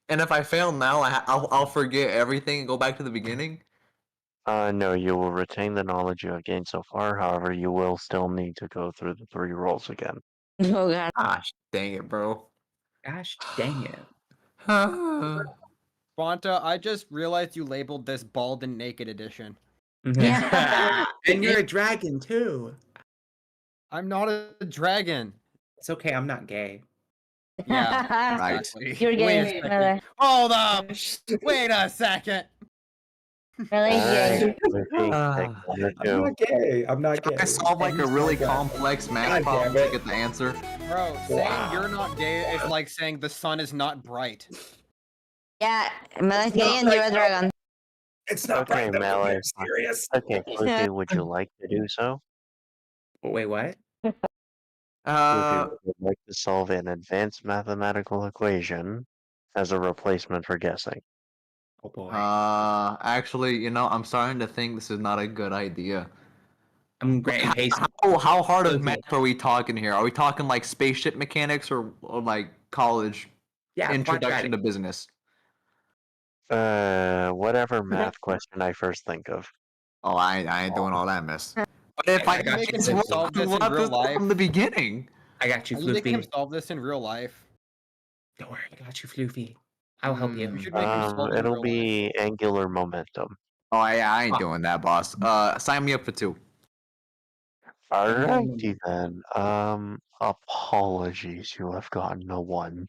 Speaker 5: if I fail now, I'll forget everything and go back to the beginning.
Speaker 2: No, you will retain the knowledge you have gained so far. However, you will still need to go through the 3 rolls again.
Speaker 1: Oh god.
Speaker 5: Gosh, dang it, bro.
Speaker 7: Gosh dang it.
Speaker 3: Bonta, I just realized you labeled this bald and naked edition.
Speaker 1: Yeah.
Speaker 7: And you're a dragon too.
Speaker 3: I'm not a dragon.
Speaker 7: It's okay, I'm not gay.
Speaker 3: Yeah.
Speaker 5: Right.
Speaker 3: Exactly.
Speaker 1: You're
Speaker 3: Wait a
Speaker 1: gay,
Speaker 3: second.
Speaker 1: Miller.
Speaker 3: Hold up. Wait a second.
Speaker 1: Really gay.
Speaker 2: Alright, Floofy, take 1 or 2.
Speaker 9: I'm not gay. I'm not gay.
Speaker 5: I solve like a really complex math
Speaker 9: God
Speaker 5: problem
Speaker 9: damn
Speaker 5: to
Speaker 9: it.
Speaker 5: get the answer.
Speaker 3: Bro, saying you're not gay is like saying the sun is not bright.
Speaker 1: Yeah, Mele's gay and you're a dragon.
Speaker 9: It's not
Speaker 2: Okay,
Speaker 9: right. That
Speaker 2: Melee.
Speaker 9: I'm serious.
Speaker 2: Okay, Floofy, would you like to do so?
Speaker 7: Wait, what?
Speaker 2: Floofy, would you like to solve an advanced mathematical equation as a replacement for guessing?
Speaker 7: Oh boy.
Speaker 5: Actually, I'm starting to think this is not a good idea.
Speaker 7: I'm granting haste.
Speaker 5: How hard of
Speaker 7: Floofy.
Speaker 5: math are we talking here? Are we talking like spaceship mechanics or like college
Speaker 7: Yeah,
Speaker 5: introduction
Speaker 7: quadratic.
Speaker 5: to business?
Speaker 2: Whatever math question I first think of.
Speaker 5: Oh, I ain't doing all that mess. But if
Speaker 7: I
Speaker 5: I
Speaker 7: got
Speaker 5: make
Speaker 7: you.
Speaker 5: it
Speaker 3: Can
Speaker 5: wrong,
Speaker 3: solve this in
Speaker 5: we'll have
Speaker 3: real
Speaker 5: to start
Speaker 3: life?
Speaker 5: from the beginning.
Speaker 7: I got you,
Speaker 3: Are you making him
Speaker 7: Floofy.
Speaker 3: solve this in real life?
Speaker 7: Don't worry, I got you, Floofy. I'll help you.
Speaker 3: You should make him solve it in
Speaker 2: It'll
Speaker 3: real life.
Speaker 2: be angular momentum.
Speaker 5: Oh yeah, I ain't
Speaker 7: Ah.
Speaker 5: doing that, boss. Sign me up for 2.
Speaker 2: Alrighty then. Apologies, you have gotten a 1.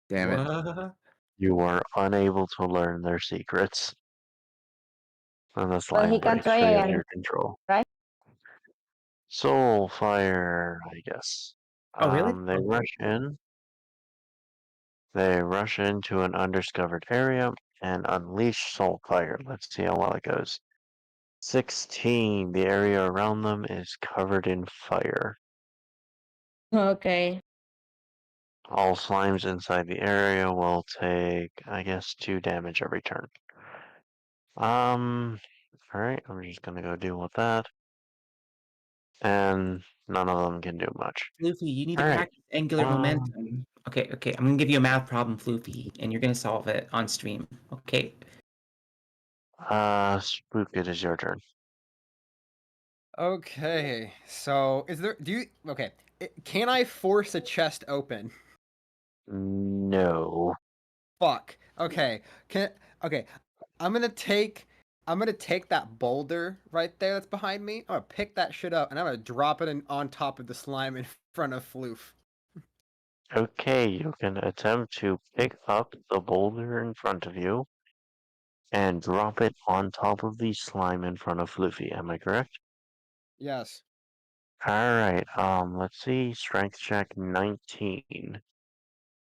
Speaker 5: Damn it.
Speaker 7: What?
Speaker 2: You are unable to learn their secrets. And the
Speaker 1: Well,
Speaker 2: slime
Speaker 1: he can
Speaker 2: breaks
Speaker 1: try
Speaker 2: free of
Speaker 1: again,
Speaker 2: your control.
Speaker 1: right?
Speaker 2: Soul fire, I guess.
Speaker 7: Oh, really?
Speaker 2: They rush in. They rush into an undiscovered area and unleash soul fire. Let's see how well it goes. 16. The area around them is covered in fire.
Speaker 1: Okay.
Speaker 2: All slimes inside the area will take, I guess, 2 damage every turn. Alright, I'm just gonna go deal with that. And none of them can do much.
Speaker 7: Floofy, you need to
Speaker 2: Alright,
Speaker 7: practice angular
Speaker 2: um,
Speaker 7: momentum. Okay, I'm gonna give you a math problem, Floofy, and you're gonna solve it on stream. Okay.
Speaker 2: Spook, it is your turn.
Speaker 3: Okay, so can I force a chest open?
Speaker 2: No.
Speaker 3: Fuck. Okay. I'm gonna take that boulder right there that's behind me. I'm gonna pick that shit up and I'm gonna drop it on top of the slime in front of Floof.
Speaker 2: Okay, you can attempt to pick up the boulder in front of you and drop it on top of the slime in front of Floofy. Am I correct?
Speaker 3: Yes.
Speaker 2: Alright, let's see. Strength check 19.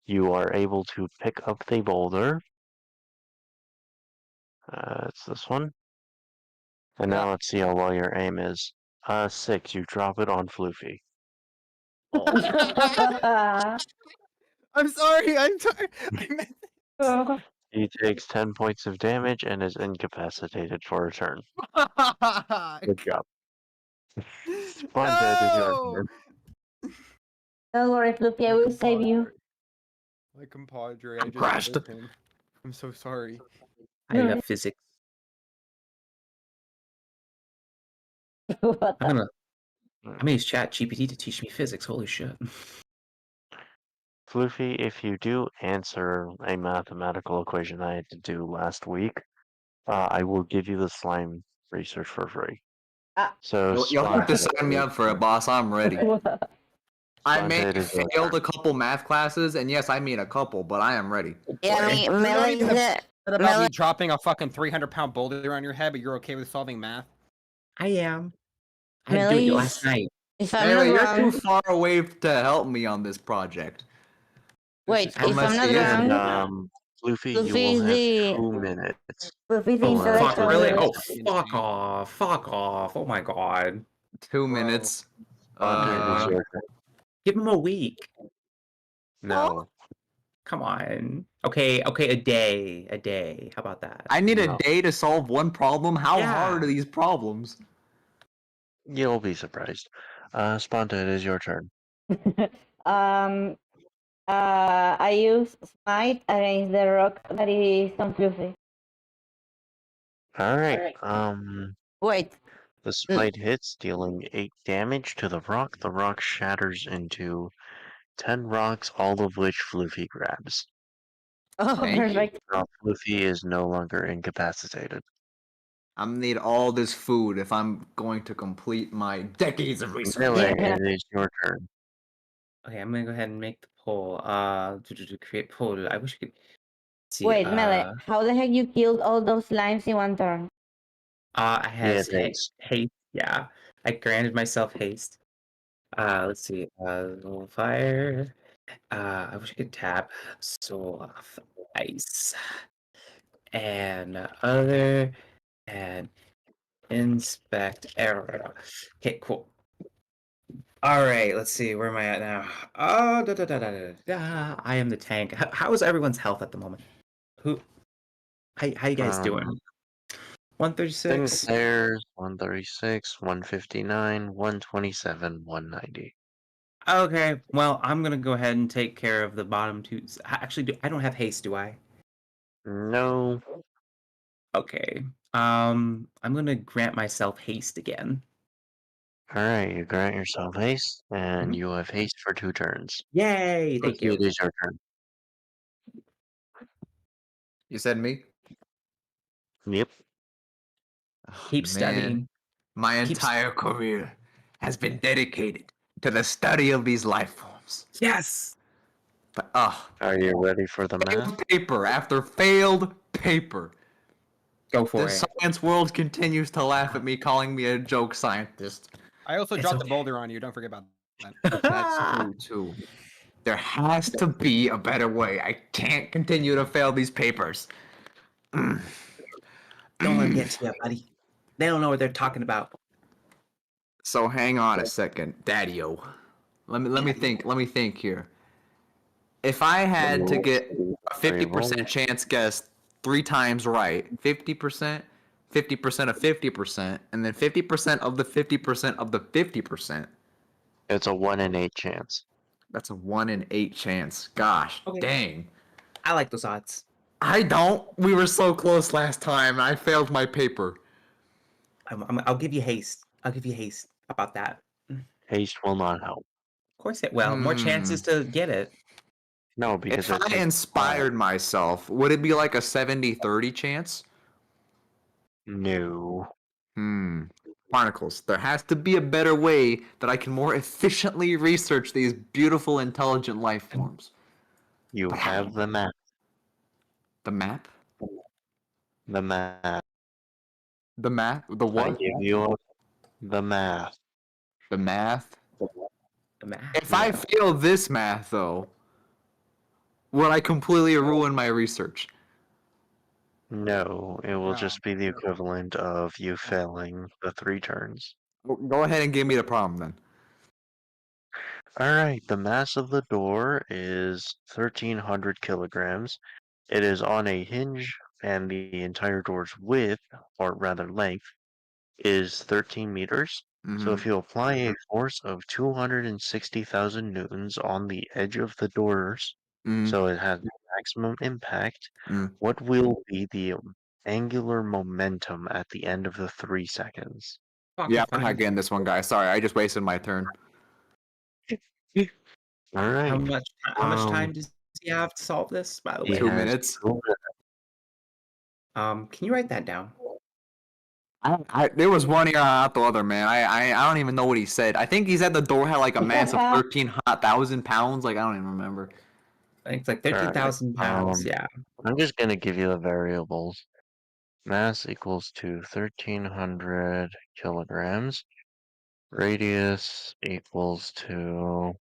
Speaker 2: You are able to pick up the boulder. It's this one. And now
Speaker 3: Yeah.
Speaker 2: let's see how well your aim is. 6. You drop it on Floofy.
Speaker 3: I'm sorry. I'm sorry. I meant
Speaker 2: He takes 10 points of damage and is incapacitated for a turn. Good job. Splendid is your
Speaker 3: No!
Speaker 2: turn.
Speaker 1: Don't worry, Floopy, I will save you.
Speaker 3: My compadre,
Speaker 5: I'm
Speaker 3: I just
Speaker 5: crushed.
Speaker 3: hurt him. I'm so sorry.
Speaker 7: I love physics.
Speaker 1: What the-
Speaker 7: I'm gonna use Chat GPT to teach me physics. Holy shit.
Speaker 2: Floofy, if you do answer a mathematical equation I had to do last week, I will give you the slime research for free.
Speaker 1: Ah.
Speaker 2: So
Speaker 5: You'll have to
Speaker 2: Splendid
Speaker 5: sign me
Speaker 2: is
Speaker 5: up for it,
Speaker 2: your-
Speaker 5: boss. I'm ready. I may
Speaker 2: Splendid
Speaker 5: have
Speaker 2: is your
Speaker 5: failed
Speaker 2: turn.
Speaker 5: a couple math classes, and yes, I mean a couple, but I am ready.
Speaker 1: Yeah, I mean,
Speaker 3: You're not
Speaker 1: Melee
Speaker 3: even
Speaker 1: is
Speaker 3: upset about
Speaker 1: Melee-
Speaker 3: me dropping a fucking 300-pound boulder on your head, but you're okay with solving math?
Speaker 7: I am. I had to do it last
Speaker 1: Melee-
Speaker 7: night.
Speaker 1: If I'm
Speaker 5: Anyway, you're
Speaker 1: not
Speaker 5: too
Speaker 1: wrong,
Speaker 5: far away to help me on this project.
Speaker 1: wait,
Speaker 3: is
Speaker 1: if I'm
Speaker 5: unless
Speaker 1: not
Speaker 5: he is,
Speaker 2: And,
Speaker 1: wrong,
Speaker 2: Floofy, you
Speaker 1: Floofy is
Speaker 2: will have
Speaker 1: the-
Speaker 2: 2 minutes.
Speaker 1: Floopy the
Speaker 7: Oh, fuck,
Speaker 1: intellectual.
Speaker 7: really?
Speaker 3: That's
Speaker 7: Oh,
Speaker 3: fucking
Speaker 7: fuck
Speaker 3: insane.
Speaker 7: off. Fuck off. Oh my god.
Speaker 5: 2
Speaker 3: Bro.
Speaker 5: minutes.
Speaker 2: Splendid is your turn.
Speaker 7: Give him a week.
Speaker 2: No.
Speaker 7: Come on. Okay, a day. A day. How about that?
Speaker 5: I need
Speaker 2: No.
Speaker 5: a day to solve one problem. How
Speaker 7: Yeah.
Speaker 5: hard are these problems?
Speaker 2: You'll be surprised. Splendid is your turn.
Speaker 1: I use smite against the rock that is on Fluffy.
Speaker 2: Alright,
Speaker 1: Wait,
Speaker 2: the smite hits, dealing 8 damage to the rock. The rock shatters into 10 rocks, all of which Floofy grabs.
Speaker 1: oh,
Speaker 5: Thank you.
Speaker 1: perfect.
Speaker 2: Now Floofy is no longer incapacitated.
Speaker 5: I'm gonna need all this food if I'm going to complete my decades of research.
Speaker 2: Melee,
Speaker 1: Yeah.
Speaker 2: it is your turn.
Speaker 7: Okay, I'm gonna go ahead and make the poll. To create poll. I wish I could see.
Speaker 1: Wait, Melee, how the heck you killed all those slimes in one turn?
Speaker 7: I had
Speaker 2: Yeah, thanks.
Speaker 7: haste. Yeah, I granted myself haste. Let's see. Soul fire. I wish I could tap soul off ice and other and inspect error. Okay, cool. All right, let's see. Where am I at now? Oh, I am the tank. How is everyone's health at the moment? How you guys doing? 136.
Speaker 2: Stairs, 136, 159, 127, 190.
Speaker 7: Okay, well, I'm gonna go ahead and take care of the bottom two. Actually, I don't have haste, do I?
Speaker 2: No.
Speaker 7: Okay. I'm gonna grant myself haste again.
Speaker 2: Alright, you grant yourself haste, and
Speaker 7: Mhm.
Speaker 2: you have haste for 2 turns.
Speaker 7: Yay! Thank
Speaker 2: Lucy,
Speaker 7: you.
Speaker 2: it is your turn.
Speaker 5: You said me?
Speaker 2: Yep.
Speaker 5: Oh,
Speaker 7: Keep
Speaker 5: man.
Speaker 7: studying.
Speaker 5: My
Speaker 7: Keep
Speaker 5: entire career has been dedicated to the study of these life forms.
Speaker 7: Yes.
Speaker 5: But
Speaker 2: Are you ready for the math?
Speaker 5: failed paper after failed paper.
Speaker 7: Go for
Speaker 5: The
Speaker 7: it.
Speaker 5: science world continues to laugh at me, calling me a joke scientist.
Speaker 3: I also
Speaker 7: It's
Speaker 3: dropped the
Speaker 7: okay.
Speaker 3: boulder on you. Don't forget about that.
Speaker 5: That's true too. There has to be a better way. I can't continue to fail these papers.
Speaker 7: Don't let them get to you, buddy. They don't know what they're talking about.
Speaker 5: So hang on a second, Daddy-o. Let me think here. If I had to get a 50% chance guess 3 times right, 50%, 50% of 50%, and then 50% of the 50% of the 50%,
Speaker 2: It's a 1 in 8 chance.
Speaker 5: that's a 1 in 8 chance. Gosh,
Speaker 7: Okay.
Speaker 5: dang.
Speaker 7: I like those odds.
Speaker 5: I don't. We were so close last time. I failed my paper.
Speaker 7: I'll give you haste. I'll give you haste about that. Of
Speaker 2: Haste will not help.
Speaker 7: course it will. More chances to get it.
Speaker 2: No, because
Speaker 5: If
Speaker 2: it
Speaker 5: I
Speaker 2: takes
Speaker 5: inspired myself, would it be like a 70-30 chance?
Speaker 2: No.
Speaker 5: Barnacles, there has to be a better way that I can more efficiently research these beautiful, intelligent life forms.
Speaker 2: You have the math.
Speaker 5: The map?
Speaker 2: The math.
Speaker 5: The math? The
Speaker 2: I
Speaker 5: what?
Speaker 2: give you the math.
Speaker 5: The math?
Speaker 7: The math.
Speaker 5: If I fail this math, though, will I completely ruin my research?
Speaker 2: No, it will
Speaker 3: No.
Speaker 2: just be the equivalent of you failing the 3 turns.
Speaker 5: Go ahead and give me the problem then.
Speaker 2: Alright, the mass of the door is 1,300 kilograms. It is on a hinge, and the entire door's width, or rather length, is 13 meters. So if you apply a force of 260,000 newtons on the edge of the doors, so it has maximum impact, what will be the angular momentum at the end of the 3 seconds?
Speaker 5: Yeah, I'm not getting this one, guys. Sorry, I just wasted my turn.
Speaker 2: Alright.
Speaker 7: How much
Speaker 2: Um,
Speaker 7: time does he have to solve this, by the
Speaker 2: he
Speaker 7: way?
Speaker 5: 2
Speaker 2: has
Speaker 5: minutes.
Speaker 2: 2 minutes.
Speaker 7: Can you write that down?
Speaker 5: There was one ear out the other, man. I don't even know what he said. I think he said the door had like a mass of 13,000 pounds. Like I don't even remember.
Speaker 7: I think it's like 13,000 pounds. Yeah.
Speaker 2: I'm just gonna give you the variables. Mass equals to 1,300 kilograms. Radius equals to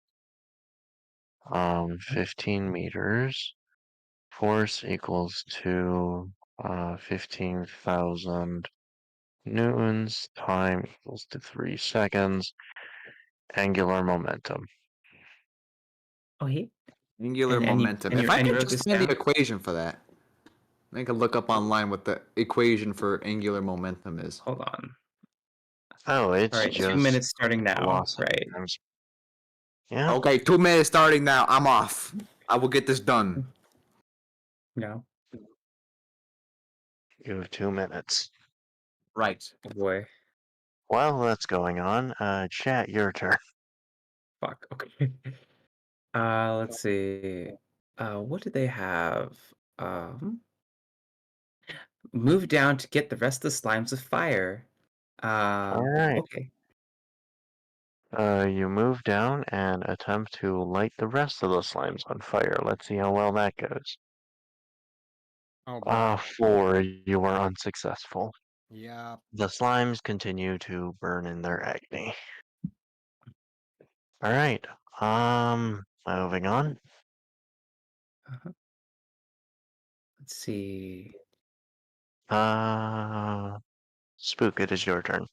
Speaker 2: 15 meters. Force equals to 15,000 newtons. Time equals to 3 seconds. Angular momentum.
Speaker 7: Oh, he.
Speaker 5: Angular
Speaker 7: And you-
Speaker 5: momentum.
Speaker 7: and
Speaker 5: If
Speaker 7: you-
Speaker 5: I
Speaker 7: and you
Speaker 5: could
Speaker 7: wrote
Speaker 5: just
Speaker 7: this
Speaker 5: find the
Speaker 7: down?
Speaker 5: equation for that, I could look up online what the equation for angular momentum is.
Speaker 7: Hold on.
Speaker 2: Oh, it's
Speaker 7: All right,
Speaker 2: just
Speaker 7: 2 minutes starting now.
Speaker 2: velocity
Speaker 7: Right.
Speaker 2: times- Yeah.
Speaker 5: Okay, 2 minutes starting now. I'm off. I will get this done.
Speaker 7: No.
Speaker 2: You have 2 minutes.
Speaker 5: Right.
Speaker 7: Oh boy.
Speaker 2: While that's going on, chat, your turn.
Speaker 7: Fuck. Okay. Let's see. What do they have? Move down to get the rest of the slimes with fire.
Speaker 2: Alright.
Speaker 7: Okay.
Speaker 2: You move down and attempt to light the rest of the slimes on fire. Let's see how well that goes.
Speaker 3: Oh boy.
Speaker 2: 4, you are unsuccessful.
Speaker 3: Yeah.
Speaker 2: The slimes continue to burn in their agony. Alright, moving on.
Speaker 7: Let's see.
Speaker 2: Spook, it is your turn.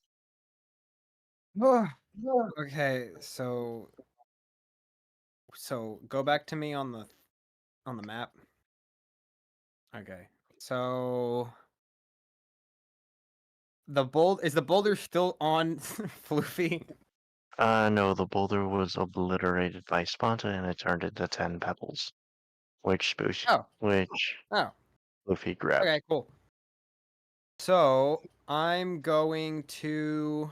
Speaker 3: Okay, so go back to me on the map. Okay. So Is the boulder still on Floofy?
Speaker 2: No, the boulder was obliterated by Sponta and it turned into 10 pebbles. Which
Speaker 3: Oh. Oh.
Speaker 2: Luffy grabbed.
Speaker 3: Okay, cool. So I'm going to.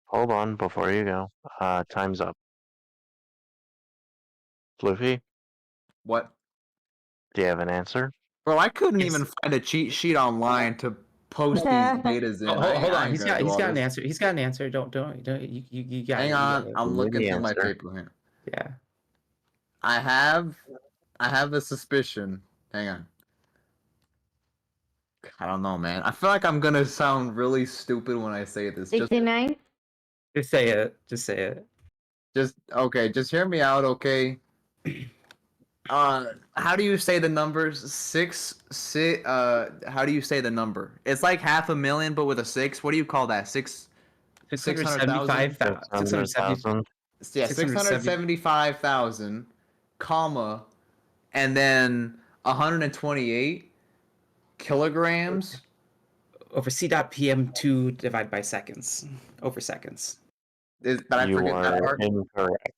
Speaker 2: Hold on before you go. Time's up. Luffy,
Speaker 5: What?
Speaker 2: do you have an answer?
Speaker 5: Bro, I couldn't
Speaker 7: Yes.
Speaker 5: even find a cheat sheet online to post these betas in.
Speaker 7: Oh,
Speaker 5: I ain't-
Speaker 7: hold
Speaker 5: I
Speaker 7: on.
Speaker 5: ain't
Speaker 7: He's
Speaker 5: gonna
Speaker 7: got
Speaker 5: do all
Speaker 7: an
Speaker 5: this.
Speaker 7: answer. He's got an answer. Don't you got
Speaker 5: Hang
Speaker 7: it.
Speaker 5: on, I'm
Speaker 2: Give me
Speaker 5: looking
Speaker 2: the
Speaker 5: through my
Speaker 2: answer.
Speaker 5: paper here.
Speaker 7: Yeah.
Speaker 5: I have a suspicion. Hang on. I don't know, man. I feel like I'm gonna sound really stupid when I say this. Just
Speaker 1: 69.
Speaker 7: Just say it. Just say it.
Speaker 5: okay, just hear me out, okay? How do you say the numbers? How do you say the number? It's like 500,000 but with a 6. What do you call that? 675,000?
Speaker 2: 600,000.
Speaker 5: Yeah, 675,000, comma, and then 128 kilograms.
Speaker 7: Over C.PM2 divided by seconds. Over seconds.
Speaker 5: Did I
Speaker 2: You
Speaker 5: forget that
Speaker 2: are
Speaker 5: part?
Speaker 2: incorrect.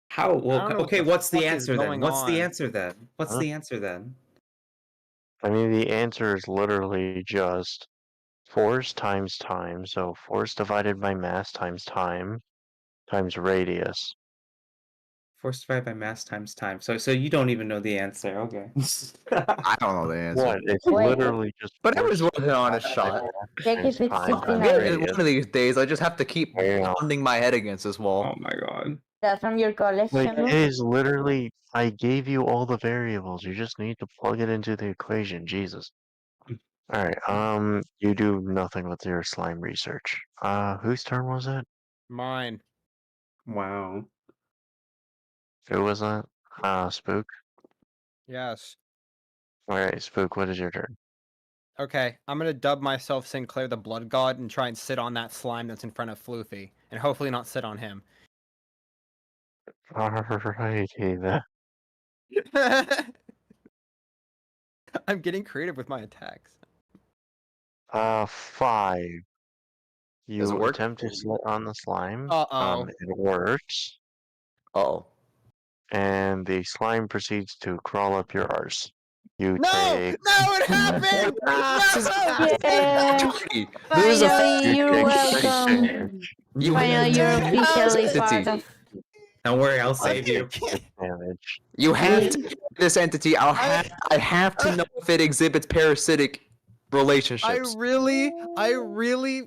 Speaker 7: How?
Speaker 3: I
Speaker 7: Well,
Speaker 3: don't know
Speaker 7: okay.
Speaker 3: what the
Speaker 7: What's the
Speaker 3: fuck is
Speaker 7: answer then?
Speaker 3: going
Speaker 7: What's the
Speaker 3: on.
Speaker 7: answer then? What's
Speaker 2: Huh?
Speaker 7: the answer then?
Speaker 2: I mean, the answer is literally just force times time. So force divided by mass times time times radius.
Speaker 7: Force divided by mass times time. So you don't even know the answer. Okay.
Speaker 5: I don't know the answer.
Speaker 2: What? It's
Speaker 1: Wait.
Speaker 2: literally just.
Speaker 5: But it was
Speaker 2: force
Speaker 5: worth an honest
Speaker 2: divided by
Speaker 5: shot.
Speaker 2: mass
Speaker 1: Check
Speaker 2: times
Speaker 1: if it's
Speaker 2: time times
Speaker 1: 69.
Speaker 5: And
Speaker 2: radius.
Speaker 5: one of these days, I just have to keep
Speaker 2: There you go.
Speaker 5: pounding my head against this wall.
Speaker 7: Oh my god.
Speaker 1: That's from your college,
Speaker 2: Like,
Speaker 1: Shambo?
Speaker 2: it is literally, I gave you all the variables. You just need to plug it into the equation. Jesus. Alright, you do nothing with your slime research. Whose turn was it?
Speaker 3: Mine.
Speaker 7: Wow.
Speaker 2: Who was that? Spook?
Speaker 3: Yes.
Speaker 2: Alright, Spook, what is your turn?
Speaker 3: Okay, I'm gonna dub myself Sinclair the Blood God and try and sit on that slime that's in front of Floofy, and hopefully not sit on him.
Speaker 2: Alrighty then.
Speaker 3: I'm getting creative with my attacks.
Speaker 2: 5.
Speaker 5: Does it
Speaker 2: You
Speaker 5: work?
Speaker 2: attempt to sit on the slime.
Speaker 3: Uh-oh.
Speaker 2: It works.
Speaker 5: Oh.
Speaker 2: And the slime proceeds to crawl up your arse. You
Speaker 3: No!
Speaker 2: take...
Speaker 3: No, it happened! No!
Speaker 1: Yeah.
Speaker 5: This is a
Speaker 1: Finally, you're
Speaker 2: take
Speaker 1: welcome.
Speaker 2: 6 damage.
Speaker 5: You
Speaker 1: Finally, you're officially part
Speaker 5: entity.
Speaker 1: of.
Speaker 7: Don't worry, I'll save you.
Speaker 2: 6 damage.
Speaker 5: You have to get this entity. I have to know if it exhibits parasitic
Speaker 3: I
Speaker 5: relationships.
Speaker 3: really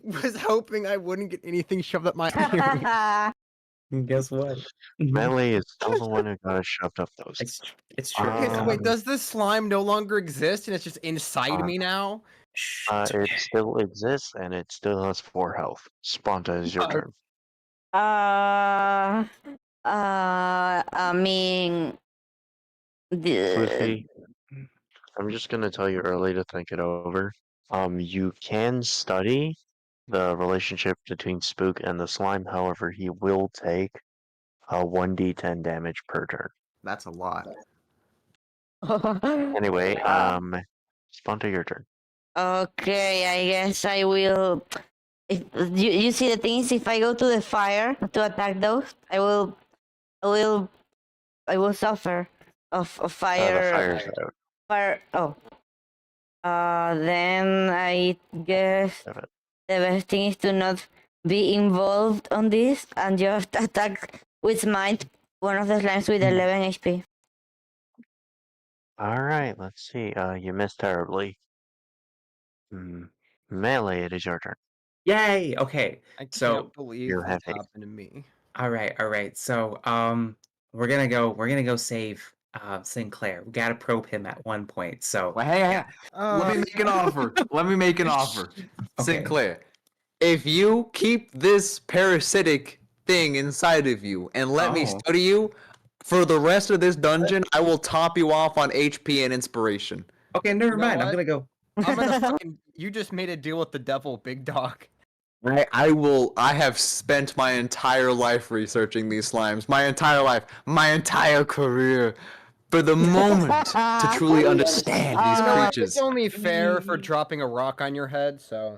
Speaker 3: was hoping I wouldn't get anything shoved up my ear.
Speaker 7: Guess what?
Speaker 2: Melee is still the one who got it shoved up those.
Speaker 7: It's true.
Speaker 3: Okay, so wait,
Speaker 2: Um,
Speaker 3: does this slime no longer exist and it's just inside me now?
Speaker 7: Shh,
Speaker 2: It still exists and it still has 4 health. Sponta is your turn.
Speaker 1: I mean,
Speaker 2: Luffy, I'm just gonna tell you early to think it over. You can study the relationship between Spook and the slime, however, he will take 1d10 damage per turn.
Speaker 5: That's a lot.
Speaker 2: Anyway, Sponta, your turn.
Speaker 1: okay, I guess I will. If you see the things, if I go to the fire to attack those, I will suffer of
Speaker 2: The
Speaker 1: fire.
Speaker 2: fire's out.
Speaker 1: Fire. Oh. Then I guess
Speaker 2: Have it.
Speaker 1: the best thing is to not be involved on this and just attack with smite one of the slimes with 11 HP.
Speaker 2: Alright, let's see. You missed terribly. Melee, it is your turn.
Speaker 7: Yay! Okay.
Speaker 3: I can't
Speaker 7: So,
Speaker 3: believe
Speaker 2: you
Speaker 3: this
Speaker 2: have haste.
Speaker 3: happened to me.
Speaker 7: All right. So, we're gonna go save Sinclair. We gotta probe him at one point. So,
Speaker 5: Well, hey, let me make an offer. Let me make an offer.
Speaker 7: Okay.
Speaker 5: Sinclair, if you keep this parasitic thing inside of you and let me
Speaker 7: Oh.
Speaker 5: study you, for the rest of this dungeon, I will top you off on HP and inspiration.
Speaker 7: okay, never
Speaker 3: You know
Speaker 7: mind. I'm
Speaker 3: what?
Speaker 7: gonna go.
Speaker 3: I'm gonna fucking. You just made a deal with the devil, big dog.
Speaker 5: I have spent my entire life researching these slimes. My entire life. My entire career. For the moment to truly understand these
Speaker 3: You know what?
Speaker 5: creatures.
Speaker 3: It's only fair for dropping a rock on your head, so.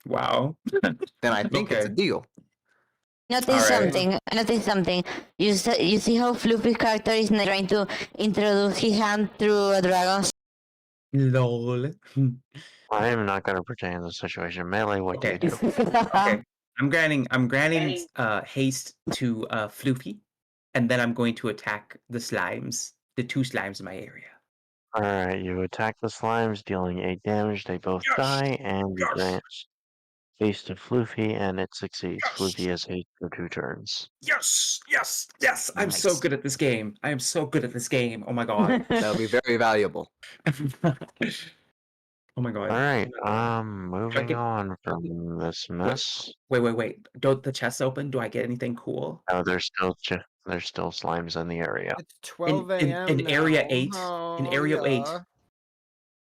Speaker 7: Wow.
Speaker 5: then I think it's a
Speaker 7: Okay.
Speaker 5: deal.
Speaker 1: Notice
Speaker 7: Alright.
Speaker 1: something. Notice something. You see how Fluffy's character is trying to introduce his hand through a dragon's.
Speaker 7: Lol.
Speaker 2: I am not going to pretend the situation. Melee, what do you do?
Speaker 7: Okay. I'm granting haste to Floofy, and then I'm going to attack the slimes, the 2 slimes in my area.
Speaker 2: Alright, you attack the slimes, dealing 8 damage. They both
Speaker 7: Yes!
Speaker 2: die, and you
Speaker 7: Yes!
Speaker 2: grant haste to Floofy, and it succeeds.
Speaker 7: Yes!
Speaker 2: Floofy has haste for 2 turns.
Speaker 7: Yes, yes, yes! I'm so
Speaker 5: Nice.
Speaker 7: good at this game. I am so good at this game. Oh my god.
Speaker 5: That'll be very valuable.
Speaker 7: Oh my god.
Speaker 2: Alright,
Speaker 7: I
Speaker 2: moving
Speaker 7: get-
Speaker 2: on from this mess.
Speaker 7: Wait. Don't the chests open? Do I get anything cool?
Speaker 2: Oh, there's still slimes in the area.
Speaker 3: It's 12
Speaker 7: in
Speaker 3: a.m.
Speaker 7: area
Speaker 3: now.
Speaker 7: 8, in
Speaker 3: Oh,
Speaker 7: area 8.
Speaker 3: yeah.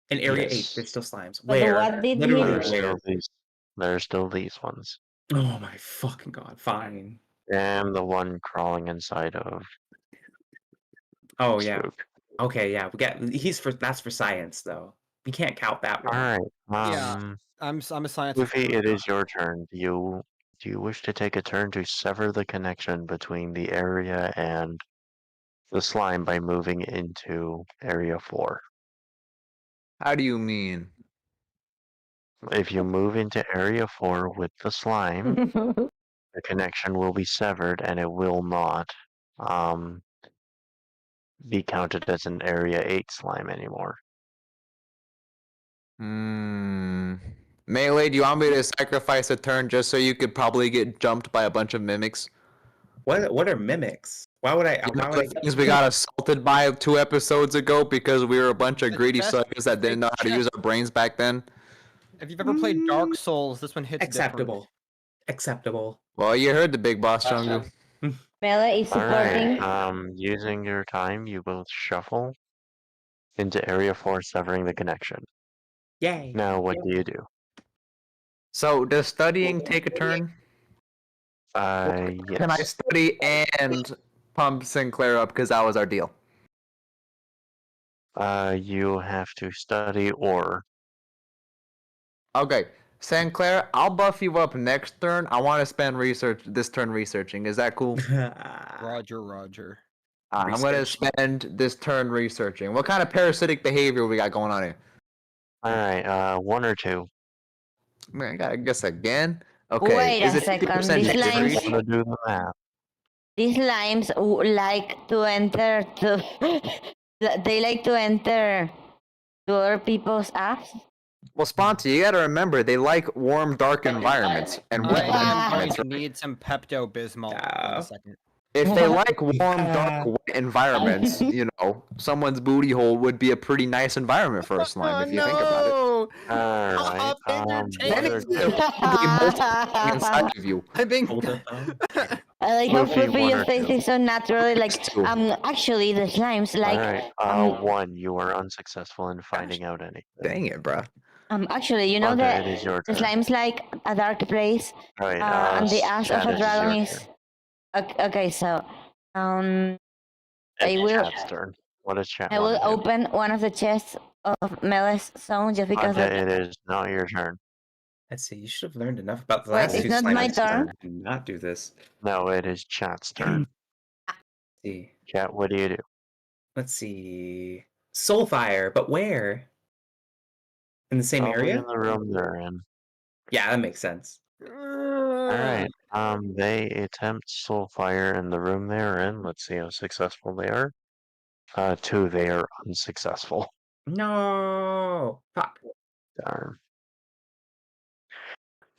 Speaker 7: In area 8,
Speaker 2: Yes.
Speaker 7: there's still slimes.
Speaker 1: But
Speaker 7: Where?
Speaker 1: what did
Speaker 7: Literally
Speaker 1: he-
Speaker 2: There's
Speaker 7: where?
Speaker 2: still these. There's still these ones,
Speaker 7: Oh my fucking god. Fine.
Speaker 2: and the one crawling inside of
Speaker 7: Oh yeah.
Speaker 2: Spook.
Speaker 7: Okay, yeah. That's for science though. We can't count that one.
Speaker 2: All right.
Speaker 3: Yeah. I'm a science.
Speaker 2: Luffy,
Speaker 3: expert.
Speaker 2: it is your turn. Do you wish to take a turn to sever the connection between the area and the slime by moving into Area 4?
Speaker 5: How do you mean?
Speaker 2: If you move into Area 4 with the slime, the connection will be severed and it will not be counted as an Area 8 slime anymore.
Speaker 5: Melee, do you want me to sacrifice a turn just so you could probably get jumped by a bunch of mimics?
Speaker 7: What are mimics? Why would I?
Speaker 5: You know
Speaker 7: Why
Speaker 5: the
Speaker 7: would I
Speaker 5: things we got assaulted by 2 episodes ago because we were a bunch of
Speaker 3: The
Speaker 5: greedy
Speaker 3: chest
Speaker 5: suckers that didn't know how to
Speaker 3: chest.
Speaker 5: use our brains back then?
Speaker 3: If you've ever played Dark Souls, this one hits
Speaker 7: acceptable? Acceptable.
Speaker 5: Well, you heard the big boss, Chungu.
Speaker 1: Melee is
Speaker 2: All
Speaker 1: supporting.
Speaker 2: right. Using your time, you both shuffle into Area 4, severing the connection.
Speaker 7: Yay.
Speaker 2: Now, what do you do?
Speaker 5: So, does studying take a turn?
Speaker 2: Yes.
Speaker 5: Can I study and pump Sinclair up because that was our deal?
Speaker 2: You have to study or
Speaker 5: Okay, Sinclair, I'll buff you up next turn. I want to spend this turn researching. Is that cool?
Speaker 3: Roger.
Speaker 5: I'm gonna
Speaker 7: Research.
Speaker 5: spend this turn researching. What kind of parasitic behavior we got going on here?
Speaker 2: all right. 1 or 2.
Speaker 5: Man, I gotta guess again. Okay,
Speaker 1: Wait
Speaker 5: is
Speaker 1: a
Speaker 5: it
Speaker 1: second,
Speaker 5: 50%
Speaker 1: these
Speaker 5: degree?
Speaker 1: lines-
Speaker 2: I'm gonna do the math.
Speaker 1: These limes like to enter to. They like to enter to other people's apps.
Speaker 5: Well, Sponty, you gotta remember they like warm, dark environments and wet
Speaker 3: I am going
Speaker 5: environments.
Speaker 3: to need some Pepto Bismol in
Speaker 7: Yeah.
Speaker 3: a second.
Speaker 5: If they like warm, dark, wet environments, you know, someone's booty hole would be a pretty nice environment for a slime if you think about it.
Speaker 2: All right.
Speaker 3: up in their
Speaker 5: Then
Speaker 3: tail.
Speaker 5: it's probably multiplying inside of you.
Speaker 3: I'm being.
Speaker 7: Hold it up.
Speaker 1: I like how
Speaker 2: Fluffy,
Speaker 1: Fluffy
Speaker 2: 1
Speaker 1: just
Speaker 2: or
Speaker 1: says
Speaker 2: 2.
Speaker 1: it so naturally. Like,
Speaker 5: It's 2.
Speaker 1: actually, the slimes
Speaker 2: All
Speaker 1: like.
Speaker 2: right. 1. You are unsuccessful in finding out anything.
Speaker 5: Dang it, bro.
Speaker 1: Actually, you know
Speaker 2: Fonda, it is
Speaker 1: that
Speaker 2: your
Speaker 1: the
Speaker 2: turn.
Speaker 1: slimes like a dark place,
Speaker 2: All right.
Speaker 1: and the ass of
Speaker 2: Chad,
Speaker 1: a
Speaker 2: it is
Speaker 1: dragon
Speaker 2: your
Speaker 1: is.
Speaker 2: turn.
Speaker 1: Okay, so I
Speaker 2: It's
Speaker 1: will-
Speaker 2: Chad's turn. What is Chad?
Speaker 1: I will
Speaker 2: wanna do?
Speaker 1: open one of the chests of Melee's zone just because.
Speaker 2: Fonda, it is not your turn.
Speaker 7: Let's see. You should have learned enough about the
Speaker 1: Wait,
Speaker 7: last
Speaker 1: it's
Speaker 7: two
Speaker 1: not my
Speaker 7: slimes
Speaker 1: turn?
Speaker 7: to not do this.
Speaker 2: No, it is Chad's turn.
Speaker 7: See.
Speaker 2: Chat, what do you do?
Speaker 7: Let's see. Soulfire, but where? In the same
Speaker 2: Probably
Speaker 7: area?
Speaker 2: in the room they're in.
Speaker 7: Yeah, that makes sense.
Speaker 2: All right. They attempt Soulfire in the room they're in. Let's see how successful they are. 2, they are unsuccessful.
Speaker 7: No. Fuck.
Speaker 2: Darn.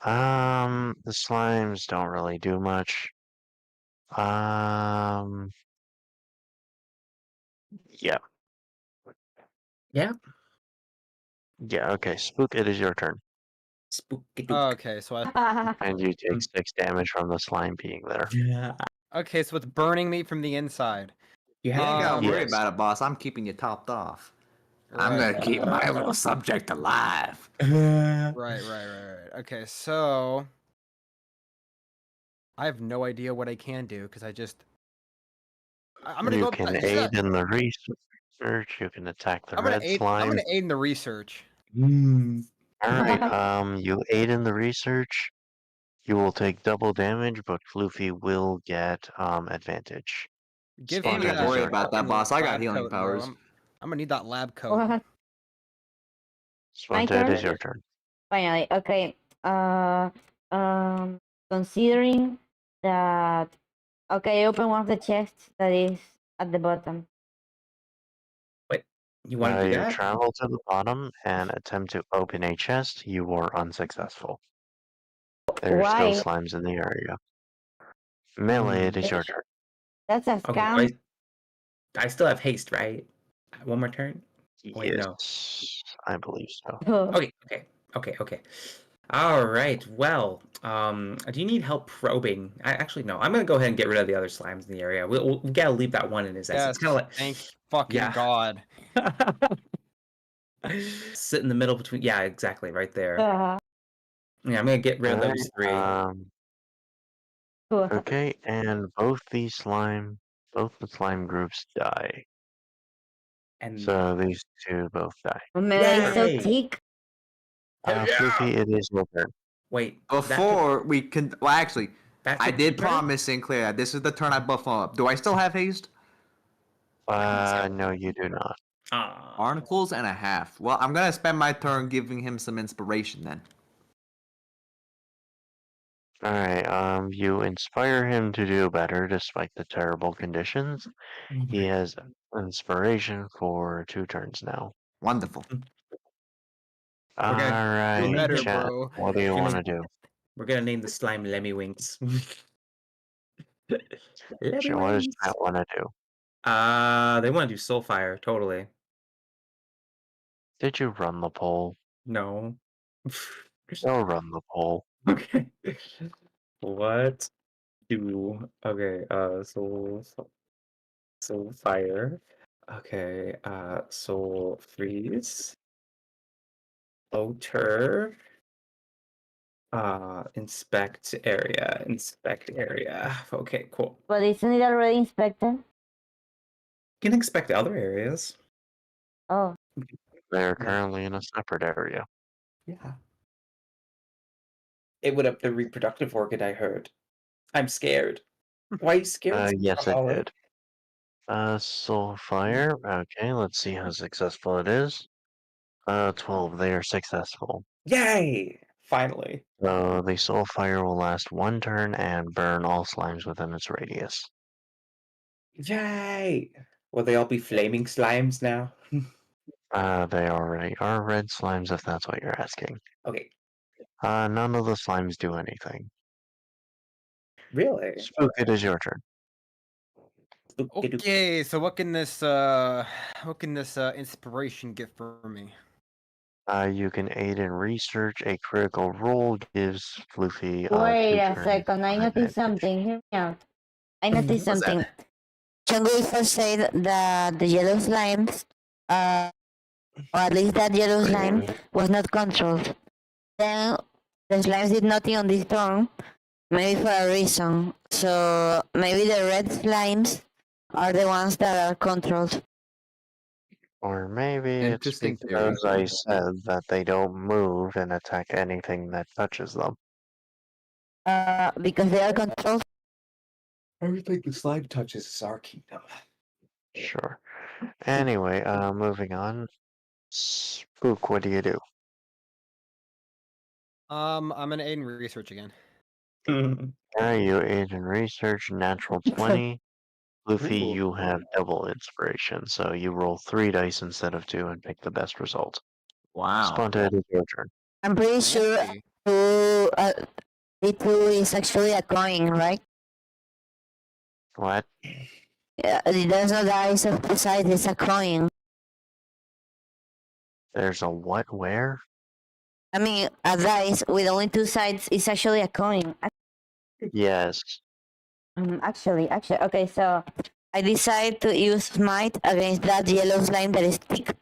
Speaker 2: The slimes don't really do much. Yeah.
Speaker 7: Yeah.
Speaker 2: Yeah, okay. Spook, it is your turn.
Speaker 7: Spooky.
Speaker 3: Okay, so I.
Speaker 2: And you take 6 damage from the slime being there.
Speaker 7: Yeah.
Speaker 3: Okay, so it's burning me from the inside.
Speaker 7: You
Speaker 5: You ain't
Speaker 7: have
Speaker 5: gotta worry
Speaker 2: Yes.
Speaker 5: about it, boss. I'm keeping you topped off. I'm
Speaker 3: Right.
Speaker 5: gonna keep my little subject alive.
Speaker 3: Right. Okay, so I have no idea what I can do because I just. I'm gonna
Speaker 2: You
Speaker 3: go.
Speaker 2: can
Speaker 3: yeah,
Speaker 2: aid in the research. You can attack the
Speaker 3: I'm gonna
Speaker 2: red
Speaker 3: aid. I'm
Speaker 2: slime.
Speaker 3: gonna aid in the research.
Speaker 7: Mm.
Speaker 2: Alright, you aid in the research. You will take double damage, but Floofy will get advantage.
Speaker 3: Give
Speaker 2: Spawn
Speaker 3: me
Speaker 2: Don't
Speaker 3: that
Speaker 2: worry
Speaker 5: about that,
Speaker 3: fucking
Speaker 5: boss. I got
Speaker 3: lab
Speaker 5: healing
Speaker 3: coat, bro.
Speaker 5: powers.
Speaker 3: I'm gonna need that lab coat.
Speaker 1: What? My
Speaker 2: Spontaed
Speaker 1: turn?
Speaker 2: is your turn.
Speaker 1: Finally, okay. Considering that, okay, open one of the chests that is at the bottom.
Speaker 7: You want to do
Speaker 2: You
Speaker 7: that?
Speaker 2: travel to the bottom and attempt to open a chest. You were unsuccessful. There are still
Speaker 1: Why?
Speaker 2: slimes in the area. Melee, it is your turn.
Speaker 1: That's a
Speaker 7: Okay,
Speaker 1: scam.
Speaker 7: I still have haste, right? One more turn. Wait, no.
Speaker 2: Yes, I believe so.
Speaker 7: Okay. All right. Well, do you need help probing? Actually, no. I'm gonna go ahead and get rid of the other slimes in the area. We gotta leave that one in his ass.
Speaker 3: Yes,
Speaker 7: It's kind of like
Speaker 3: thank fucking
Speaker 7: Yeah.
Speaker 3: God.
Speaker 7: sit in the middle between. Yeah, exactly, right there.
Speaker 1: Uh,
Speaker 7: Yeah, I'm gonna get rid of those three.
Speaker 1: cool.
Speaker 2: Okay, and both the slime groups die.
Speaker 7: And
Speaker 2: So these two both die.
Speaker 1: Melee is so
Speaker 7: Yay!
Speaker 1: thick.
Speaker 2: Floofy, it is your turn.
Speaker 7: wait, that could-
Speaker 5: Before we can, well, actually,
Speaker 7: that
Speaker 5: I
Speaker 7: could-
Speaker 5: did
Speaker 7: right?
Speaker 5: promise Sinclair that this is the turn I buff up. Do I still have haste?
Speaker 2: No, you do not.
Speaker 7: Aw.
Speaker 5: Barnacles and a half. Well, I'm gonna spend my turn giving him some inspiration then.
Speaker 2: Alright, you inspire him to do better despite the terrible conditions. He has inspiration for 2 turns now.
Speaker 5: Wonderful.
Speaker 3: Okay, do
Speaker 2: Alright,
Speaker 3: better,
Speaker 2: chat.
Speaker 3: bro.
Speaker 2: What do you want to do?
Speaker 7: We're gonna name the slime Lemmy Winks. Lemmy
Speaker 2: Chat, what does
Speaker 7: Winks.
Speaker 2: chat want to do?
Speaker 7: They want to do Soulfire, totally.
Speaker 2: Did you run the poll?
Speaker 7: No.
Speaker 2: Go run the poll.
Speaker 7: Okay. What do Soulfire. Okay, Soul Freeze. Floater. Inspect area. Okay, cool.
Speaker 1: But isn't it already inspected?
Speaker 7: You can inspect other areas.
Speaker 1: Oh,
Speaker 2: They're currently in a separate area.
Speaker 7: Yeah. It would up the reproductive organ, I heard. I'm scared. Why are you scared?
Speaker 2: Yes, it
Speaker 7: Solid?
Speaker 2: did. Soulfire. Okay, let's see how successful it is. 12. They are successful.
Speaker 7: Yay! Finally.
Speaker 2: So the Soulfire will last 1 turn and burn all slimes within its radius.
Speaker 7: Yay! Will they all be flaming slimes now?
Speaker 2: They already are red slimes, if that's what you're asking.
Speaker 7: Okay.
Speaker 2: None of the slimes do anything.
Speaker 7: Really?
Speaker 2: Spook, it is your turn.
Speaker 3: Okay, so what can this inspiration get for me?
Speaker 2: You can aid in research. A critical roll gives Floofy.
Speaker 1: wait
Speaker 2: 2
Speaker 1: a
Speaker 2: turns
Speaker 1: second. I
Speaker 2: of
Speaker 1: noticed
Speaker 2: advantage.
Speaker 1: something. Hear me out. I noticed
Speaker 5: What's that?
Speaker 1: something. Can we first say that the yellow slimes, or at least that yellow slime, was not controlled? Then the slimes did nothing on this turn, maybe for a reason. So maybe the red slimes are the ones that are controlled.
Speaker 2: Or maybe it's
Speaker 5: Interesting theory.
Speaker 2: because I said that they don't move and attack anything that touches them.
Speaker 1: Because they are controlled.
Speaker 9: Everything the slime touches is our kingdom.
Speaker 2: Sure. Anyway, moving on. Spook, what do you do?
Speaker 3: I'm gonna aid in research again.
Speaker 2: You aid in research, natural 20. Luffy,
Speaker 7: Ooh.
Speaker 2: you have double inspiration, so you roll 3 dice instead of 2 and pick the best result.
Speaker 5: Wow.
Speaker 2: Spontaneous is your turn.
Speaker 1: I'm pretty sure
Speaker 3: Fancy.
Speaker 1: D2 is actually a coin, right?
Speaker 2: What?
Speaker 1: Yeah, there's no dice of 2 sides, it's a coin.
Speaker 2: There's a what? Where?
Speaker 1: I mean, a dice with only 2 sides is actually a coin.
Speaker 2: Yes.
Speaker 1: Actually, okay, so I decide to use Smite against that yellow slime that is thick.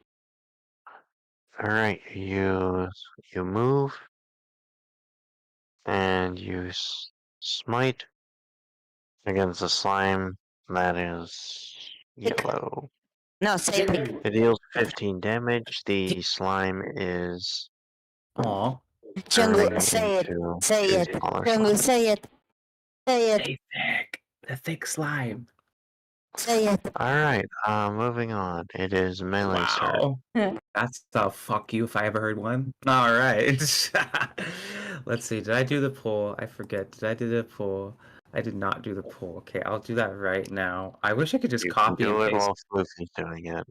Speaker 2: Alright, you move. And you smite against a slime that is yellow.
Speaker 1: No, say thick.
Speaker 2: It deals 15 damage. The slime is
Speaker 7: Aw.
Speaker 1: Chungu,
Speaker 2: turning
Speaker 1: say it.
Speaker 2: into
Speaker 1: Say
Speaker 2: a
Speaker 1: it.
Speaker 2: smaller
Speaker 1: Chungu,
Speaker 2: slime.
Speaker 1: say it. Say it.
Speaker 7: Stay thick. The thick slime.
Speaker 1: Say it.
Speaker 2: Alright, moving on. It is Melee's turn.
Speaker 7: Wow. That's a fuck you if I ever heard one. All right. Let's see. Did I do the poll? I forget. Did I do the poll? I did not do the poll. Okay, I'll do that right now. I wish I could just
Speaker 2: You
Speaker 7: copy
Speaker 2: can
Speaker 7: and
Speaker 2: do it
Speaker 7: paste.
Speaker 2: while Floofy's doing it.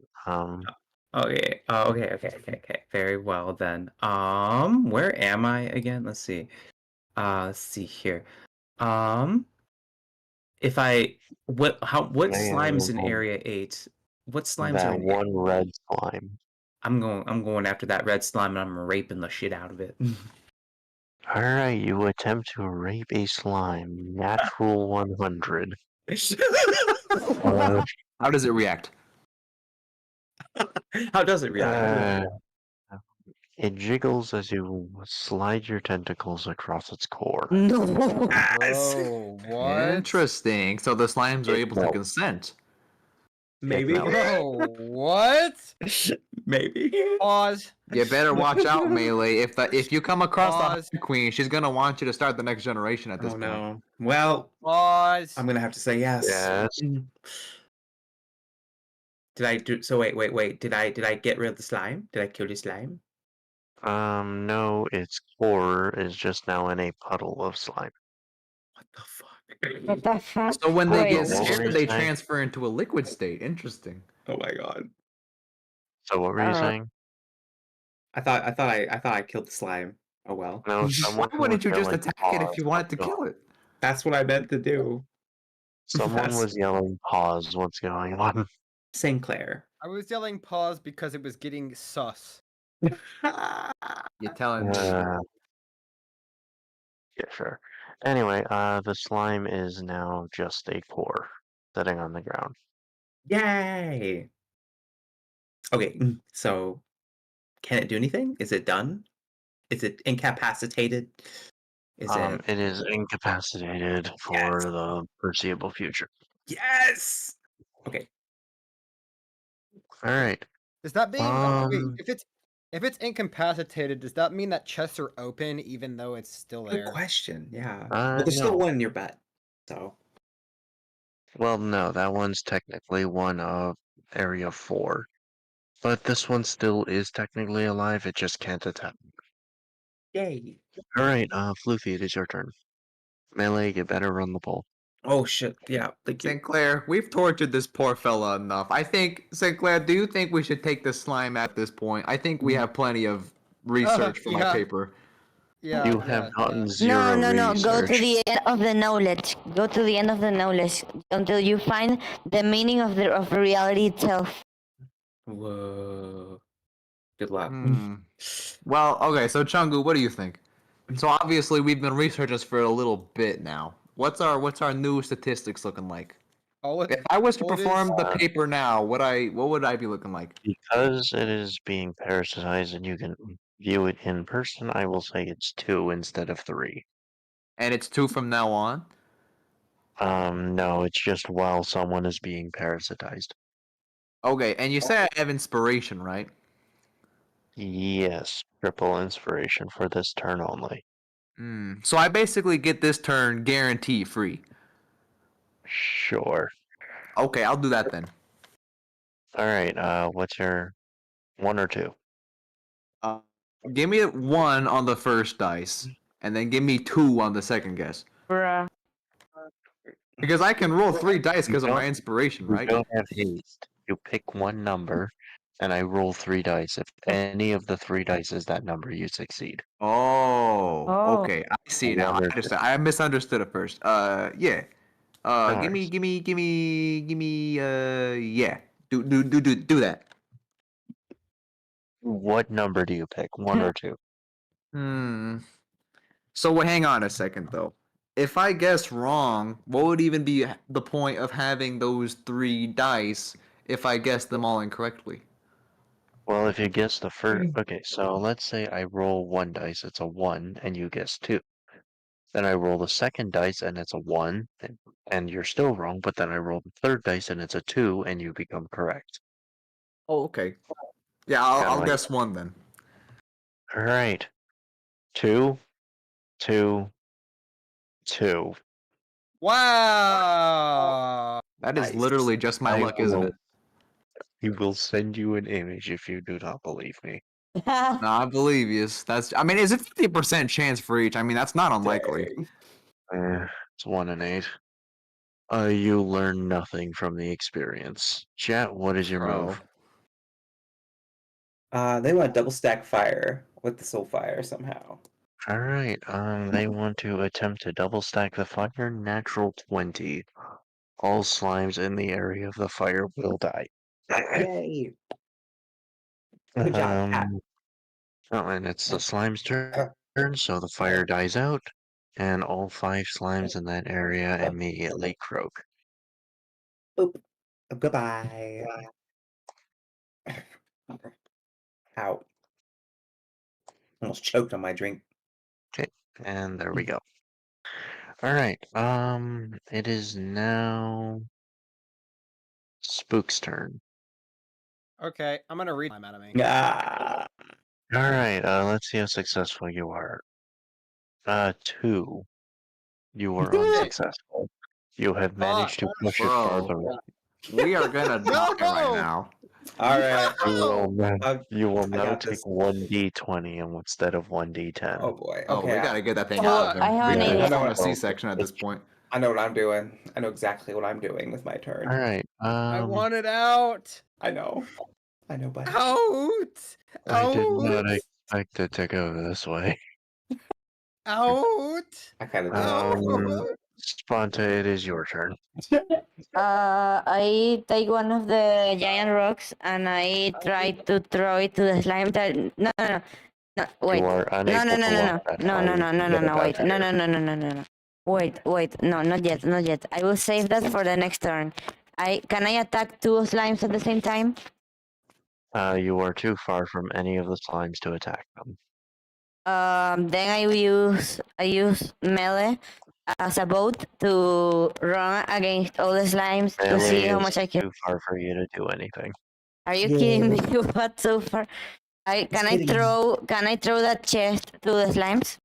Speaker 7: Okay. Okay. Very well then. Where am I again? Let's see. Let's see here. If I what slime's in
Speaker 2: Man,
Speaker 7: area 8? What slimes are
Speaker 2: that
Speaker 7: in
Speaker 2: one red slime.
Speaker 7: I'm going after that red slime and I'm raping the shit out of it.
Speaker 2: Alright, you attempt to rape a slime. Natural 100.
Speaker 5: How does it react?
Speaker 7: How does it react?
Speaker 2: It jiggles as you slide your tentacles across its core.
Speaker 1: No.
Speaker 7: Yes.
Speaker 3: Whoa, what?
Speaker 5: Interesting. So the slimes are
Speaker 2: It
Speaker 5: able to
Speaker 2: melts.
Speaker 5: consent.
Speaker 7: Maybe.
Speaker 3: Whoa, what?
Speaker 7: Maybe.
Speaker 3: Pause.
Speaker 5: You better watch out, Melee. If you come across
Speaker 3: Pause.
Speaker 5: the queen, she's gonna want you to start the next generation at this
Speaker 7: Oh
Speaker 5: point.
Speaker 7: no. Well,
Speaker 3: Pause.
Speaker 7: I'm gonna have to say yes.
Speaker 2: Yes.
Speaker 7: Did I do so? Wait. Did I get rid of the slime? Did I kill the slime?
Speaker 2: No, its core is just now in a puddle of slime.
Speaker 7: What the fuck?
Speaker 1: What the fuck?
Speaker 5: So when they
Speaker 1: Wait,
Speaker 5: get
Speaker 2: what were
Speaker 5: scared,
Speaker 2: you
Speaker 5: they
Speaker 2: saying?
Speaker 5: transfer into a liquid state. Interesting.
Speaker 7: Oh my god.
Speaker 2: So what were you saying?
Speaker 7: I thought I killed the slime. Oh well.
Speaker 2: No,
Speaker 5: Why
Speaker 2: someone
Speaker 5: wouldn't you
Speaker 2: was
Speaker 5: just
Speaker 2: yelling
Speaker 5: attack it if
Speaker 2: pause.
Speaker 5: you wanted to
Speaker 2: What's
Speaker 5: kill
Speaker 2: going-
Speaker 5: it?
Speaker 7: That's what I meant to do.
Speaker 2: Someone
Speaker 7: That's-
Speaker 2: was yelling pause. What's going on?
Speaker 7: Sinclair.
Speaker 3: I was yelling pause because it was getting sus.
Speaker 5: You're telling me.
Speaker 2: Yeah, sure. Anyway, the slime is now just a core sitting on the ground.
Speaker 7: Yay! Okay, so can it do anything? Is it done? Is it incapacitated? Is it
Speaker 2: It is incapacitated for the foreseeable future.
Speaker 7: yes? Okay.
Speaker 2: All right.
Speaker 3: Does that mean
Speaker 2: Um,
Speaker 3: wait, if it's incapacitated, does that mean that chests are open even though it's still
Speaker 7: Good
Speaker 3: there?
Speaker 7: question. Yeah.
Speaker 2: Uh,
Speaker 7: Well, there's still
Speaker 2: no.
Speaker 7: one in your bet. So
Speaker 2: Well, no, that one's technically one of Area 4. But this one still is technically alive, it just can't attack.
Speaker 7: yay.
Speaker 2: Alright, Floofy, it is your turn. Melee, you better run the poll.
Speaker 7: Oh shit. Yeah. Thank you.
Speaker 5: Sinclair, we've tortured this poor fella enough. I think, Sinclair, do you think we should take the slime at this point? I think we have plenty of research for my
Speaker 3: yeah.
Speaker 5: paper.
Speaker 3: Yeah.
Speaker 2: You have gotten
Speaker 1: No,
Speaker 2: zero
Speaker 1: no. Go to
Speaker 2: research.
Speaker 1: the end of the knowledge. Go to the end of the knowledge until you find the meaning of reality itself.
Speaker 7: Whoa. Good luck.
Speaker 5: Hmm. Well, okay, so Chungu, what do you think? So obviously we've been researching this for a little bit now. What's our new statistics looking like?
Speaker 3: All it,
Speaker 5: If I was to
Speaker 3: all it is-
Speaker 5: perform the paper now, what would I be looking like?
Speaker 2: Because it is being parasitized and you can view it in person, I will say it's 2 instead of 3.
Speaker 5: And it's 2 from now on?
Speaker 2: No, it's just while someone is being parasitized.
Speaker 5: Okay, and you say I have inspiration, right?
Speaker 2: Yes, triple inspiration for this turn only.
Speaker 5: So I basically get this turn guarantee free.
Speaker 2: Sure.
Speaker 5: Okay, I'll do that then.
Speaker 2: Alright, what's your 1 or 2?
Speaker 5: Give me 1 on the first dice, and then give me 2 on the second guess.
Speaker 1: Bruh.
Speaker 5: Because I can roll 3 dice because of my
Speaker 2: don't-
Speaker 5: inspiration,
Speaker 2: You
Speaker 5: right?
Speaker 2: don't have haste. You pick one number, and I roll 3 dice. If any of the 3 dice is that number, you succeed.
Speaker 5: Oh,
Speaker 1: Oh.
Speaker 5: okay. I see now. I
Speaker 2: Another-
Speaker 5: understand. I misunderstood at first. Yeah. Give me, yeah. Do that.
Speaker 2: What number do you pick? 1 or 2?
Speaker 5: So hang on a second though. If I guess wrong, what would even be the point of having those 3 dice if I guess them all incorrectly?
Speaker 2: Well, if you guess the first... Okay, so let's say I roll 1 dice, it's a 1, and you guess 2. Then I roll the second dice, and it's a 1, and you're still wrong, but then I roll the third dice, and it's a 2, and you become correct.
Speaker 5: Oh, okay. Yeah, I'll
Speaker 2: like-
Speaker 5: guess 1 then.
Speaker 2: Alright. 2, 2, 2.
Speaker 3: Wow.
Speaker 5: That is
Speaker 4: Nice.
Speaker 5: literally just my
Speaker 2: I
Speaker 5: luck, isn't
Speaker 2: will-
Speaker 5: it?
Speaker 2: He will send you an image if you do not believe me.
Speaker 5: No, I believe you. That's. I mean, is it 50% chance for each? I mean, that's not unlikely.
Speaker 4: Dang.
Speaker 2: It's 1 in 8. You learn nothing from the experience. Chat, what is your
Speaker 5: Bro.
Speaker 2: move?
Speaker 8: They want to double stack fire with the soul fire somehow.
Speaker 2: Alright, they want to attempt to double stack the fire, natural 20. All slimes in the area of the fire will die.
Speaker 8: Yay! Good job, Pat.
Speaker 2: Oh, and it's the slime's turn, so the fire dies out, and all 5 slimes in that area immediately croak.
Speaker 8: Boop. Goodbye. Ow. Almost choked on my drink.
Speaker 2: And there we go. Alright, it is now Spook's turn.
Speaker 3: Okay, I'm gonna read my enemy.
Speaker 8: Ah.
Speaker 2: Alright, let's see how successful you are. 2. You were unsuccessful. You have managed to push it
Speaker 5: bro.
Speaker 2: farther.
Speaker 5: We are gonna die right now.
Speaker 8: All right.
Speaker 2: You will
Speaker 8: I
Speaker 2: now
Speaker 8: got
Speaker 2: take
Speaker 8: this.
Speaker 2: 1d20 instead of 1d10.
Speaker 8: Oh boy.
Speaker 5: Oh, we
Speaker 8: Okay.
Speaker 5: gotta get that thing
Speaker 3: Oh,
Speaker 5: out of
Speaker 1: I
Speaker 5: him.
Speaker 1: have
Speaker 5: We
Speaker 1: an
Speaker 5: gotta
Speaker 1: idea.
Speaker 5: perform a
Speaker 2: Well,
Speaker 5: C-section at this point.
Speaker 8: I know what I'm doing. I know exactly what I'm doing with my turn.
Speaker 2: Alright,
Speaker 3: I want it out.
Speaker 8: I know. I know, but
Speaker 3: Out.
Speaker 2: I did not
Speaker 3: Out.
Speaker 2: expect it to go this way.
Speaker 3: Out.
Speaker 8: I kind of
Speaker 2: Sponta, it is your turn.
Speaker 1: I take one of the giant rocks and I try to throw it to the slime that no, wait.
Speaker 2: You are
Speaker 1: No,
Speaker 2: unable
Speaker 1: no, no,
Speaker 2: to
Speaker 1: no,
Speaker 2: walk that
Speaker 1: no,
Speaker 2: far.
Speaker 1: no,
Speaker 2: You
Speaker 1: no,
Speaker 2: can
Speaker 1: no,
Speaker 2: get
Speaker 1: no, no,
Speaker 2: about
Speaker 1: wait, no,
Speaker 2: here.
Speaker 1: no, no, no, no, no, no. Wait, no, not yet, not yet. I will save that for the next turn. Can I attack 2 slimes at the same time?
Speaker 2: You are too far from any of the slimes to attack them.
Speaker 1: Then I use melee as a boat to run against all the slimes to see
Speaker 2: Melee
Speaker 1: how
Speaker 2: is
Speaker 1: much I can.
Speaker 2: too far for you to do anything.
Speaker 1: Are you
Speaker 8: Yeah.
Speaker 1: kidding me? What so far? Can I
Speaker 8: kidding.
Speaker 1: throw that chest to the slimes?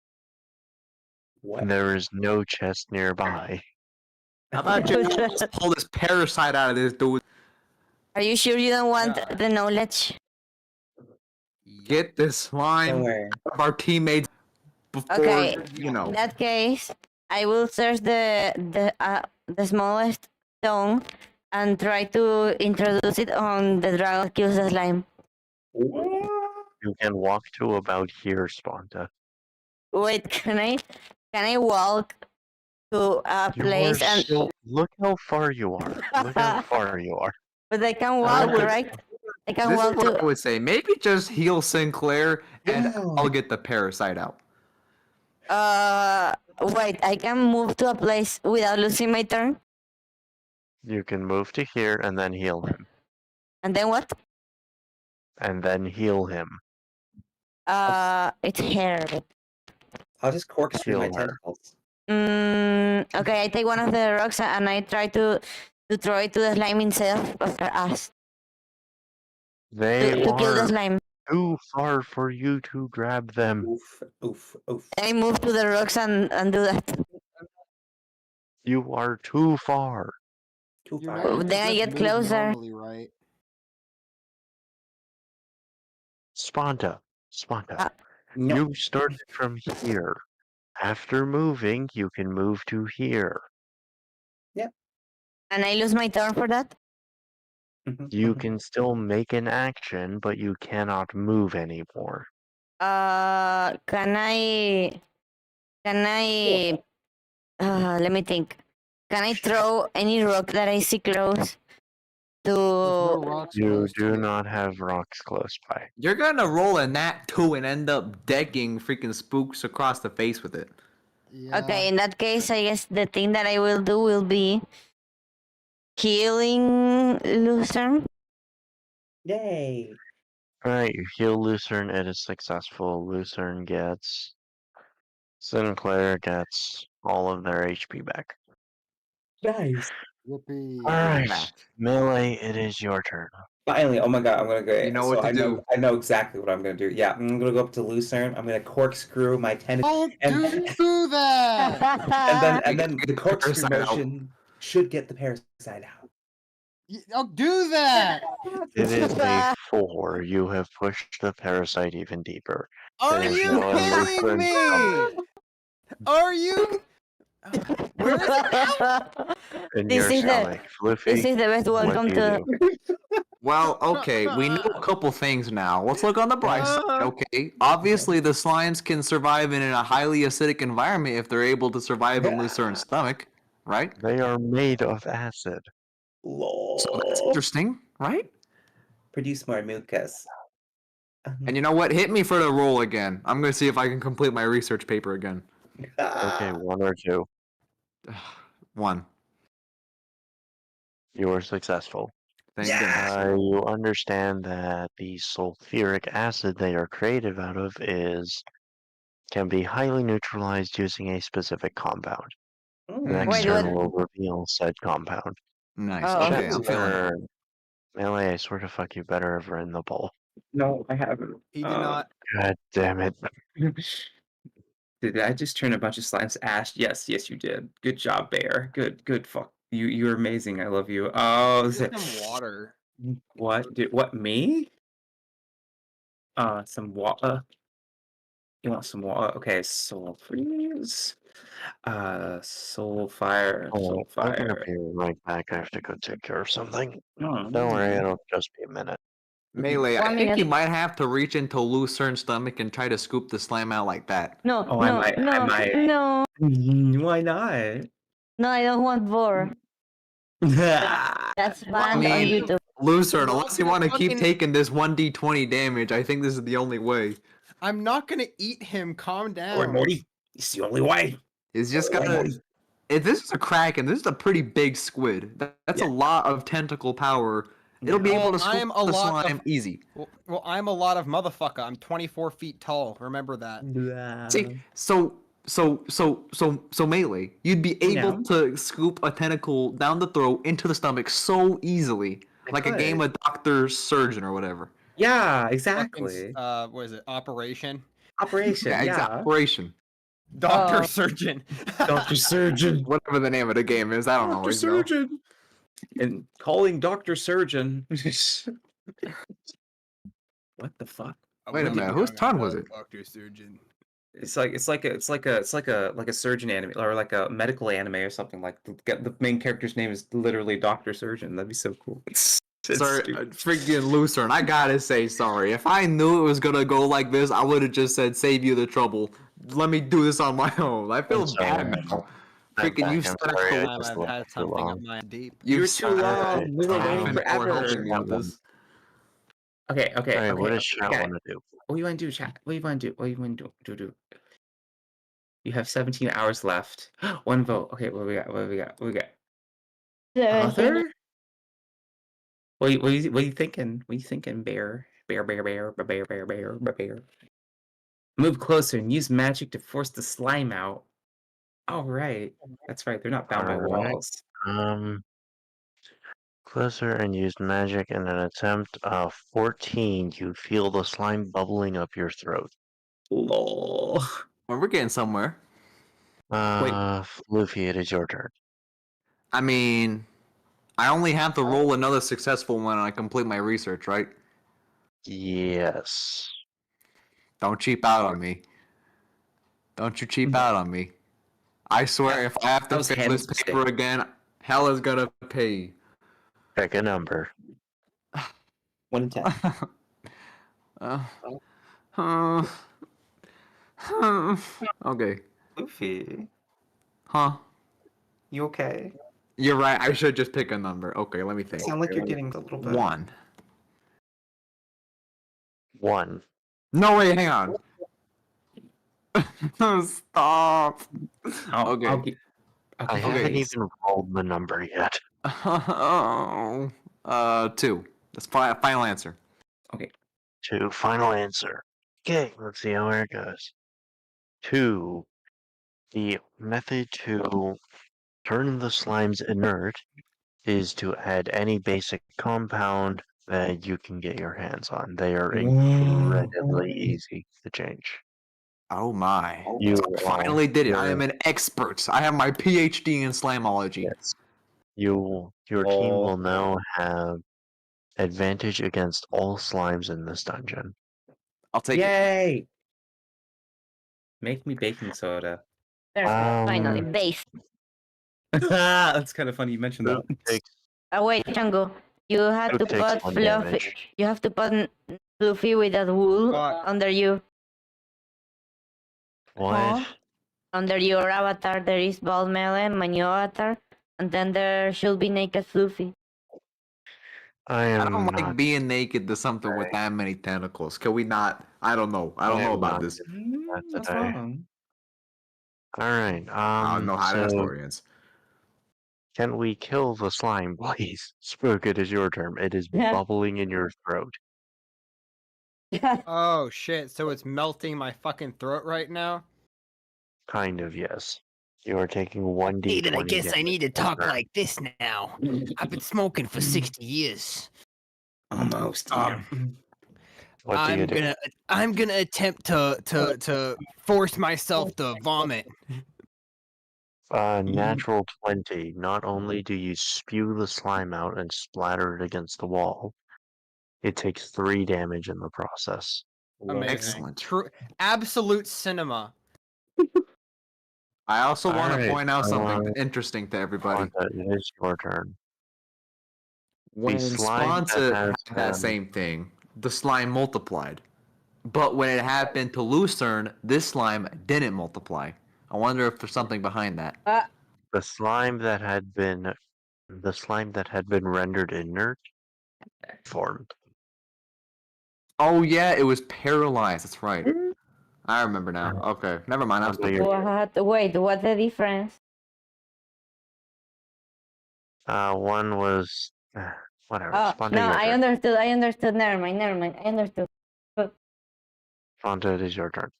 Speaker 8: what?
Speaker 2: There is no chest nearby.
Speaker 5: How about you pull this parasite out of this dude?
Speaker 1: Are you sure you don't want
Speaker 3: Yeah.
Speaker 1: the knowledge?
Speaker 5: Get this
Speaker 8: Don't
Speaker 5: slime
Speaker 8: worry.
Speaker 5: of our teammates before
Speaker 1: Okay,
Speaker 5: you know.
Speaker 1: In that case, I will search the smallest stone and try to introduce it on the dragon that kills the slime.
Speaker 2: You can walk to about here, Sponta.
Speaker 1: Wait, can I walk to a
Speaker 2: You
Speaker 1: place
Speaker 2: are
Speaker 1: and
Speaker 2: so... Look how far you are. Look how far you are.
Speaker 1: but I can walk,
Speaker 5: would-
Speaker 1: right? I can
Speaker 5: This is
Speaker 1: walk
Speaker 5: what I
Speaker 1: to
Speaker 5: would say. Maybe just heal Sinclair and
Speaker 8: Yeah.
Speaker 5: I'll get the parasite out.
Speaker 1: wait, I can move to a place without losing my turn?
Speaker 2: You can move to here and then heal him.
Speaker 1: And then what?
Speaker 2: And then heal him.
Speaker 1: It's hair. But...
Speaker 8: I'll just corkscrew my
Speaker 2: Heal her.
Speaker 8: tentacles.
Speaker 1: Okay, I take one of the rocks and I try to throw it to the slime instead of her ass.
Speaker 2: They
Speaker 1: To kill the
Speaker 2: are
Speaker 1: slime.
Speaker 2: too far for you to grab them.
Speaker 8: Oof, oof, oof.
Speaker 1: I move to the rocks and do that.
Speaker 2: You are too far.
Speaker 8: Too
Speaker 3: You're
Speaker 8: far.
Speaker 3: not even
Speaker 1: Then I
Speaker 3: just
Speaker 1: get
Speaker 3: move
Speaker 1: closer.
Speaker 3: normally, right?
Speaker 2: Sponta. Sponta.
Speaker 8: No.
Speaker 2: You started from here. After moving, you can move to here.
Speaker 1: And I lose my turn for that?
Speaker 2: You can still make an action, but you cannot move anymore.
Speaker 1: Can I let me think. Can I throw any rock that I see close
Speaker 3: There's no
Speaker 1: to
Speaker 3: rocks
Speaker 2: You
Speaker 3: close to
Speaker 2: do
Speaker 3: it.
Speaker 2: not have rocks close by.
Speaker 5: You're gonna roll a nat 2 and end up decking freaking spooks across the face with it.
Speaker 3: Yeah.
Speaker 1: Okay, in that case I guess the thing that I will do will be healing Lucerne.
Speaker 8: Yay.
Speaker 2: Alright, you heal Lucerne, it is successful. Lucerne gets... Sinclair gets all of their HP back.
Speaker 8: Nice.
Speaker 10: Yippee.
Speaker 2: Alright, Melee, it is your turn.
Speaker 7: Finally, oh my god, I'm gonna go.
Speaker 5: You know what to do.
Speaker 7: I know exactly what I'm gonna do. Yeah, I'm gonna go up to Lucerne. I'm gonna corkscrew my tennis.
Speaker 10: Don't
Speaker 7: And-
Speaker 10: do that!
Speaker 7: and then the corkscrew
Speaker 5: Parasite out.
Speaker 7: motion should get the parasite out.
Speaker 10: Don't do that!
Speaker 2: It is a 4. You have pushed the parasite even deeper.
Speaker 10: Are
Speaker 2: There's
Speaker 10: you
Speaker 2: no
Speaker 10: kidding
Speaker 2: Lucerne
Speaker 10: me?
Speaker 2: stomach.
Speaker 10: Are you? Where is it?
Speaker 2: In
Speaker 1: This
Speaker 2: your
Speaker 1: is the-
Speaker 2: stomach. Floofy,
Speaker 1: This is the best
Speaker 2: what
Speaker 1: welcome
Speaker 2: do
Speaker 1: to.
Speaker 2: you do?
Speaker 5: Well, okay, we know a couple things now. Let's look on the bright side, okay? Obviously, the slimes can survive in a highly acidic environment if they're able to survive in Lucerne's stomach, right?
Speaker 2: They are made of acid.
Speaker 7: Lol.
Speaker 5: So that's interesting, right?
Speaker 7: Produce more mucus.
Speaker 5: And you know what? Hit me for the roll again. I'm gonna see if I can complete my research paper again.
Speaker 2: Okay, 1 or 2.
Speaker 5: 1.
Speaker 2: You were successful.
Speaker 5: Thank
Speaker 2: You understand that the sulfuric acid they are created out of can be highly neutralized using a specific compound. The next
Speaker 1: Wait,
Speaker 2: turn
Speaker 1: what?
Speaker 2: will reveal said compound.
Speaker 5: Nice.
Speaker 1: Oh,
Speaker 5: Okay, I'm feeling it.
Speaker 2: Turn. Melee, I swear to fuck you better ever in the bowl.
Speaker 7: No, I haven't.
Speaker 3: He did not.
Speaker 2: God damn it.
Speaker 7: Did I just turn a bunch of slimes to ash? Yes, you did. Good job, Bear. Good. Fuck. You're amazing. I love you. Oh,
Speaker 3: Some water.
Speaker 7: What? What? Me? Some water. You want some water? Okay, soul freeze. Soul fire.
Speaker 2: Oh,
Speaker 7: Soul
Speaker 2: I'm gonna
Speaker 7: fire.
Speaker 2: be right back. I have to go take care of something.
Speaker 7: Oh,
Speaker 2: Don't worry, it'll just be a minute.
Speaker 5: Melee,
Speaker 1: One
Speaker 5: I think you
Speaker 1: minute.
Speaker 5: might have to reach into Lucerne's stomach and try to scoop the slime out like that.
Speaker 1: No,
Speaker 7: Oh, I
Speaker 1: no,
Speaker 7: might- I
Speaker 1: no,
Speaker 7: might.
Speaker 1: no,
Speaker 7: Why not?
Speaker 1: no, I don't want vor. That's banned
Speaker 5: mean-
Speaker 1: on YouTube.
Speaker 5: Lucerne, unless you want to keep
Speaker 3: Fucking-
Speaker 5: taking this 1d20 damage, I think this is the only way.
Speaker 3: I'm not gonna eat him. Calm down.
Speaker 7: Or Morty. It's the only way.
Speaker 5: It's just gotta. If this is a kraken, this is a pretty big squid. That's a lot of tentacle power. It'll be able to
Speaker 3: Well, I am
Speaker 5: scoop
Speaker 3: a
Speaker 5: the
Speaker 3: lot of-
Speaker 5: slime easy.
Speaker 3: Well, I'm a lot of motherfucker. I'm 24 feet tall. Remember that.
Speaker 5: See, so Melee, you'd be able to scoop a tentacle down the throat into the stomach so easily, like a game of Doctor Surgeon or whatever.
Speaker 7: Yeah,
Speaker 3: Fucking,
Speaker 7: exactly.
Speaker 3: what is it? Operation.
Speaker 7: Operation.
Speaker 5: Yeah,
Speaker 7: Yeah.
Speaker 5: operation.
Speaker 3: Doctor
Speaker 1: Oh.
Speaker 3: Surgeon.
Speaker 7: Dr. Surgeon.
Speaker 5: Whatever the name of the game is, I don't know.
Speaker 7: Dr.
Speaker 5: you know.
Speaker 7: Surgeon. And calling Dr. Surgeon. What the fuck?
Speaker 5: Wait a minute, whose turn was it?
Speaker 3: Doctor Surgeon.
Speaker 7: It's like a surgeon anime or like a medical anime or something. Like the main character's name is literally Dr. Surgeon. That'd be so cool. It's
Speaker 5: Sorry,
Speaker 7: stupid.
Speaker 5: freaking Lucerne, I gotta say sorry. If I knew it was gonna go like this, I would have just said, save you the trouble. Let me do this on my own. I feel
Speaker 2: sorry.
Speaker 5: bad now.
Speaker 2: I'm
Speaker 5: Freaking, you
Speaker 2: back, I'm
Speaker 5: set up
Speaker 2: sorry, I
Speaker 5: the-
Speaker 2: just
Speaker 3: I've
Speaker 2: left
Speaker 3: had
Speaker 2: too
Speaker 3: something
Speaker 2: long.
Speaker 3: on my deep.
Speaker 7: You were
Speaker 5: set
Speaker 7: too
Speaker 5: up
Speaker 7: long.
Speaker 5: the
Speaker 7: We were
Speaker 5: time
Speaker 7: waiting
Speaker 5: and
Speaker 7: forever.
Speaker 5: helping me with this.
Speaker 7: Okay.
Speaker 2: Alright, what
Speaker 7: okay,
Speaker 2: does chat
Speaker 7: okay.
Speaker 2: want to do?
Speaker 7: What do you want to do, chat? What do you want to do? What do you want to do? You have 17 hours left. One vote. Okay, what we got? What we got? Author? What are you thinking? What are you thinking, Bear? Bear. Move closer and use magic to force the slime out. All right. That's right. They're not bound by
Speaker 2: Alright.
Speaker 7: walls.
Speaker 2: Closer and use magic in an attempt of 14. You feel the slime bubbling up your throat.
Speaker 7: Lol.
Speaker 5: Well, we're getting somewhere.
Speaker 2: Luffy, it is your turn.
Speaker 5: I mean, I only have to roll another successful one and I complete my research, right?
Speaker 2: Yes.
Speaker 5: Don't cheap out on me. Don't you cheap out on me. I swear, if I have
Speaker 7: That
Speaker 5: to
Speaker 7: was
Speaker 5: fill this
Speaker 7: Hannah's
Speaker 5: paper again, hell is gonna pay.
Speaker 2: Pick a number.
Speaker 7: 1 in 10.
Speaker 5: Okay.
Speaker 7: Luffy,
Speaker 5: Huh?
Speaker 7: you okay?
Speaker 5: You're right. I should just pick a number. Okay, let me think.
Speaker 7: Sound like you're getting a little bit.
Speaker 5: 1.
Speaker 2: 1.
Speaker 5: No, wait, hang on. Stop. Okay.
Speaker 7: Okay.
Speaker 2: I haven't
Speaker 5: Okay.
Speaker 2: even rolled the number yet.
Speaker 5: 2. That's final answer.
Speaker 2: 2. Final answer. Okay, let's see how it goes. 2. The method to turn the slimes inert is to add any basic compound that you can get your hands on. They are incredibly easy to change.
Speaker 5: Oh my!
Speaker 2: You
Speaker 5: I finally did it. I am
Speaker 2: your-
Speaker 5: an expert. I have my PhD in slimology.
Speaker 2: Yes. Your team will now have advantage against all slimes in this dungeon.
Speaker 5: I'll take it.
Speaker 7: Yay! Make me baking soda.
Speaker 1: Perfect. Finally,
Speaker 2: Um,
Speaker 1: base.
Speaker 7: That's kind of funny you mentioned
Speaker 2: Luke
Speaker 7: that.
Speaker 2: takes
Speaker 1: Oh wait, Django. You have
Speaker 2: Luke
Speaker 1: to
Speaker 2: takes
Speaker 1: put
Speaker 2: 1
Speaker 1: Fluffy.
Speaker 2: damage.
Speaker 1: You have to put Fluffy with that wool
Speaker 3: Fuck.
Speaker 1: under you.
Speaker 2: What?
Speaker 1: Under your avatar, there is bald melee, my new avatar, and then there should be naked Fluffy.
Speaker 2: I
Speaker 5: I
Speaker 2: am
Speaker 5: don't like
Speaker 2: not.
Speaker 5: being naked to something with that many tentacles. Can we not? I don't know. I don't know
Speaker 2: am
Speaker 5: about
Speaker 2: not
Speaker 5: this.
Speaker 2: That's
Speaker 7: What's
Speaker 2: okay.
Speaker 7: wrong?
Speaker 2: All right.
Speaker 5: I don't know how that
Speaker 2: So
Speaker 5: story ends.
Speaker 2: can we kill the slime, please? Spook, it is your turn. It is
Speaker 1: Yeah.
Speaker 2: bubbling in your throat.
Speaker 3: Oh shit! So it's melting my fucking throat right now.
Speaker 2: Kind of, yes. You are taking 1d20
Speaker 10: Aiden, I guess I
Speaker 2: damage
Speaker 10: need to
Speaker 2: per
Speaker 10: talk
Speaker 2: turn.
Speaker 10: like this now. I've been smoking for 60 years.
Speaker 7: Almost.
Speaker 2: What do you do?
Speaker 10: I'm gonna attempt to force myself to vomit.
Speaker 2: Natural 20. Not only do you spew the slime out and splatter it against the wall, it takes 3 damage in the process.
Speaker 3: Amazing.
Speaker 5: Excellent.
Speaker 3: True. Absolute cinema.
Speaker 5: I also want to
Speaker 2: Alright,
Speaker 5: point out something interesting to everybody.
Speaker 2: Fonta, it is your turn.
Speaker 5: When
Speaker 2: slime that
Speaker 5: Sponta
Speaker 2: has,
Speaker 5: had that same thing, the slime multiplied. But when it happened to Lucerne, this slime didn't multiply. I wonder if there's something behind that.
Speaker 2: The slime that had been rendered inert formed.
Speaker 5: Oh yeah, it was paralyzed. That's right. I remember now. Okay, never mind. I'm
Speaker 2: Fonta, you're-
Speaker 1: Wait, what's the difference?
Speaker 2: one was whatever.
Speaker 1: Oh,
Speaker 2: Fonta,
Speaker 1: no,
Speaker 2: your
Speaker 1: I
Speaker 2: turn.
Speaker 1: understood. Never mind. I understood.
Speaker 2: Fonta, it is your turn.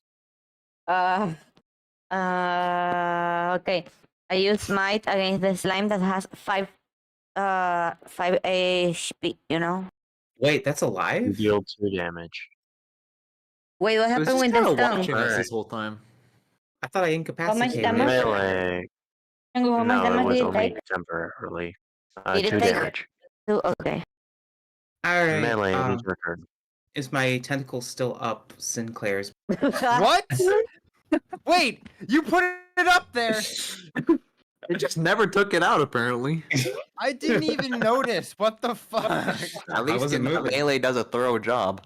Speaker 1: Okay. I use might against the slime that has 5 HP, you know?
Speaker 7: Wait, that's
Speaker 2: You
Speaker 7: alive?
Speaker 2: deal 2 damage.
Speaker 1: Wait, what
Speaker 5: I was
Speaker 1: happened
Speaker 5: just
Speaker 1: with
Speaker 5: kind
Speaker 1: the
Speaker 5: of watching
Speaker 1: stone?
Speaker 5: us
Speaker 2: Alright.
Speaker 5: this whole time.
Speaker 7: I thought I incapacitated it.
Speaker 1: damage?
Speaker 2: Melee.
Speaker 1: How much
Speaker 2: No, it
Speaker 1: damage
Speaker 2: was
Speaker 1: did it
Speaker 2: only
Speaker 1: take?
Speaker 2: temporarily.
Speaker 1: Did it
Speaker 2: 2
Speaker 1: take-
Speaker 2: damage.
Speaker 1: 2, okay.
Speaker 7: Alright.
Speaker 2: Melee, it is your turn.
Speaker 7: Is my tentacle still up Sinclair's?
Speaker 3: What? Wait, you put it up there.
Speaker 5: It just never took it out, apparently.
Speaker 3: I didn't even notice. What the fuck?
Speaker 5: At least
Speaker 7: wasn't moving.
Speaker 5: Melee does a thorough job.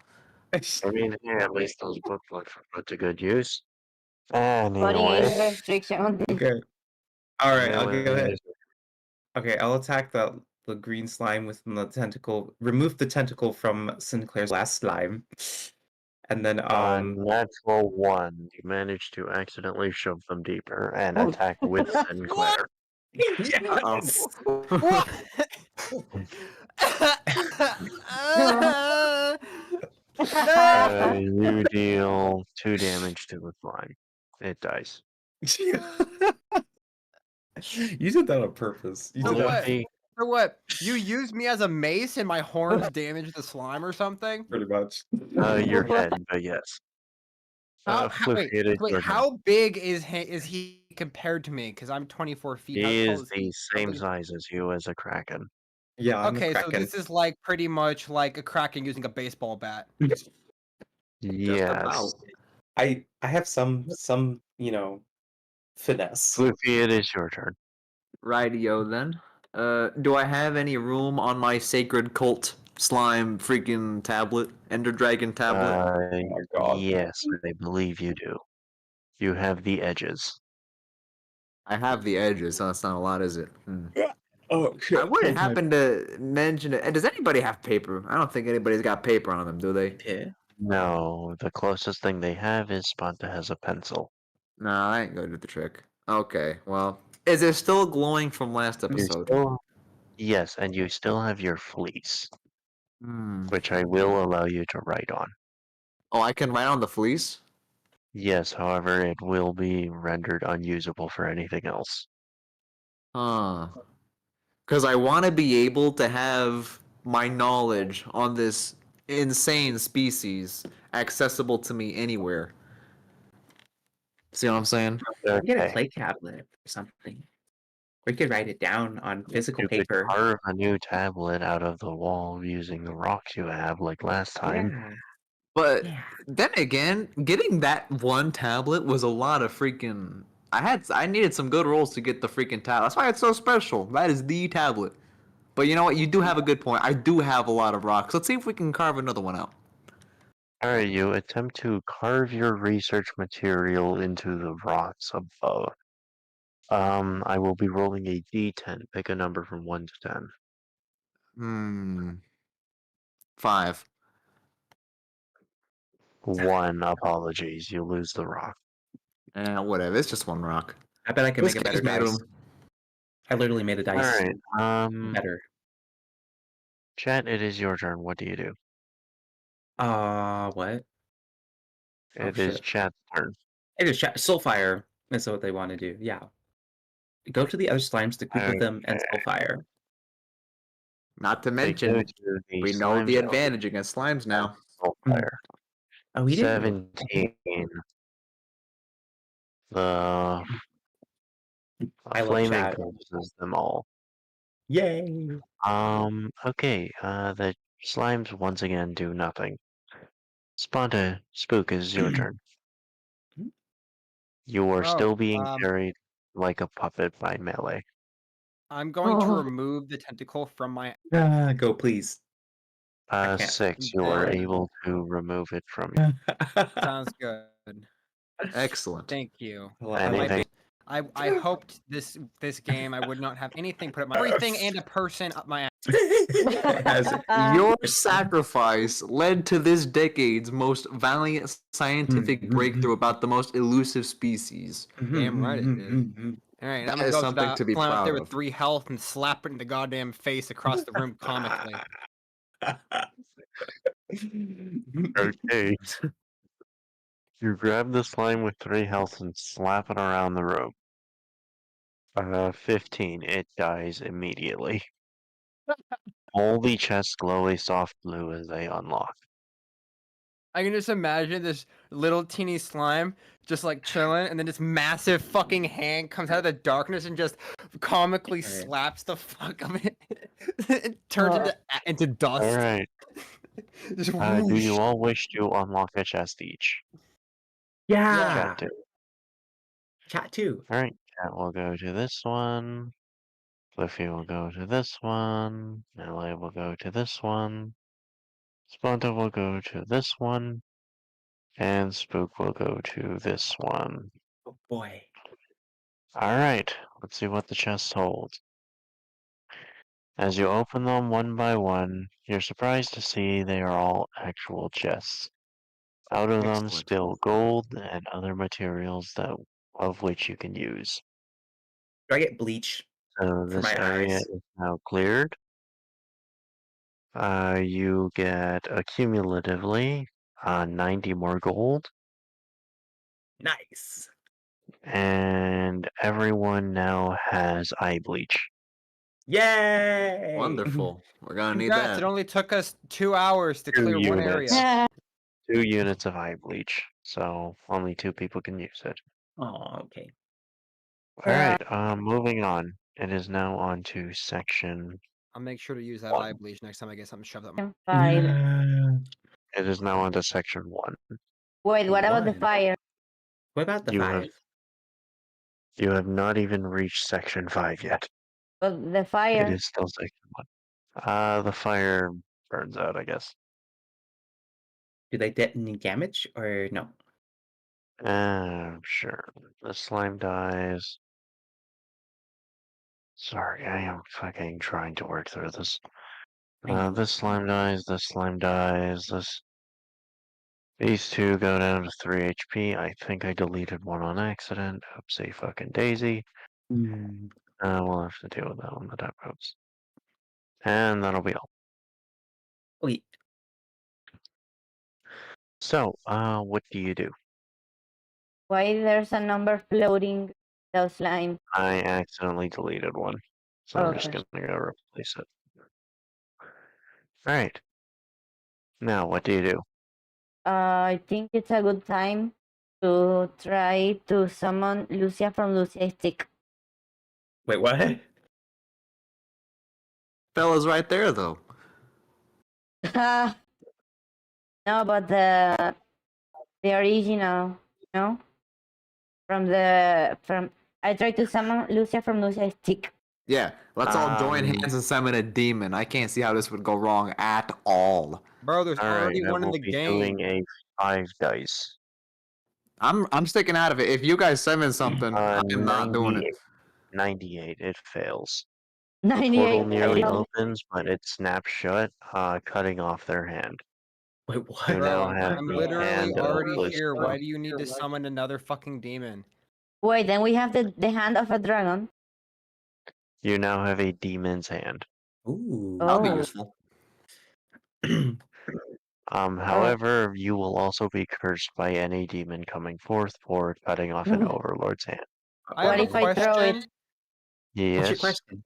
Speaker 2: I mean, yeah, at least those books were put to good use.
Speaker 1: Putting
Speaker 2: Anyway.
Speaker 1: in restriction on this.
Speaker 7: Okay. Alright, I'll
Speaker 2: Melee
Speaker 7: go ahead.
Speaker 2: is-
Speaker 7: Okay, I'll attack the green slime with the tentacle. Remove the tentacle from Sinclair's last slime. And then
Speaker 2: natural 1. You managed to accidentally shove them deeper and attack with Sinclair.
Speaker 7: Yes!
Speaker 2: You deal 2 damage to the slime. It dies.
Speaker 7: You did that on purpose. You
Speaker 3: For
Speaker 7: did
Speaker 3: what?
Speaker 7: that
Speaker 2: Fluffy,
Speaker 3: For what? You used me as a mace and my horns damaged the slime or something?
Speaker 7: pretty much.
Speaker 2: your head, but yes. Fluffy, it is
Speaker 3: Wait,
Speaker 2: your turn.
Speaker 3: how big is he compared to me? Because I'm 24 feet. How
Speaker 2: He
Speaker 3: tall
Speaker 2: is
Speaker 3: is he?
Speaker 2: the same size as you as a kraken.
Speaker 7: Yeah, I'm
Speaker 3: Okay, so
Speaker 7: Kraken.
Speaker 3: this is like pretty much like a kraken using a baseball bat.
Speaker 2: Yes.
Speaker 7: I have some finesse.
Speaker 2: Fluffy, it is your turn.
Speaker 5: Rightio then. Do I have any room on my sacred cult slime freaking tablet? Ender Dragon tablet?
Speaker 7: God.
Speaker 2: Yes, I believe you do. You have the edges.
Speaker 5: I have the edges, so that's not a lot, is it?
Speaker 7: Oh shit.
Speaker 5: I wouldn't happen to mention it. Does anybody have paper? I don't think anybody's got paper on them, do they?
Speaker 7: Yeah.
Speaker 2: No, the closest thing they have is Sponta has a pencil.
Speaker 5: No, I ain't gonna do the trick. Okay, well, is it still glowing from last
Speaker 2: You
Speaker 5: episode?
Speaker 2: yes, and you still have your fleece,
Speaker 5: Hmm.
Speaker 2: which I will allow you to write on.
Speaker 5: Oh, I can write on the fleece?
Speaker 2: Yes, however, it will be rendered unusable for anything else.
Speaker 5: Huh. Because I want to be able to have my knowledge on this insane species accessible to me anywhere. See what I'm saying?
Speaker 7: We get a
Speaker 2: Okay.
Speaker 7: clay tablet or something. We could write it down on physical
Speaker 2: You could
Speaker 7: paper.
Speaker 2: carve a new tablet out of the wall using the rocks you have, like last time.
Speaker 7: Yeah.
Speaker 5: But
Speaker 7: Yeah.
Speaker 5: then again, getting that one tablet was a lot of freaking. I needed some good rolls to get the freaking tablet. That's why it's so special. That is the tablet. But you know what? You do have a good point. I do have a lot of rocks. Let's see if we can carve another one out.
Speaker 2: Alright, you attempt to carve your research material into the rocks above. I will be rolling a d10. Pick a number from 1 to 10.
Speaker 5: 5.
Speaker 2: 1. Apologies. You lose the rock.
Speaker 5: Whatever. It's just one rock.
Speaker 7: I bet I can
Speaker 5: This
Speaker 7: make a better
Speaker 5: game's made of
Speaker 7: dice.
Speaker 5: them.
Speaker 7: I literally made a dice
Speaker 2: Alright.
Speaker 7: better.
Speaker 2: Chat, it is your turn. What do you do?
Speaker 7: What?
Speaker 2: It is
Speaker 7: shit.
Speaker 2: chat's turn.
Speaker 7: It is Soulfire. That's what they want to do. Yeah. Go to the other slimes to group with them and Soulfire.
Speaker 5: Not to
Speaker 2: They
Speaker 5: mention,
Speaker 2: go to the
Speaker 5: we know
Speaker 2: slime
Speaker 5: the
Speaker 2: zone.
Speaker 5: advantage against slimes now.
Speaker 2: Soulfire.
Speaker 7: Oh, we didn't.
Speaker 2: 17. The
Speaker 7: I love
Speaker 2: flame
Speaker 7: chat.
Speaker 2: encompasses them all.
Speaker 7: Yay!
Speaker 2: Okay, the slimes once again do nothing. Sponta, Spook, is your turn. You are still being carried like a puppet by Melee.
Speaker 3: I'm going to remove the tentacle from my.
Speaker 7: Go, please. I can't.
Speaker 2: 6, you are
Speaker 3: then-
Speaker 2: able to remove it from you.
Speaker 3: Sounds good.
Speaker 5: Excellent.
Speaker 3: Thank you.
Speaker 2: Anything?
Speaker 3: I hoped this game I would not have anything put up my everything and a person up my ass.
Speaker 5: Your sacrifice led to this decade's most valiant scientific breakthrough about the most elusive species.
Speaker 3: Damn right it did. All right,
Speaker 5: That
Speaker 3: I'm gonna
Speaker 5: is
Speaker 3: go
Speaker 5: something to be
Speaker 3: climb up
Speaker 5: proud
Speaker 3: there with
Speaker 5: of.
Speaker 3: 3 health and slap it in the goddamn face across the room comically.
Speaker 2: Okay. You grab the slime with 3 health and slap it around the room. 15, it dies immediately. All the chests glow a soft blue as they unlock.
Speaker 3: I can just imagine this little teeny slime just like chilling, and then this massive fucking hand comes out of the darkness and just comically
Speaker 7: Alright.
Speaker 3: slaps the fuck of it. It turns into dust.
Speaker 2: Alright,
Speaker 3: Just
Speaker 2: do
Speaker 3: whoosh.
Speaker 2: you all wish to unlock a chest each?
Speaker 7: Yeah.
Speaker 2: Chat do.
Speaker 7: Chat too.
Speaker 2: Alright, chat will go to this one. Cliffy will go to this one. Melee will go to this one. Sponta will go to this one. And Spook will go to this one.
Speaker 7: Oh boy.
Speaker 2: Alright, let's see what the chests hold. As you open them one by one, you're surprised to see they are all actual chests. Out of them
Speaker 5: Excellent.
Speaker 2: spill gold and other materials of which you can use.
Speaker 7: Do I get bleach?
Speaker 2: So this
Speaker 7: my
Speaker 2: area
Speaker 7: eyes.
Speaker 2: is now cleared. You get accumulatively 90 more gold,
Speaker 7: Nice.
Speaker 2: and everyone now has eye bleach.
Speaker 7: Yay!
Speaker 5: Wonderful. We're gonna need
Speaker 3: Congrats,
Speaker 5: that.
Speaker 3: it only took us 2 hours to
Speaker 2: 2
Speaker 3: clear one area.
Speaker 2: units. 2 units of eye bleach, so only 2 people can use it.
Speaker 7: Oh, okay.
Speaker 2: Alright, moving on. It is now on to section.
Speaker 3: I'll make sure to use that eye bleach next time I get something shoved up my.
Speaker 1: 5.
Speaker 2: It is now on to section 1.
Speaker 1: Wait, what about the
Speaker 7: One.
Speaker 1: fire?
Speaker 7: What about the
Speaker 2: You
Speaker 7: 5?
Speaker 2: You have not even reached section 5 yet.
Speaker 1: Well, the
Speaker 2: It
Speaker 1: fire.
Speaker 2: is still section 1. The fire burns out, I guess.
Speaker 7: Do they detonate damage or no?
Speaker 2: Sure. The slime dies. Sorry, I am fucking trying to work through this. This slime dies, this slime dies, these 2 go down to 3 HP. I think I deleted one on accident. Oopsie fucking daisy. We'll have to deal with that on the top ropes. And that'll be all.
Speaker 7: Wait.
Speaker 2: So, what do you do?
Speaker 1: Why there's a number floating? Those slime.
Speaker 2: I accidentally deleted one. So I'm just
Speaker 1: Okay.
Speaker 2: gonna go replace it. Alright. Now, what do you do?
Speaker 1: I think it's a good time to try to summon Lucia from Lucia's stick.
Speaker 7: Wait, what?
Speaker 5: Fella's right there though.
Speaker 1: No, but the original, no? From I tried to summon Lucia from Lucia's stick.
Speaker 5: Yeah, let's all join
Speaker 2: Um,
Speaker 5: hands and summon a demon. I can't see how this would go wrong at all.
Speaker 3: Bro, there's
Speaker 2: Alright,
Speaker 3: already
Speaker 2: I
Speaker 3: one in
Speaker 2: will
Speaker 3: the
Speaker 2: be
Speaker 3: game.
Speaker 2: doing a 5 dice.
Speaker 5: I'm sticking out of it. If you guys summon something, I'm not doing it.
Speaker 2: 98, it fails.
Speaker 1: 98
Speaker 2: Portal nearly
Speaker 1: failed.
Speaker 2: opens, but it snaps shut, cutting off their hand.
Speaker 7: Wait,
Speaker 2: You
Speaker 7: what?
Speaker 2: now
Speaker 3: Bro,
Speaker 2: have
Speaker 3: I'm
Speaker 2: the
Speaker 3: literally
Speaker 2: hand of
Speaker 3: already
Speaker 2: Callisto.
Speaker 3: here. Why do you need to summon another fucking demon?
Speaker 1: Wait, then we have the hand of a dragon.
Speaker 2: You now have a demon's hand.
Speaker 7: Ooh.
Speaker 5: That'll be
Speaker 1: Oh.
Speaker 5: useful.
Speaker 2: However, you will also be cursed by any demon coming forth for cutting off an overlord's hand.
Speaker 3: I
Speaker 1: What
Speaker 3: have
Speaker 1: if
Speaker 3: a
Speaker 1: I throw it?
Speaker 3: question.
Speaker 7: What's your
Speaker 2: Yes.
Speaker 7: question?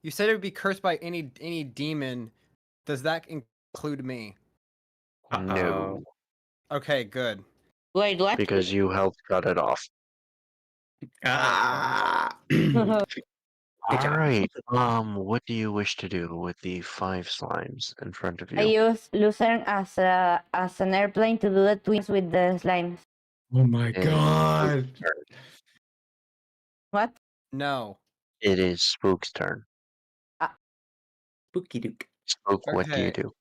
Speaker 3: You said it would be cursed by any demon. Does that include me?
Speaker 2: No,
Speaker 3: Okay, good.
Speaker 1: Wait, what?
Speaker 2: because you helped cut it off.
Speaker 7: Ah. Good job.
Speaker 2: Alright, what do you wish to do with the 5 slimes in front of
Speaker 1: I
Speaker 2: you?
Speaker 1: use Lucerne as an airplane to do the twins with the slimes.
Speaker 7: Oh my
Speaker 2: It is
Speaker 7: god.
Speaker 2: Spook's turn.
Speaker 1: What?
Speaker 3: No.
Speaker 2: It is Spook's turn.
Speaker 7: Spooky Duke.
Speaker 2: Spook, what do you
Speaker 3: Okay.
Speaker 2: do?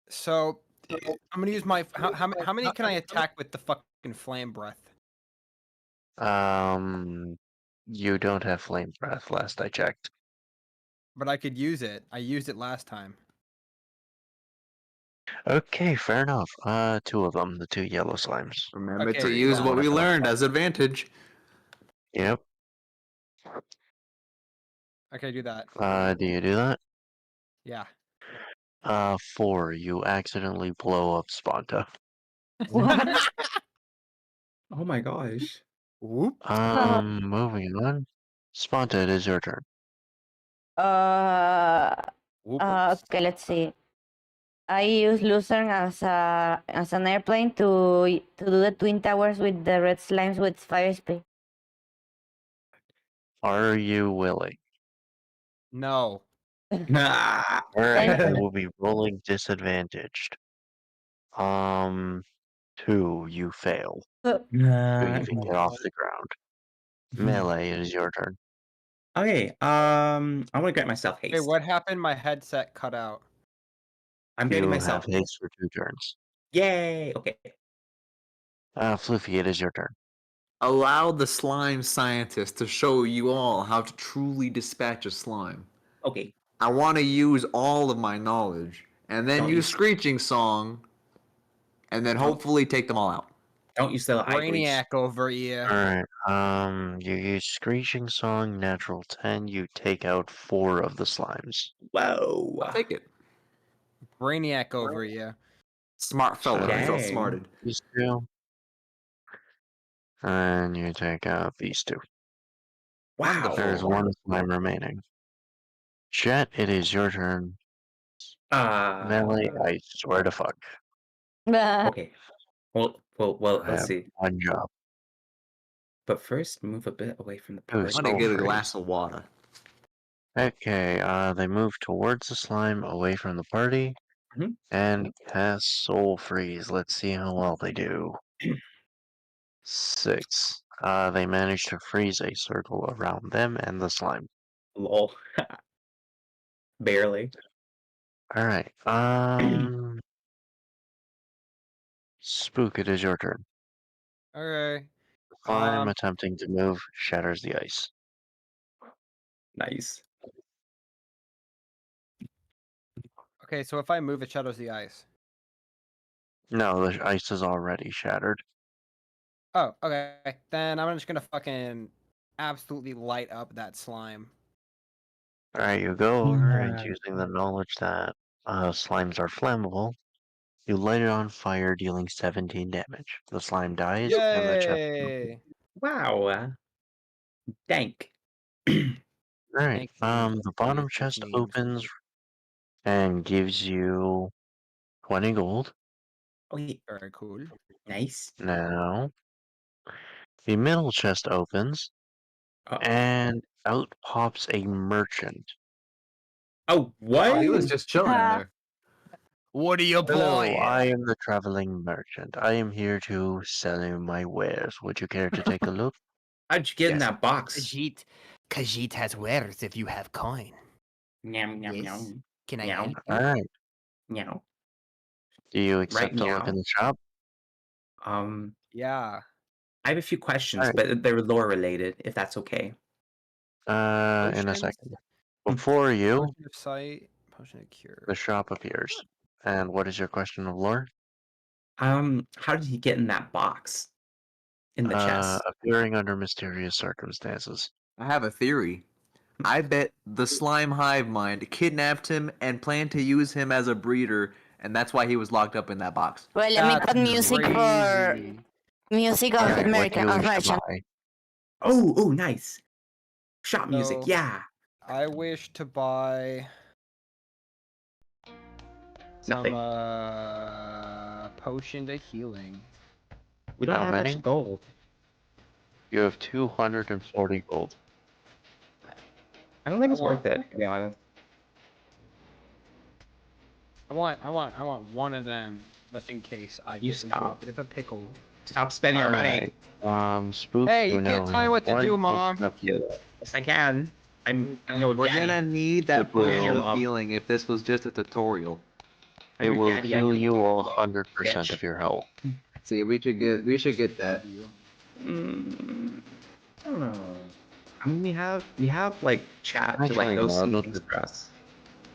Speaker 3: So I'm gonna use my how many can I attack with the fucking flame breath?
Speaker 2: You don't have flame breath, last I checked.
Speaker 3: But I could use it. I used it last time.
Speaker 2: Okay, fair enough. 2 of them, the 2 yellow slimes.
Speaker 5: Remember
Speaker 3: Okay,
Speaker 5: to use what
Speaker 3: yeah.
Speaker 5: we learned as advantage.
Speaker 2: Yep.
Speaker 3: Okay, do that.
Speaker 2: Do you do that?
Speaker 3: Yeah.
Speaker 2: 4, you accidentally blow up Sponta.
Speaker 1: What?
Speaker 7: Oh my gosh.
Speaker 3: Whoop.
Speaker 2: Moving on. Sponta, it is your turn.
Speaker 3: Whoop.
Speaker 1: Okay, let's see. I use Lucerne as an airplane to do the twin towers with the red slimes with 5 SP.
Speaker 2: Are you willing?
Speaker 3: No.
Speaker 7: Nah.
Speaker 2: Alright, I
Speaker 1: Thank
Speaker 2: will be rolling disadvantaged. 2, you fail. To even get off the ground. Melee, it is your turn.
Speaker 7: Okay, I want to grant myself haste.
Speaker 3: Hey, what happened? My headset cut out.
Speaker 7: I'm
Speaker 2: You
Speaker 7: getting
Speaker 2: have
Speaker 7: myself
Speaker 2: haste for 2 turns.
Speaker 7: Yay! Okay.
Speaker 2: Floofy, it is your turn.
Speaker 5: Allow the slime scientist to show you all how to truly dispatch a slime.
Speaker 7: Okay.
Speaker 5: I want to use all of my knowledge, and then
Speaker 7: Don't
Speaker 5: use
Speaker 7: use-
Speaker 5: Screeching Song, and then hopefully take them all out.
Speaker 7: Don't use the eye bleach.
Speaker 3: Brainiac over here.
Speaker 2: Alright, you use Screeching Song, natural 10, you take out 4 of the slimes.
Speaker 7: Whoa.
Speaker 5: I'll take it.
Speaker 3: Brainiac over here.
Speaker 5: Smart fella. I felt
Speaker 7: Dang.
Speaker 5: smarted.
Speaker 2: These 2. And you take out these 2.
Speaker 7: Wow.
Speaker 2: There's 1 slime remaining. Jet, it is your turn. Melee, I swear to fuck.
Speaker 7: Okay. Well,
Speaker 2: I
Speaker 7: let's
Speaker 2: have
Speaker 7: see.
Speaker 2: 1 job.
Speaker 7: But first, move a bit away from the
Speaker 2: Who's
Speaker 5: I'm
Speaker 7: party.
Speaker 5: gonna get a
Speaker 2: over it?
Speaker 5: glass of water.
Speaker 2: Okay, they move towards the slime, away from the party,
Speaker 7: Mhm.
Speaker 2: and cast Soul Freeze. Let's see how well they do. 6. They manage to freeze a circle around them and the slime.
Speaker 7: Lol. Barely.
Speaker 2: Alright, Spook, it is your turn.
Speaker 3: Okay.
Speaker 2: Slime attempting to move shatters the ice.
Speaker 7: Nice.
Speaker 3: Okay, so if I move, it shadows the ice.
Speaker 2: No, the ice is already shattered.
Speaker 3: Oh, okay. Then I'm just gonna fucking absolutely light up that slime.
Speaker 2: Alright, you go over and using the knowledge that slimes are flammable, you light it on fire, dealing 17 damage. The slime dies, and the chest.
Speaker 3: Yay!
Speaker 7: Wow. Dank.
Speaker 2: Alright,
Speaker 3: Thank you.
Speaker 2: the bottom
Speaker 3: Yes,
Speaker 2: chest
Speaker 3: memes.
Speaker 2: opens and gives you 20 gold.
Speaker 7: Oh, yeah.
Speaker 3: Very cool.
Speaker 7: Nice.
Speaker 2: Now, the middle chest opens
Speaker 7: Uh,
Speaker 2: and out pops a merchant.
Speaker 7: oh, what?
Speaker 5: Oh, he was just chilling in
Speaker 1: Ah.
Speaker 5: there.
Speaker 10: What are you
Speaker 2: Hello,
Speaker 10: buying?
Speaker 2: I am the traveling merchant. I am here to sell you my wares. Would you care to take a look?
Speaker 7: How'd you get in
Speaker 10: Yes.
Speaker 7: that box?
Speaker 10: Khajiit has wares if you have coin.
Speaker 7: Nyam, nyam,
Speaker 10: Yes.
Speaker 7: nyam.
Speaker 10: Can I
Speaker 7: Meow.
Speaker 10: help?
Speaker 2: Alright,
Speaker 7: Meow.
Speaker 2: do you accept a look
Speaker 7: meow.
Speaker 2: in the shop?
Speaker 3: Yeah.
Speaker 7: I have a few questions,
Speaker 2: Alright.
Speaker 7: but they're lore related, if that's okay.
Speaker 2: In a
Speaker 3: Potions?
Speaker 2: second. Before you,
Speaker 3: Potion of sight. Potion of cure.
Speaker 2: the shop appears. And what is your question of lore?
Speaker 7: How did he get in that box? In the chest?
Speaker 2: Appearing under mysterious circumstances.
Speaker 5: I have a theory. I bet the slime hive mind kidnapped him and planned to use him as a breeder, and that's why he was locked up in that box.
Speaker 1: Well, let me
Speaker 3: That's
Speaker 1: put music for
Speaker 3: crazy.
Speaker 1: music of
Speaker 2: Alright, what
Speaker 1: American
Speaker 2: do you
Speaker 1: of
Speaker 2: wish to
Speaker 1: merchant.
Speaker 2: buy?
Speaker 7: Oh, nice. Shop music,
Speaker 3: So-
Speaker 7: yeah.
Speaker 3: I wish to buy some
Speaker 7: Nothing.
Speaker 3: potion to healing.
Speaker 7: We don't
Speaker 2: How
Speaker 7: have
Speaker 2: many?
Speaker 7: much gold.
Speaker 2: You have 240 gold.
Speaker 7: I don't think it's worth it, to be honest.
Speaker 3: I want one of them, just in case I
Speaker 7: You
Speaker 3: get into a
Speaker 7: stop.
Speaker 3: bit of a pickle.
Speaker 7: Stop spending our money.
Speaker 2: Spook.
Speaker 3: Hey, you can't tell me what to do, Mom.
Speaker 7: Yes, I can.
Speaker 5: We're gonna need that
Speaker 2: Blue.
Speaker 5: potion of healing if this was just a tutorial.
Speaker 2: It will
Speaker 7: Daddy, I
Speaker 2: heal
Speaker 7: can-
Speaker 2: you 100%
Speaker 7: Bitch.
Speaker 2: of your health.
Speaker 5: See, we should get that.
Speaker 7: I don't know. I mean, we have like chat to
Speaker 2: Actually,
Speaker 7: like those
Speaker 2: no,
Speaker 7: things for us.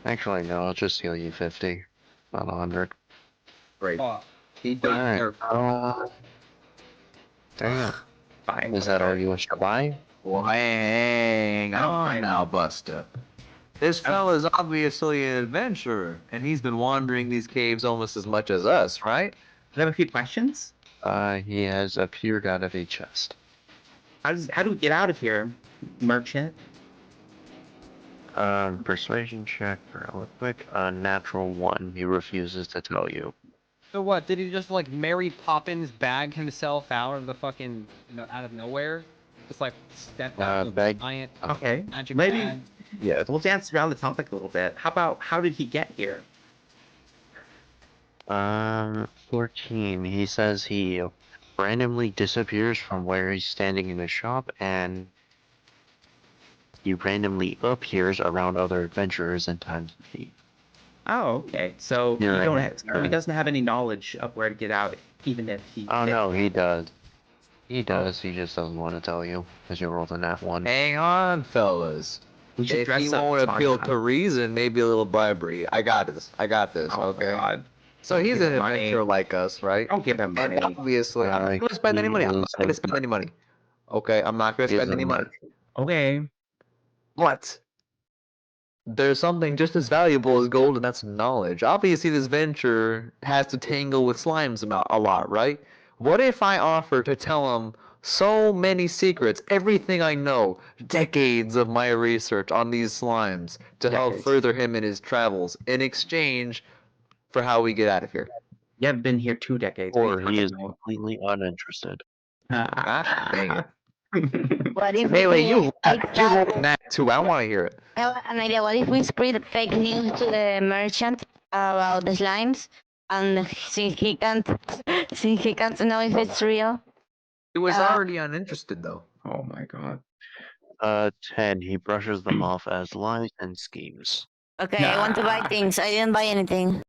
Speaker 2: Actually, no, I'll just heal you 50, not 100.
Speaker 5: Great.
Speaker 3: Oh,
Speaker 5: He does
Speaker 2: Alright,
Speaker 5: care.
Speaker 2: there you go.
Speaker 7: Fine.
Speaker 2: Is that all you wish to buy?
Speaker 5: Well, hang on now, Buster. This fella's obviously an adventurer, and he's been wandering these caves almost as much as us, right?
Speaker 7: I have a few questions.
Speaker 2: He has appeared out of a chest.
Speaker 7: How do we get out of here, merchant?
Speaker 2: Persuasion check, real quick. Natural 1, he refuses to tell you.
Speaker 3: so what? Did he just like Mary Poppins bag himself out of the fucking out of nowhere? Just like step out of
Speaker 2: bag-
Speaker 3: giant
Speaker 7: Okay,
Speaker 3: magic
Speaker 7: maybe
Speaker 3: bag?
Speaker 2: Yeah.
Speaker 7: we'll dance around the topic a little bit. How about how did he get here?
Speaker 2: 14, he says he randomly disappears from where he's standing in the shop, and he randomly appears around other adventurers in times of need.
Speaker 7: Oh, okay. So
Speaker 2: You're
Speaker 7: you don't
Speaker 2: right.
Speaker 7: have, so he doesn't have any knowledge of where to get out, even if he.
Speaker 2: Oh no, he does. He does, he just doesn't want to tell you, because you rolled a nat 1.
Speaker 5: Hang on, fellas.
Speaker 7: We should
Speaker 5: If
Speaker 7: dress
Speaker 5: he
Speaker 7: up.
Speaker 5: won't
Speaker 7: talk
Speaker 5: appeal
Speaker 7: about
Speaker 5: to reason, maybe a little bribery. I got this.
Speaker 7: Oh,
Speaker 5: okay?
Speaker 7: God.
Speaker 5: So he's
Speaker 7: Give
Speaker 5: an
Speaker 7: him money.
Speaker 5: adventurer like us, right?
Speaker 7: Don't give him money.
Speaker 5: And obviously, I'm not gonna spend any money. I'm not gonna spend any money. Okay, I'm not gonna
Speaker 2: He is
Speaker 5: spend
Speaker 2: a
Speaker 5: any money.
Speaker 7: Okay.
Speaker 5: But there's something just as valuable as gold, and that's knowledge. Obviously, this venture has to tangle with slimes a lot, right? What if I offer to tell him so many secrets, everything I know, decades of my research on these slimes, to help
Speaker 7: Decades.
Speaker 5: further him in his travels, in exchange for how we get out of here?
Speaker 7: You haven't been here 2 decades.
Speaker 2: Or he is completely uninterested.
Speaker 5: Ah, dang it.
Speaker 1: What if
Speaker 5: Melee, you
Speaker 1: like
Speaker 5: rolled that too. I want to hear it.
Speaker 1: I have an idea. What if we spread fake news to the merchant about the slimes, and since he can't know if it's real?
Speaker 5: It was
Speaker 1: Uh,
Speaker 5: already uninterested, though.
Speaker 7: Oh my God.
Speaker 2: 10, he brushes them off as lies and schemes.
Speaker 1: Okay, I want to buy things. I didn't buy anything.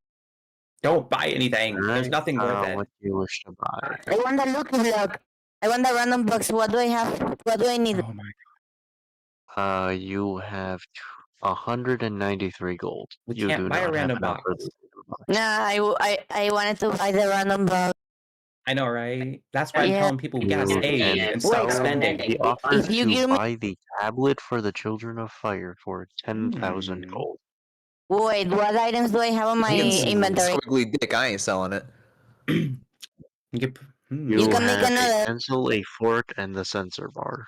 Speaker 7: Don't buy anything. There's
Speaker 2: Alright,
Speaker 7: nothing worth it.
Speaker 2: What do you wish to buy?
Speaker 1: I want the lucky block. I want the random box. What do I have? What do I need?
Speaker 7: Oh my
Speaker 2: You have 193 gold.
Speaker 7: We
Speaker 2: You
Speaker 7: can't
Speaker 2: do
Speaker 7: buy a
Speaker 2: not have
Speaker 7: random
Speaker 2: enough for
Speaker 7: box.
Speaker 2: the random box.
Speaker 1: Nah, I wanted to buy the random box.
Speaker 7: I know, right? That's why I'm
Speaker 1: Yeah.
Speaker 7: telling people we gotta
Speaker 2: You
Speaker 7: save
Speaker 2: can-
Speaker 7: and stop
Speaker 1: Wait,
Speaker 7: spending.
Speaker 2: He offers
Speaker 1: you
Speaker 2: to
Speaker 1: give me-
Speaker 2: buy the tablet for the Children of Fire for 10,000
Speaker 7: Hmm.
Speaker 2: gold.
Speaker 1: Wait, what items do I have on my inventory?
Speaker 5: Squiggly dick, I ain't selling it.
Speaker 7: You can,
Speaker 1: You can make
Speaker 2: have
Speaker 1: another.
Speaker 2: a pencil, a fork, and the sensor bar.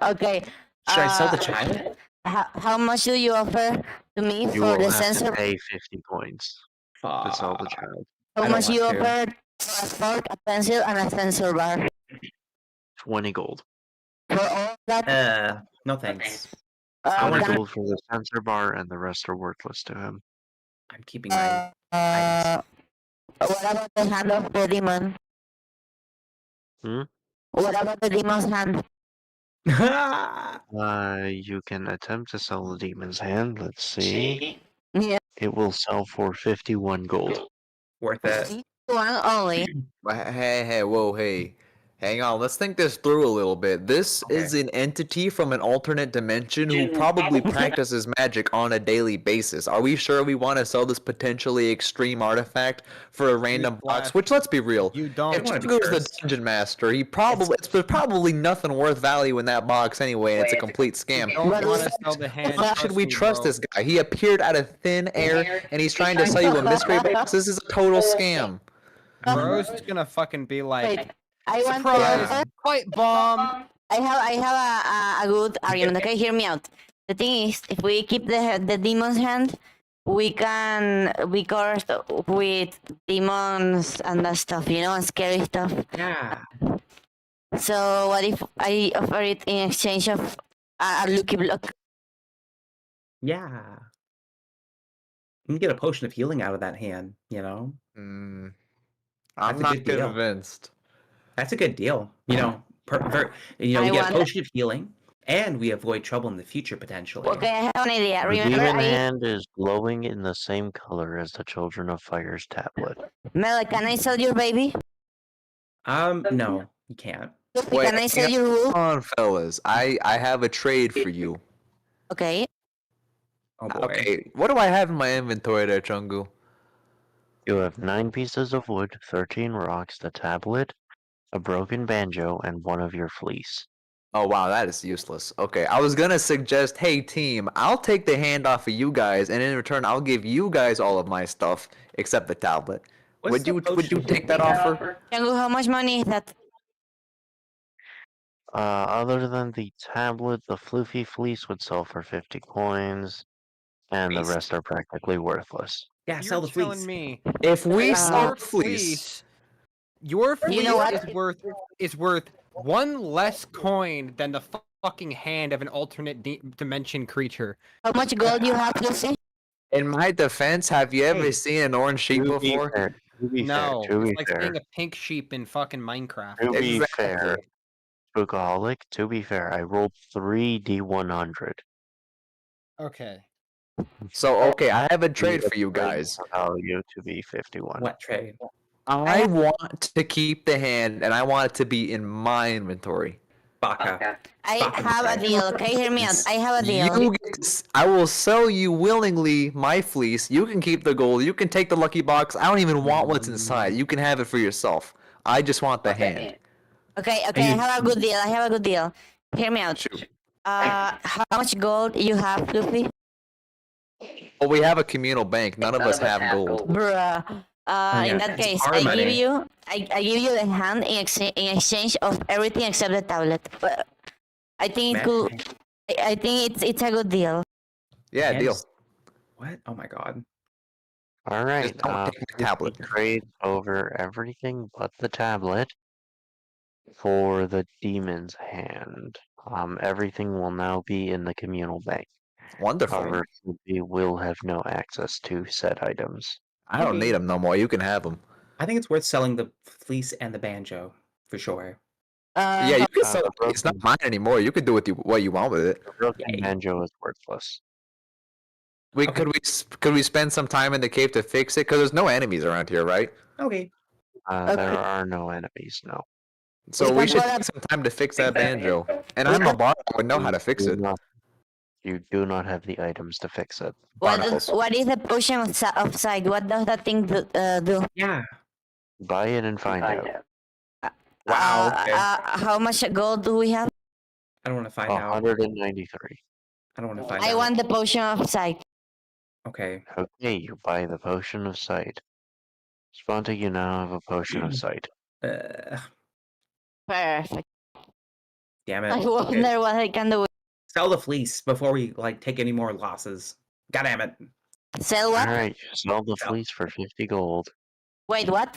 Speaker 1: Okay.
Speaker 7: Should I sell the
Speaker 1: uh,
Speaker 7: child?
Speaker 1: how much do you offer to me
Speaker 2: You
Speaker 1: for
Speaker 2: will
Speaker 1: the
Speaker 2: have
Speaker 1: sensor?
Speaker 2: to pay 50 coins to sell the child.
Speaker 1: How
Speaker 4: I don't
Speaker 1: much you
Speaker 4: want to.
Speaker 1: offer for a fork, a pencil, and a sensor bar?
Speaker 2: 20 gold.
Speaker 1: For all that?
Speaker 4: No thanks.
Speaker 1: Uh,
Speaker 2: 20
Speaker 1: can-
Speaker 2: gold for the sensor bar, and the rest are worthless to him.
Speaker 4: I'm keeping my.
Speaker 1: what about the hand of the demon?
Speaker 2: Hmm?
Speaker 1: What about the demon's hand?
Speaker 2: You can attempt to sell the demon's hand. Let's see.
Speaker 1: Yeah.
Speaker 2: It will sell for 51 gold.
Speaker 4: Worth it.
Speaker 1: One only.
Speaker 5: Hey, whoa, hey. Hang on, let's think this through a little bit. This is an entity from an alternate dimension who probably practices magic on a daily basis. Are we sure we want to sell this potentially extreme artifact for a random box?
Speaker 3: Flash,
Speaker 5: which, let's be real,
Speaker 3: You
Speaker 5: if
Speaker 3: don't.
Speaker 4: wanna be
Speaker 5: Chungu's the
Speaker 4: cursed.
Speaker 5: dungeon master, there's probably nothing worth value in that box anyway, and it's a complete scam.
Speaker 3: Don't
Speaker 1: But
Speaker 3: want to
Speaker 1: listen,
Speaker 3: sell the hand.
Speaker 5: Why should we
Speaker 3: me,
Speaker 5: trust
Speaker 3: bro.
Speaker 5: this guy? He appeared out of thin air, and he's trying to sell you a mystery box. This is a total scam.
Speaker 3: Bro's gonna fucking be like,
Speaker 1: Wait, I want to
Speaker 3: surprise,
Speaker 1: offer.
Speaker 3: quite bomb.
Speaker 1: I have a good argument. Okay, hear me out. The thing is, if we keep the demon's hand, we can be cursed with demons and that stuff, you know, and scary stuff.
Speaker 4: Yeah.
Speaker 1: So what if I offer it in exchange of a lucky block?
Speaker 4: Yeah. You can get a potion of healing out of that hand, you know?
Speaker 5: I'm
Speaker 4: That's a
Speaker 5: not
Speaker 4: good deal.
Speaker 5: convinced.
Speaker 4: That's a good deal. You know, we
Speaker 1: I
Speaker 4: get a
Speaker 1: want-
Speaker 4: potion of healing, and we avoid trouble in the future potentially.
Speaker 1: Okay, I have an idea.
Speaker 2: The
Speaker 1: Remember,
Speaker 2: demon hand is glowing in the same color as the Children of Fire's tablet.
Speaker 1: Mel, can I sell your baby?
Speaker 4: No, you can't.
Speaker 5: Wait,
Speaker 1: Can I sell
Speaker 5: hang
Speaker 1: your wool?
Speaker 5: on, fellas. I have a trade for you.
Speaker 1: Okay.
Speaker 4: Oh boy.
Speaker 5: Okay, what do I have in my inventory there, Chungu?
Speaker 2: You have 9 pieces of wood, 13 rocks, the tablet, a broken banjo, and one of your fleece.
Speaker 5: Oh wow, that is useless. Okay, I was gonna suggest, hey team, I'll take the hand off of you guys, and in return, I'll give you guys all of my stuff except the tablet.
Speaker 4: What's
Speaker 5: Would
Speaker 4: the
Speaker 5: you
Speaker 4: potion?
Speaker 5: take that offer?
Speaker 1: Django, how much money is that?
Speaker 2: Other than the tablet, the floofy fleece would sell for 50 coins, and the
Speaker 4: Fleece.
Speaker 2: rest are practically worthless.
Speaker 4: Yeah,
Speaker 3: You're
Speaker 4: sell the
Speaker 3: telling
Speaker 4: fleece.
Speaker 3: me
Speaker 5: If we
Speaker 1: Uh,
Speaker 5: sell
Speaker 3: your
Speaker 5: fleece,
Speaker 3: your fleece
Speaker 1: You know what?
Speaker 3: is worth one less coin than the fucking hand of an alternate dimension creature.
Speaker 1: How much gold you have, Lucy?
Speaker 5: in my defense, have you ever seen an orange sheep
Speaker 2: To be
Speaker 5: before?
Speaker 2: fair, to be
Speaker 3: No,
Speaker 2: fair, to be
Speaker 3: it's like
Speaker 2: fair,
Speaker 3: seeing a pink sheep in fucking Minecraft.
Speaker 2: to be fair,
Speaker 5: Exactly.
Speaker 2: Spookaholic, to be fair, I rolled 3 D100.
Speaker 3: Okay.
Speaker 5: So okay, I have a trade for you guys.
Speaker 2: Value to be 51.
Speaker 4: What trade?
Speaker 5: I want to keep the hand, and I want it to be in my inventory.
Speaker 4: Baka.
Speaker 1: I
Speaker 4: Fucking
Speaker 1: have a
Speaker 4: okay.
Speaker 1: deal, okay? Hear me out. I have a deal.
Speaker 5: You get I will sell you willingly my fleece. You can keep the gold. You can take the lucky box. I don't even want what's inside. You can have it for yourself. I just want the hand.
Speaker 1: Okay, I have a good deal. I have a good deal. Hear me out.
Speaker 5: Shoot.
Speaker 1: How much gold you have, Luffy?
Speaker 5: Well, we have a communal bank. None of us have gold.
Speaker 1: Bruh.
Speaker 4: Yeah,
Speaker 1: In that
Speaker 4: it's
Speaker 1: case,
Speaker 4: our
Speaker 1: I give
Speaker 4: money.
Speaker 1: you, I give you the hand in exchange of everything except the tablet. But I think it could.
Speaker 4: Man.
Speaker 1: I think it's a good deal.
Speaker 5: Yeah, deal.
Speaker 4: Hands- What? Oh my god.
Speaker 2: Alright,
Speaker 5: Just don't take my tablet.
Speaker 2: trade over everything but the tablet for the demon's hand. Everything will now be in the communal bank.
Speaker 5: Wonderful.
Speaker 2: However, we will have no access to said items.
Speaker 5: I don't need them no more. You can have them.
Speaker 4: I think it's worth selling the fleece and the banjo for sure.
Speaker 5: Yeah, you can
Speaker 2: Uh,
Speaker 5: sell it.
Speaker 2: the
Speaker 5: It's not
Speaker 2: broken-
Speaker 5: mine anymore. You can do what you want with it.
Speaker 2: The broken
Speaker 4: Yay.
Speaker 2: banjo is worthless.
Speaker 5: We
Speaker 4: Okay.
Speaker 5: could we spend some time in the cave to fix it? Because there's no enemies around here, right?
Speaker 4: Okay.
Speaker 2: There
Speaker 1: Okay.
Speaker 2: are no enemies, no.
Speaker 5: So
Speaker 1: We
Speaker 5: we
Speaker 1: can
Speaker 5: should
Speaker 1: put
Speaker 5: take some time to fix that banjo. And I'm a bard. I would know how to fix
Speaker 2: You
Speaker 5: it.
Speaker 2: do not- You do not have the items to fix it.
Speaker 5: Barnacles.
Speaker 1: What is the potion of sight? What does that thing do?
Speaker 4: Yeah.
Speaker 2: Buy it and find out.
Speaker 4: Wow. Okay.
Speaker 1: How much gold do we have?
Speaker 4: I don't want to find out.
Speaker 2: 193.
Speaker 4: I don't want to find
Speaker 1: I
Speaker 4: out.
Speaker 1: want the potion of sight.
Speaker 4: Okay.
Speaker 2: Okay, you buy the potion of sight. Sponta, you now have a potion of sight.
Speaker 4: Uh,
Speaker 1: Perfect.
Speaker 4: damn it.
Speaker 1: I
Speaker 4: Okay.
Speaker 1: wonder what I can do.
Speaker 7: Sell the fleece before we like take any more losses. God damn it.
Speaker 1: Sell what?
Speaker 2: Alright, sell the
Speaker 7: Sell.
Speaker 2: fleece for 50 gold.
Speaker 1: Wait, what?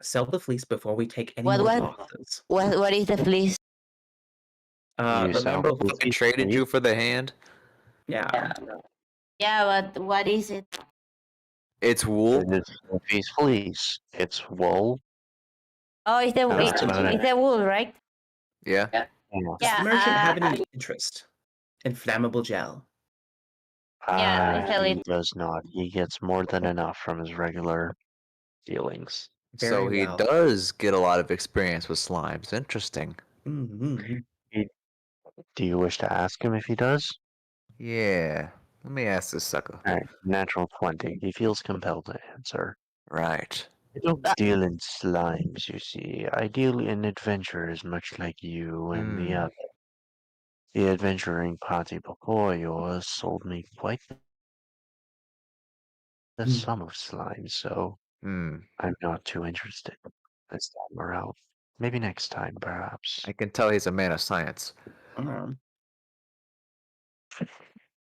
Speaker 7: Sell the fleece before we take any
Speaker 1: What,
Speaker 7: more
Speaker 1: what?
Speaker 7: losses.
Speaker 1: What is the fleece?
Speaker 2: You sell
Speaker 7: Remember,
Speaker 2: the
Speaker 5: Fucking
Speaker 2: fleece
Speaker 5: traded
Speaker 2: fleece?
Speaker 5: you for the hand.
Speaker 7: yeah.
Speaker 1: Yeah, but what is it?
Speaker 5: It's wool.
Speaker 2: It is Fluffy's fleece. It's wool.
Speaker 1: Oh, it's the
Speaker 2: That's about it.
Speaker 1: it's the wool, right?
Speaker 5: Yeah.
Speaker 2: Yeah.
Speaker 7: Does
Speaker 1: Yeah,
Speaker 7: the merchant have any interest in flammable gel?
Speaker 1: Yeah, sell
Speaker 2: He
Speaker 1: it.
Speaker 2: does not. He gets more than enough from his regular dealings.
Speaker 5: So
Speaker 7: Very
Speaker 5: he
Speaker 7: well.
Speaker 5: does get a lot of experience with slimes. Interesting.
Speaker 7: Mhm.
Speaker 2: Do you wish to ask him if he does?
Speaker 5: Yeah. Let me ask this sucker.
Speaker 2: Alright, natural 20. He feels compelled to answer.
Speaker 5: Right.
Speaker 2: I don't deal in slimes, you see. I deal in adventurers much like you and the other. The adventuring party before yours sold me quite the sum of slime, so
Speaker 5: Hmm.
Speaker 2: I'm not too interested this time around. Maybe next time, perhaps.
Speaker 5: I can tell he's a man of science.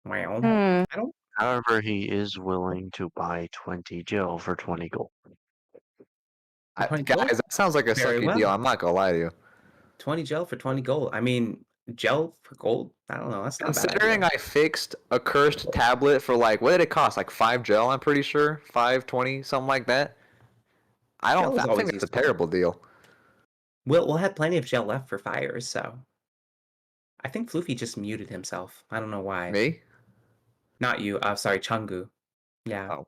Speaker 7: Well,
Speaker 1: Hmm.
Speaker 7: I don't.
Speaker 2: However, he is willing to buy 20 gel for 20 gold.
Speaker 7: 20 gold?
Speaker 5: Guys, that sounds like a
Speaker 7: Very
Speaker 5: sucky deal.
Speaker 7: well.
Speaker 5: I'm not gonna lie to you.
Speaker 7: 20 gel for 20 gold. I mean, gel for gold? I don't know. That's not a bad
Speaker 5: Considering
Speaker 7: idea.
Speaker 5: I fixed a cursed tablet for like, what did it cost? Like 5 gel, I'm pretty sure. 520, something like that. I
Speaker 7: Gel
Speaker 5: don't
Speaker 7: is
Speaker 5: I
Speaker 7: always
Speaker 5: think it's a
Speaker 7: useful.
Speaker 5: terrible deal.
Speaker 7: We'll have plenty of gel left for fires, so. I think Floofy just muted himself. I don't know why.
Speaker 5: Me?
Speaker 7: Not you. Sorry, Chungu. Yeah.
Speaker 5: Oh.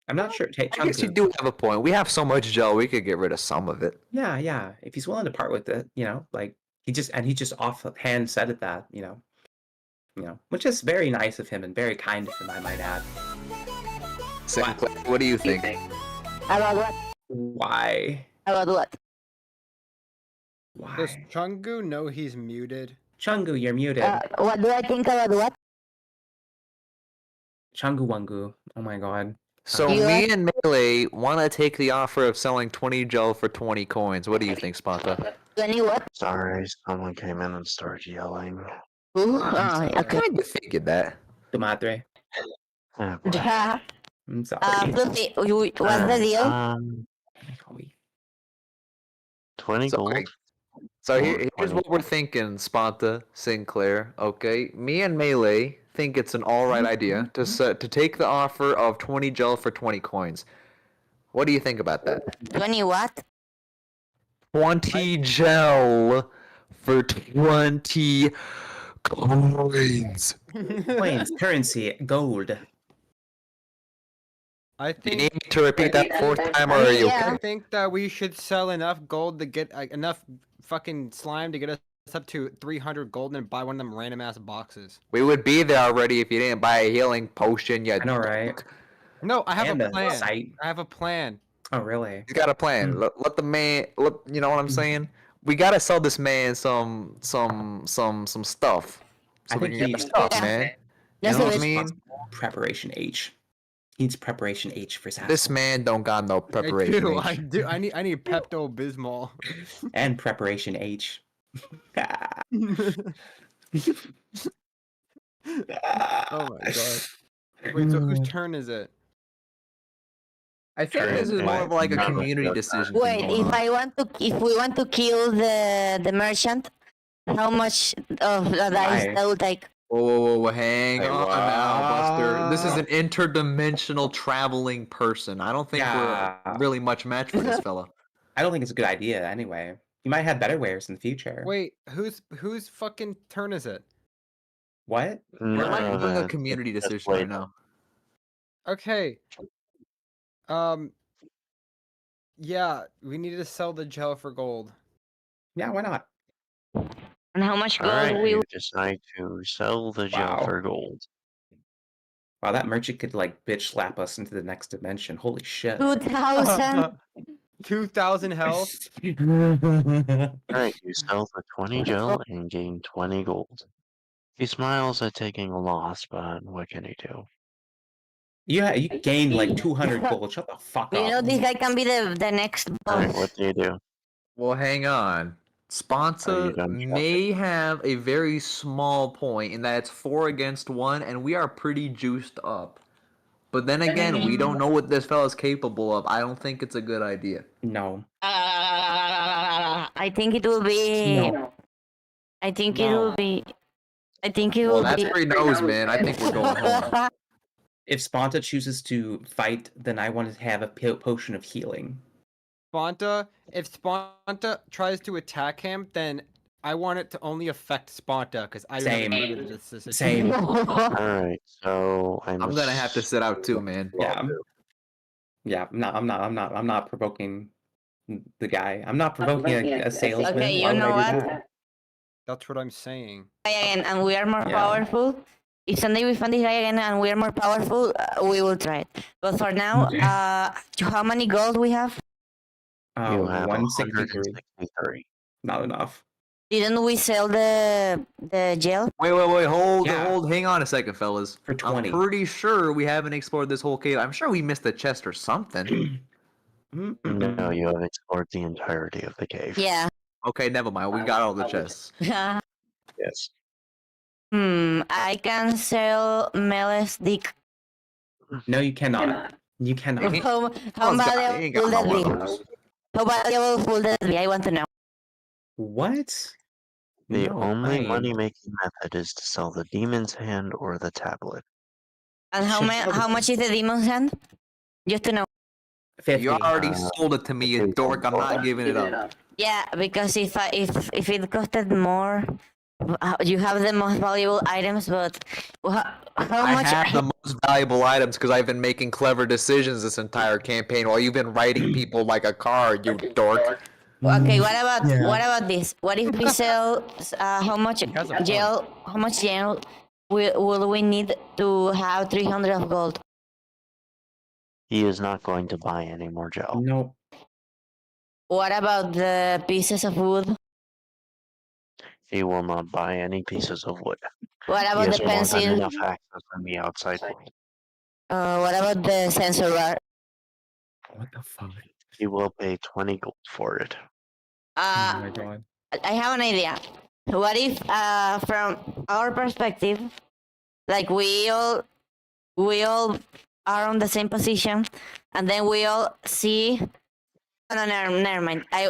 Speaker 7: I'm not sure. Hey,
Speaker 5: I guess you
Speaker 7: Chungu.
Speaker 5: do have a point. We have so much gel, we could get rid of some of it.
Speaker 7: Yeah, yeah. If he's willing to part with it, like he just offhand said it that, which is very nice of him and very kind of him, I might add.
Speaker 5: Sinclair, what do you think?
Speaker 1: About what?
Speaker 7: Why?
Speaker 1: About what?
Speaker 3: Does
Speaker 7: Why?
Speaker 3: Chungu know he's muted?
Speaker 7: Chungu, you're muted.
Speaker 1: What do I think about what?
Speaker 7: Chungu Wangu. Oh my god.
Speaker 5: So
Speaker 1: You
Speaker 5: me and Melee want to take the offer of selling 20 gel for 20 coins. What do you think, Spanta?
Speaker 1: 20 what?
Speaker 2: Sorry, someone came in and started yelling.
Speaker 1: Ooh,
Speaker 5: I
Speaker 1: okay.
Speaker 5: kind of figured that.
Speaker 7: Tu madre.
Speaker 2: Oh, boy.
Speaker 1: Yeah.
Speaker 7: I'm sorry.
Speaker 1: Fluffy, what's the
Speaker 2: Alright,
Speaker 1: deal?
Speaker 2: 20
Speaker 5: So,
Speaker 2: gold.
Speaker 5: okay. So
Speaker 2: Or
Speaker 5: here's
Speaker 2: 20.
Speaker 5: what we're thinking, Spanta, Sinclair. Okay, me and Melee think it's an all right idea to take the offer of 20 gel for 20 coins. What do you think about that?
Speaker 1: 20 what?
Speaker 5: 20 gel for 20 coins.
Speaker 7: Coins, currency, gold.
Speaker 3: I
Speaker 5: You
Speaker 3: think
Speaker 5: need me to repeat that 4th time, or are you
Speaker 1: Yeah.
Speaker 3: I
Speaker 5: okay?
Speaker 3: think that we should sell enough gold to get enough fucking slime to get us up to 300 gold and buy one of them random ass boxes.
Speaker 5: We would be there already if you didn't buy a healing potion yet.
Speaker 7: I know, right?
Speaker 3: No, I have
Speaker 7: And
Speaker 3: a
Speaker 7: the
Speaker 3: plan.
Speaker 7: site.
Speaker 3: I have a plan.
Speaker 7: Oh, really?
Speaker 5: He's got a plan. Let the man. You know what I'm saying? We gotta sell this man some stuff. So
Speaker 7: I
Speaker 5: we
Speaker 7: think
Speaker 5: can get the
Speaker 7: he-
Speaker 5: stuff,
Speaker 1: Yeah.
Speaker 5: man. You
Speaker 1: That's
Speaker 5: know
Speaker 1: a
Speaker 5: what I
Speaker 1: bit-
Speaker 5: mean?
Speaker 7: Preparation H. He needs preparation H for Sassel.
Speaker 5: This man don't got no
Speaker 3: I
Speaker 5: preparation.
Speaker 3: do.
Speaker 5: H.
Speaker 3: I do. I need Pepto Bismol.
Speaker 7: And preparation H.
Speaker 3: Oh my god. Wait, so whose turn is it?
Speaker 5: I think
Speaker 7: Turn
Speaker 5: this is
Speaker 7: it
Speaker 5: more
Speaker 7: back.
Speaker 5: of like a
Speaker 2: No,
Speaker 5: community
Speaker 2: no,
Speaker 5: decision.
Speaker 1: Wait,
Speaker 5: thing going on.
Speaker 1: if we want to kill the merchant, how much of the dice
Speaker 7: Why?
Speaker 1: that would take?
Speaker 5: Whoa, hang
Speaker 2: Hey,
Speaker 5: on now, Buster. This is
Speaker 7: wow.
Speaker 5: an interdimensional traveling person. I don't think
Speaker 7: Yeah.
Speaker 5: we're really much match for this fella.
Speaker 7: I don't think it's a good idea anyway. You might have better wares in the future.
Speaker 3: Wait, whose fucking turn is it?
Speaker 7: What?
Speaker 5: We're like
Speaker 2: No,
Speaker 5: doing a
Speaker 2: that-
Speaker 5: community
Speaker 2: that's
Speaker 5: decision right
Speaker 2: later.
Speaker 5: now.
Speaker 3: Okay. Yeah, we need to sell the gel for gold.
Speaker 7: Yeah, why not?
Speaker 1: And how much gold
Speaker 2: Alright,
Speaker 1: we
Speaker 2: you decide to sell the gel
Speaker 7: Wow.
Speaker 2: for gold.
Speaker 7: Wow, that merchant could like bitch slap us into the next dimension. Holy shit.
Speaker 1: 2,000.
Speaker 3: 2,000 health.
Speaker 2: Alright, you sell for 20 gel and gain 20 gold. He smiles at taking a loss, but what can he do?
Speaker 7: You gained like 200 gold. Shut the fuck
Speaker 1: You
Speaker 7: up.
Speaker 1: know this guy can be the next
Speaker 2: Alright,
Speaker 1: boss.
Speaker 2: what do you do?
Speaker 5: Well, hang on.
Speaker 2: Are you
Speaker 5: Sponsa
Speaker 2: done chatting?
Speaker 5: may have a very small point in that it's 4 against 1, and we are pretty juiced up. But then again, we don't know what this fella's capable of. I don't think it's a good idea.
Speaker 7: No.
Speaker 1: I think it will be.
Speaker 7: No.
Speaker 1: I think it
Speaker 3: No.
Speaker 1: will be. I think it
Speaker 5: Well,
Speaker 1: will
Speaker 5: that's
Speaker 1: be.
Speaker 5: 3 no's, man. I think we're going home.
Speaker 7: If Sponta chooses to fight, then I want to have a potion of healing.
Speaker 3: Sponta, if Sponta tries to attack him, then I want it to only affect Sponta because I
Speaker 7: Same.
Speaker 3: don't this situation.
Speaker 7: Same.
Speaker 2: Alright, so
Speaker 5: I'm gonna have to sit out too, man.
Speaker 7: Yeah. Yeah, I'm not provoking the guy. I'm not provoking a salesman.
Speaker 1: Okay, you
Speaker 7: Why would
Speaker 1: know
Speaker 7: I do
Speaker 1: what?
Speaker 7: that?
Speaker 3: That's what I'm saying.
Speaker 1: Again, and we are more
Speaker 7: Yeah.
Speaker 1: powerful. If Sunday we find this guy again and we are more powerful, we will try it. But for now, how many gold we have?
Speaker 2: You have
Speaker 7: 163.
Speaker 2: 163.
Speaker 7: Not enough.
Speaker 1: Didn't we sell the jail?
Speaker 5: Wait,
Speaker 7: Yeah.
Speaker 5: hang on a second, fellas.
Speaker 7: For 20.
Speaker 5: I'm pretty sure we haven't explored this whole cave. I'm sure we missed a chest or something.
Speaker 2: No, you have explored the entirety of the cave.
Speaker 1: Yeah.
Speaker 5: Okay, never mind. We got all the chests.
Speaker 2: Yes.
Speaker 1: I can sell Meles dick.
Speaker 7: No, you cannot. You cannot.
Speaker 1: How
Speaker 5: He ain't
Speaker 1: valuable
Speaker 5: got
Speaker 1: will that
Speaker 5: no
Speaker 1: be?
Speaker 5: one of those.
Speaker 1: How valuable will that be? I want to know.
Speaker 7: What?
Speaker 2: The
Speaker 7: No,
Speaker 2: only
Speaker 7: I-
Speaker 2: money-making method is to sell the demon's hand or the tablet.
Speaker 1: And how much is the demon's hand? Just to know.
Speaker 7: 50.
Speaker 5: You already
Speaker 2: Uh,
Speaker 5: sold it to me, you dork. I'm not giving it up.
Speaker 1: Yeah, because if it costed more, you have the most valuable items, but how
Speaker 5: I
Speaker 1: much?
Speaker 5: have the most valuable items because I've been making clever decisions this entire campaign while you've been writing people like a card, you dork.
Speaker 1: Okay, what about
Speaker 9: Yeah.
Speaker 1: what about this? What if we sell how much
Speaker 3: has a point.
Speaker 1: gel? How much gel will we need to have 300 of gold?
Speaker 2: He is not going to buy any more gel.
Speaker 7: No.
Speaker 1: What about the pieces of wood?
Speaker 2: He will not buy any pieces of wood.
Speaker 1: What
Speaker 2: He
Speaker 1: about
Speaker 2: has
Speaker 1: the
Speaker 2: more than
Speaker 1: pencil?
Speaker 2: enough access from the outside world.
Speaker 1: What about the sensor bar?
Speaker 7: What the fuck?
Speaker 2: He will pay 20 gold for it.
Speaker 7: Oh my god.
Speaker 1: I have an idea. What if, from our perspective, like we all are on the same position, and then we all see. No, never mind. I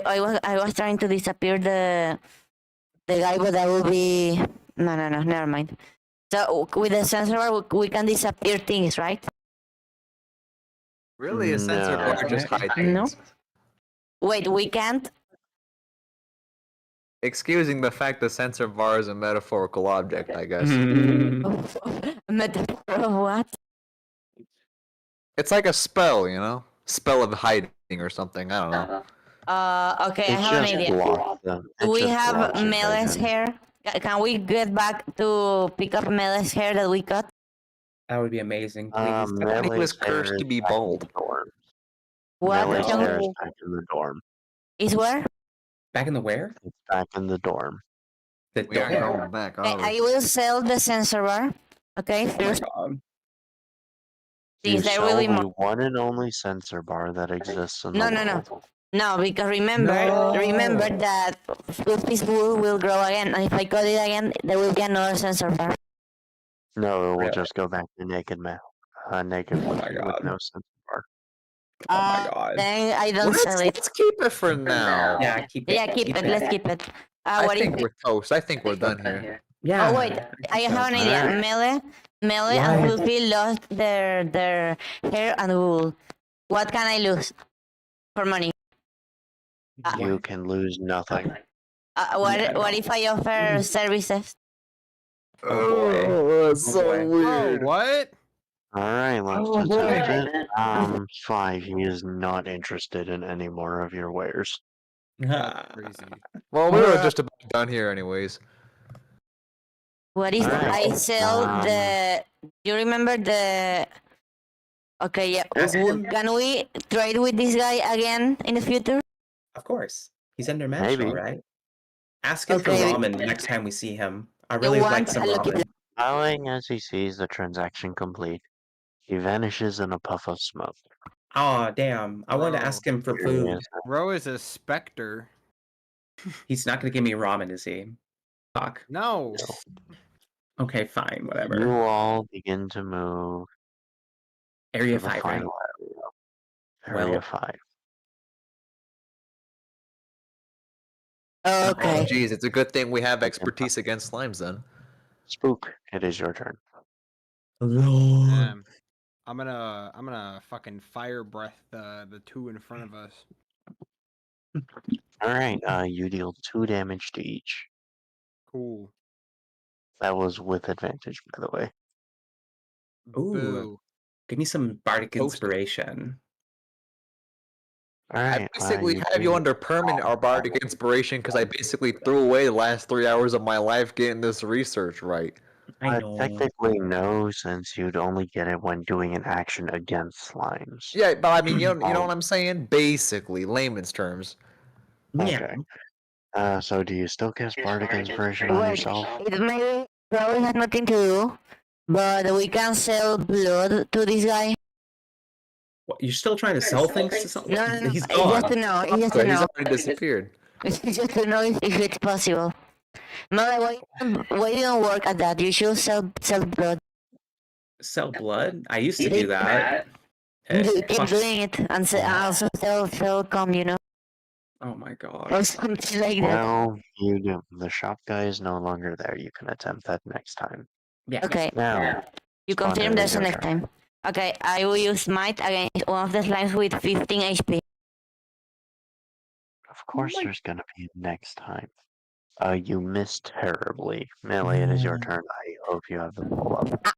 Speaker 1: was trying to disappear the guy, but that would be no, never mind. So with the sensor bar, we can disappear things, right?
Speaker 5: Really, a sensor
Speaker 2: No.
Speaker 5: bar just hide
Speaker 1: No.
Speaker 5: things.
Speaker 1: Wait, we can't.
Speaker 5: Excusing the fact the sensor bar is a metaphorical object, I guess.
Speaker 1: Metaphor of what?
Speaker 5: It's like a spell, you know? Spell of hiding or something. I don't know.
Speaker 1: Okay, I
Speaker 2: It
Speaker 1: have an
Speaker 2: just
Speaker 1: idea.
Speaker 2: blocks them. It
Speaker 1: Do we
Speaker 2: just
Speaker 1: have
Speaker 2: blocks your
Speaker 1: Mele's
Speaker 2: vision.
Speaker 1: hair? Can we get back to pick up Mele's hair that we cut?
Speaker 7: That would be amazing. Please.
Speaker 5: I think he was
Speaker 2: Melee's hair
Speaker 5: cursed to
Speaker 2: is
Speaker 5: be
Speaker 2: back in
Speaker 5: bald.
Speaker 2: the dorm.
Speaker 1: What?
Speaker 2: Melee's
Speaker 1: Can
Speaker 2: hair
Speaker 1: we-
Speaker 2: is back in the dorm.
Speaker 1: Is where?
Speaker 7: Back in the where?
Speaker 2: It's back in the dorm.
Speaker 7: The
Speaker 5: We aren't
Speaker 7: door.
Speaker 5: going back,
Speaker 1: Okay,
Speaker 5: are we?
Speaker 1: I will sell the sensor bar. Okay,
Speaker 7: Oh my
Speaker 1: first,
Speaker 7: god.
Speaker 2: You
Speaker 1: is there
Speaker 2: sell
Speaker 1: really
Speaker 2: the
Speaker 1: more?
Speaker 2: one and only sensor bar that exists in
Speaker 1: No,
Speaker 2: the
Speaker 1: no, no.
Speaker 2: world.
Speaker 1: No, because remember that Fluffy's wool will grow again, and if I cut it again, there will be another sensor bar.
Speaker 2: No, it will
Speaker 7: Really?
Speaker 2: just go back to naked naked
Speaker 7: Oh my
Speaker 2: Fluffy with
Speaker 7: God.
Speaker 2: no sensor bar.
Speaker 7: Oh my god.
Speaker 1: Then I don't
Speaker 5: Let's,
Speaker 1: sell it.
Speaker 5: let's keep it for now.
Speaker 7: Yeah, keep it.
Speaker 1: Yeah, keep it. Let's keep it.
Speaker 5: I
Speaker 1: What
Speaker 5: think
Speaker 1: if?
Speaker 5: we're toast. I think we're done here.
Speaker 7: Yeah.
Speaker 1: Oh wait, I have an idea. Mele and Fluffy lost their hair and wool. What can I lose for money?
Speaker 2: You can lose nothing.
Speaker 1: What if I offer services?
Speaker 7: Oh,
Speaker 5: that's
Speaker 7: so
Speaker 3: Oh, what?
Speaker 2: Alright, let's
Speaker 1: Oh,
Speaker 2: just
Speaker 1: boy.
Speaker 2: end it. 5, he is not interested in any more of your wares.
Speaker 3: That's crazy.
Speaker 5: Well, we were just about done here, anyways.
Speaker 1: What if
Speaker 2: Alright,
Speaker 1: I sell
Speaker 2: um,
Speaker 1: the? You remember the? Okay, yeah.
Speaker 2: Yes.
Speaker 1: Can we trade with this guy again in the future?
Speaker 7: Of course. He's international,
Speaker 2: Maybe.
Speaker 7: right? Ask him
Speaker 1: Okay.
Speaker 7: for ramen next time we see him. I really would like
Speaker 1: want
Speaker 7: some
Speaker 1: a lucky
Speaker 7: ramen.
Speaker 2: Bowing as he sees the transaction complete, he vanishes in a puff of smoke.
Speaker 7: Oh damn. I wanted to
Speaker 3: Bro.
Speaker 7: ask him for
Speaker 2: Here he
Speaker 7: food.
Speaker 2: is.
Speaker 3: Bro is a specter.
Speaker 7: He's not gonna give me ramen, is he? Fuck.
Speaker 3: No.
Speaker 7: Okay, fine,
Speaker 2: You
Speaker 7: whatever.
Speaker 2: all begin to move
Speaker 7: Area
Speaker 2: to the
Speaker 7: 5, right?
Speaker 2: final area.
Speaker 7: Well-
Speaker 2: Area 5.
Speaker 5: Oh,
Speaker 1: Okay.
Speaker 5: geez, it's a good thing we have expertise against slimes then.
Speaker 2: Spook, it is your turn.
Speaker 3: I'm gonna fucking fire breath the two in front of us.
Speaker 2: Alright, you deal 2 damage to each.
Speaker 3: Cool.
Speaker 2: That was with advantage, by the way.
Speaker 7: Ooh.
Speaker 3: Boo.
Speaker 7: Give me some bardic
Speaker 5: Toasted.
Speaker 7: inspiration.
Speaker 5: I
Speaker 2: Alright,
Speaker 5: basically have you under permanent or bardic inspiration because I basically threw away the last 3 hours of my life getting this research right.
Speaker 7: I know.
Speaker 2: Technically no, since you'd only get it when doing an action against slimes.
Speaker 5: Yeah, but I mean, you know what I'm saying? Basically, layman's terms.
Speaker 7: Yeah.
Speaker 2: Okay. So do you still cast bardic inspiration on
Speaker 1: Wait,
Speaker 2: yourself?
Speaker 1: it maybe probably has nothing to do, but we can sell blood to this guy.
Speaker 7: What, you're still trying to sell things to someone?
Speaker 1: No, no, no.
Speaker 7: He's
Speaker 1: It's just
Speaker 7: gone.
Speaker 1: to know. It's just
Speaker 5: So
Speaker 1: to
Speaker 5: he's
Speaker 1: know.
Speaker 5: already disappeared.
Speaker 1: It's just to know if it's possible. No, why you don't work at that? You should sell blood.
Speaker 7: Sell blood? I used to do that.
Speaker 1: You keep
Speaker 7: Fuck.
Speaker 1: doing it and also sell cum, you know,
Speaker 7: Oh my god.
Speaker 1: or something like that.
Speaker 2: Well, you do. The shop guy is no longer there. You can attempt that next time.
Speaker 7: Yeah.
Speaker 1: Okay,
Speaker 2: Now,
Speaker 1: you confirm
Speaker 2: Spontaneous
Speaker 1: there's a
Speaker 2: your
Speaker 1: next
Speaker 2: turn.
Speaker 1: time. Okay, I will use Smite against one of the slimes with 15 HP.
Speaker 2: of course there's gonna be a next time. You missed terribly. Melee, it is your turn. I hope you have the pull up.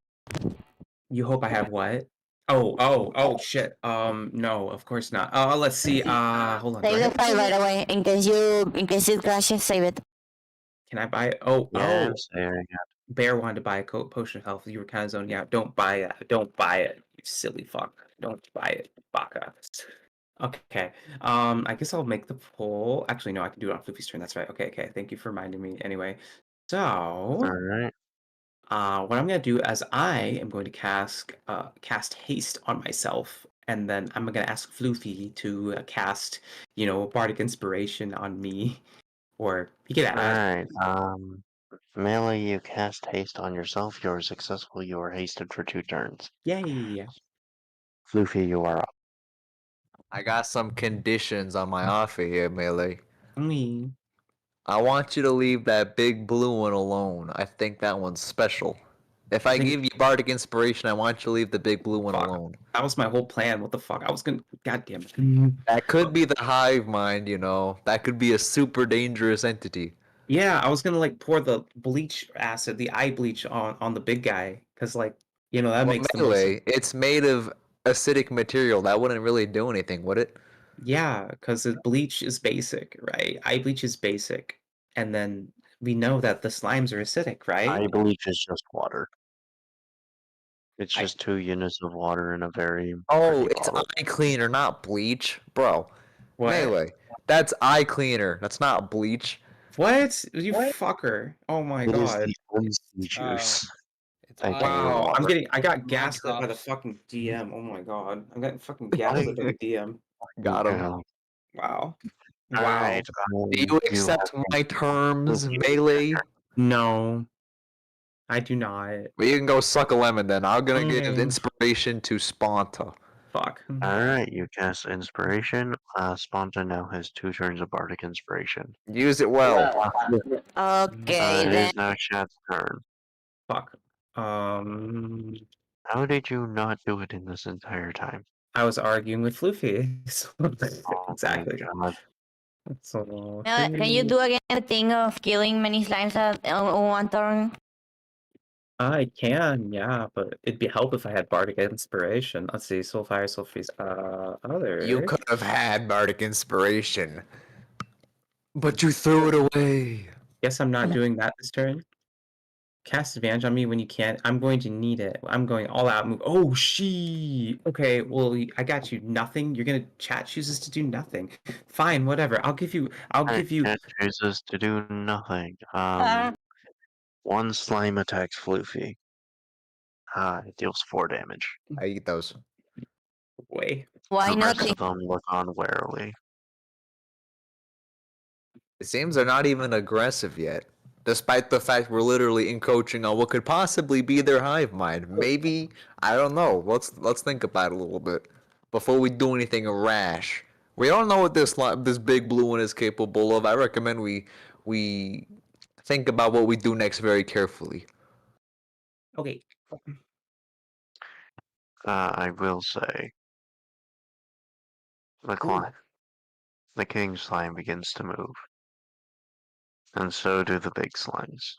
Speaker 7: You hope I have what? Oh, shit. No, of course not. Let's see. Hold on. do I
Speaker 1: Save the
Speaker 7: have-
Speaker 1: fight right away in case it crashes. Save it.
Speaker 7: Can I buy it? Oh,
Speaker 2: Yeah,
Speaker 7: oh.
Speaker 2: saving it.
Speaker 7: Bear wanted to buy a potion of health. You were kind of zoning out. Don't buy it. Don't buy it. You silly fuck. Don't buy it, baka. Okay. I guess I'll make the pull. Actually, no, I can do it on Floofy's turn. That's right. Okay. Thank you for reminding me. Anyway, so
Speaker 2: Alright.
Speaker 7: what I'm gonna do is I am going to cast haste on myself, and then I'm gonna ask Floofy to cast, bardic inspiration on me, or you can add.
Speaker 2: Alright. Melee, you cast haste on yourself. You're successful. You are hasted for 2 turns.
Speaker 7: Yay!
Speaker 2: Floofy, you are up.
Speaker 5: I got some conditions on my offer here, Melee.
Speaker 7: Me.
Speaker 5: I want you to leave that big blue one alone. I think that one's special. If I
Speaker 7: think-
Speaker 5: give you bardic inspiration, I want you to leave the big blue one
Speaker 7: Fuck.
Speaker 5: alone.
Speaker 7: That was my whole plan. What the fuck? I was gonna. God damn it.
Speaker 5: That could be the hive mind, That could be a super dangerous entity.
Speaker 7: Yeah, I was gonna pour the bleach acid, the eye bleach on the big guy, because that
Speaker 5: Well,
Speaker 7: makes the most.
Speaker 5: Melee, it's made of acidic material. That wouldn't really do anything, would it?
Speaker 7: Yeah, because bleach is basic, right? Eye bleach is basic, and then we know that the slimes are acidic, right?
Speaker 2: Eye bleach is just water. It's
Speaker 7: I-
Speaker 2: just 2 units of water in a very.
Speaker 5: Oh,
Speaker 2: pretty
Speaker 5: it's
Speaker 2: bottle.
Speaker 5: eye cleaner, not bleach. Bro,
Speaker 7: What?
Speaker 5: Melee, that's eye cleaner. That's not bleach.
Speaker 7: What? You fucker! Oh my
Speaker 2: It is
Speaker 7: god!
Speaker 2: the unsea juice.
Speaker 3: It's
Speaker 2: Thank you.
Speaker 7: Wow, I got
Speaker 3: Mind
Speaker 7: gaslit by the
Speaker 3: cuffs.
Speaker 7: fucking DM. Oh my god, I'm getting fucking gaslit by the DM.
Speaker 5: Got him.
Speaker 2: Well,
Speaker 7: Wow. Wow.
Speaker 2: alright,
Speaker 5: Do you accept my terms, Melee?
Speaker 7: No, I do not.
Speaker 5: Well, you can go suck a lemon then. I'm gonna give
Speaker 7: Mm.
Speaker 5: inspiration to Sponta.
Speaker 7: Fuck.
Speaker 2: Alright, you cast inspiration. Sponta now has 2 turns of bardic inspiration.
Speaker 5: Use it well.
Speaker 1: Okay,
Speaker 2: It
Speaker 1: then.
Speaker 2: is now Shat's turn.
Speaker 7: Fuck.
Speaker 2: How did you not do it in this entire time?
Speaker 7: I was arguing with Floofy. So,
Speaker 2: Oh my
Speaker 7: exactly.
Speaker 2: God.
Speaker 7: So,
Speaker 1: Can you do again the thing of killing many slimes at one turn?
Speaker 7: I can, yeah, but it'd be help if I had bardic inspiration. Let's see, soul fire, soul freeze. Other.
Speaker 5: You could have had bardic inspiration, but you threw it away.
Speaker 7: Guess I'm not doing that this turn. Cast advantage on me when you can. I'm going to need it. I'm going all out move. Oh, she. Okay, well, I got you. Nothing. You're gonna chat chooses to do nothing. Fine, whatever. I'll give you.
Speaker 2: Chat chooses to do nothing. One slime attacks Floofy. It deals 4 damage.
Speaker 5: I eat those.
Speaker 7: Way.
Speaker 1: Why
Speaker 2: The
Speaker 1: not?
Speaker 2: rest of them look on warily.
Speaker 5: It seems they're not even aggressive yet, despite the fact we're literally encroaching on what could possibly be their hive mind. Maybe, I don't know. Let's think about it a little bit before we do anything rash. We don't know what this big blue one is capable of. I recommend we think about what we do next very carefully.
Speaker 7: Okay.
Speaker 2: I will say, the king slime begins to move, and so do the big slimes.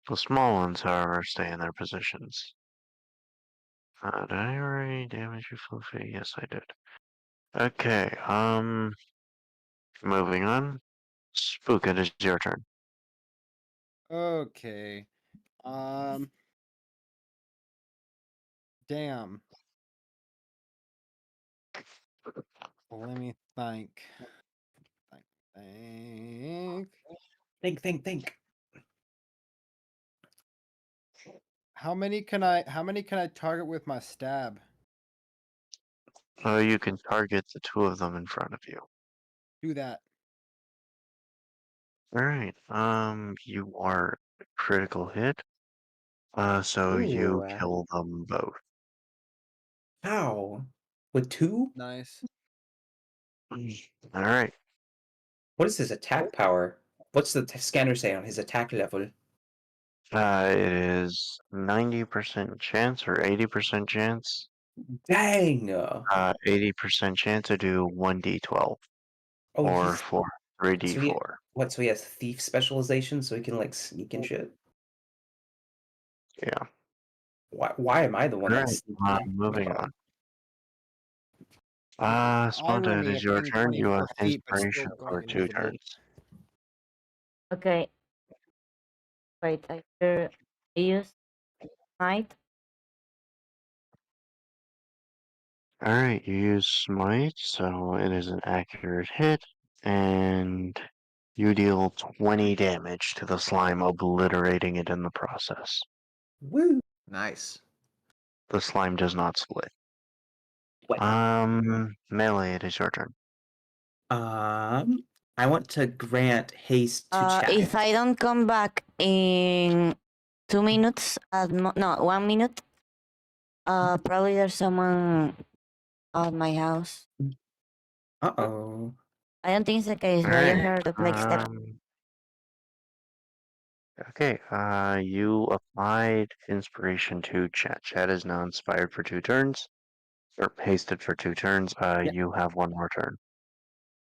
Speaker 2: The small ones, however, stay in their positions. Did I already damage you, Fluffy? Yes, I did. Okay, moving on. Spook, it is your turn.
Speaker 10: Okay. Damn. Let me think.
Speaker 7: Think.
Speaker 10: How many can I target with my stab?
Speaker 2: You can target the two of them in front of you.
Speaker 10: Do that.
Speaker 2: Alright, you are a critical hit. So you
Speaker 7: Ooh.
Speaker 2: kill them both.
Speaker 7: How? With 2?
Speaker 10: Nice.
Speaker 2: Alright.
Speaker 7: What is his attack power? What's the scanner say on his attack level?
Speaker 2: It is 90% chance or 80% chance.
Speaker 7: Dang!
Speaker 2: 80% chance to do 1d12
Speaker 7: Oh,
Speaker 2: or
Speaker 7: he's
Speaker 2: for 3d4.
Speaker 7: so he has thief specialization, so he can like sneak and shit.
Speaker 2: Yeah.
Speaker 7: Why am I the one
Speaker 2: Alright,
Speaker 7: that's sneaking?
Speaker 2: moving on. Sponda, it
Speaker 10: Irony,
Speaker 2: is
Speaker 10: a
Speaker 2: your
Speaker 10: king
Speaker 2: turn. You have
Speaker 10: 24 feet, but still
Speaker 2: inspiration for
Speaker 10: going
Speaker 2: 2
Speaker 10: invisible.
Speaker 2: turns.
Speaker 1: Okay. Wait, I use might.
Speaker 2: Alright, you use smite, so it is an accurate hit, and you deal 20 damage to the slime, obliterating it in the process.
Speaker 7: Woo!
Speaker 5: Nice.
Speaker 2: The slime does not split.
Speaker 7: What?
Speaker 2: Melee, it is your turn.
Speaker 7: I want to grant haste to chat.
Speaker 1: If I don't come back in 2 minutes, no, 1 minute, probably there's someone at my house.
Speaker 7: Uh-oh.
Speaker 1: I don't think it's the case, but I
Speaker 2: Alright,
Speaker 1: heard of like step.
Speaker 2: Okay, you applied inspiration to Chat. Chat is now inspired for 2 turns, or hasted for 2 turns. You have 1 more turn.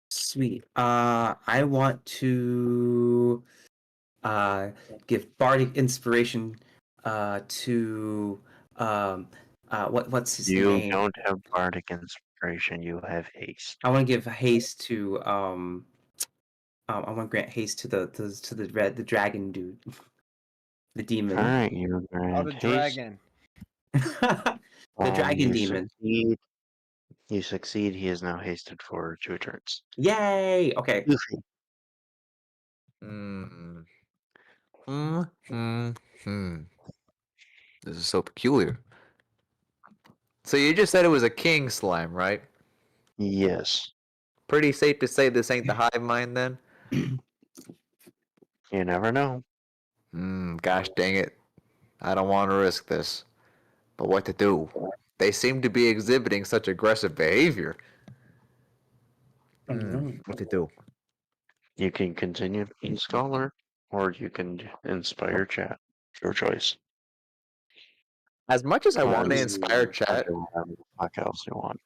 Speaker 7: Sweet. I want to give bardic inspiration to what's his
Speaker 2: You
Speaker 7: name?
Speaker 2: don't have bardic inspiration. You have haste.
Speaker 7: I want to give haste to I want to grant haste to the dragon dude, the demon.
Speaker 2: All right, you
Speaker 10: Oh,
Speaker 2: grant
Speaker 10: the
Speaker 2: haste.
Speaker 10: dragon.
Speaker 7: The dragon
Speaker 2: you
Speaker 7: demon.
Speaker 2: Succeed. You succeed. He is now hasted for 2 turns.
Speaker 7: Yay! Okay.
Speaker 2: Goofy.
Speaker 5: This is so peculiar. So you just said it was a king slime, right?
Speaker 2: Yes.
Speaker 5: Pretty safe to say this ain't the hive mind then?
Speaker 2: You never know.
Speaker 5: Gosh dang it. I don't want to risk this. But what to do? They seem to be exhibiting such aggressive behavior. What to do?
Speaker 2: You can continue to be scholar, or you can inspire Chat. Your choice.
Speaker 5: As much as I want to
Speaker 2: As-
Speaker 5: inspire Chat,
Speaker 2: whatever the fuck else you want.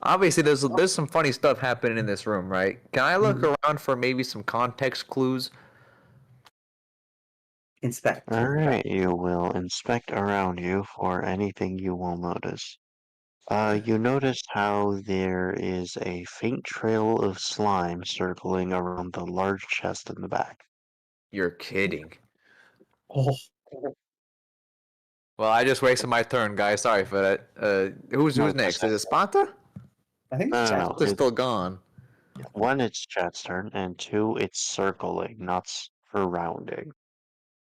Speaker 5: Obviously, there's some funny stuff happening in this room, right? Can I look around for maybe some context clues?
Speaker 7: Inspect.
Speaker 2: All right, you will inspect around you for anything you will notice. You notice how there is a faint trail of slime circling around the large chest in the back.
Speaker 5: You're kidding.
Speaker 7: Oh.
Speaker 5: Well, I just wasted my turn, guys. Sorry for that. Who's
Speaker 2: No,
Speaker 5: next? Is it Sponta?
Speaker 7: I think
Speaker 2: No,
Speaker 7: it's
Speaker 2: no,
Speaker 7: Chat.
Speaker 2: no.
Speaker 5: They're still gone.
Speaker 2: 1, it's Chat's turn, and 2, it's circling, not surrounding.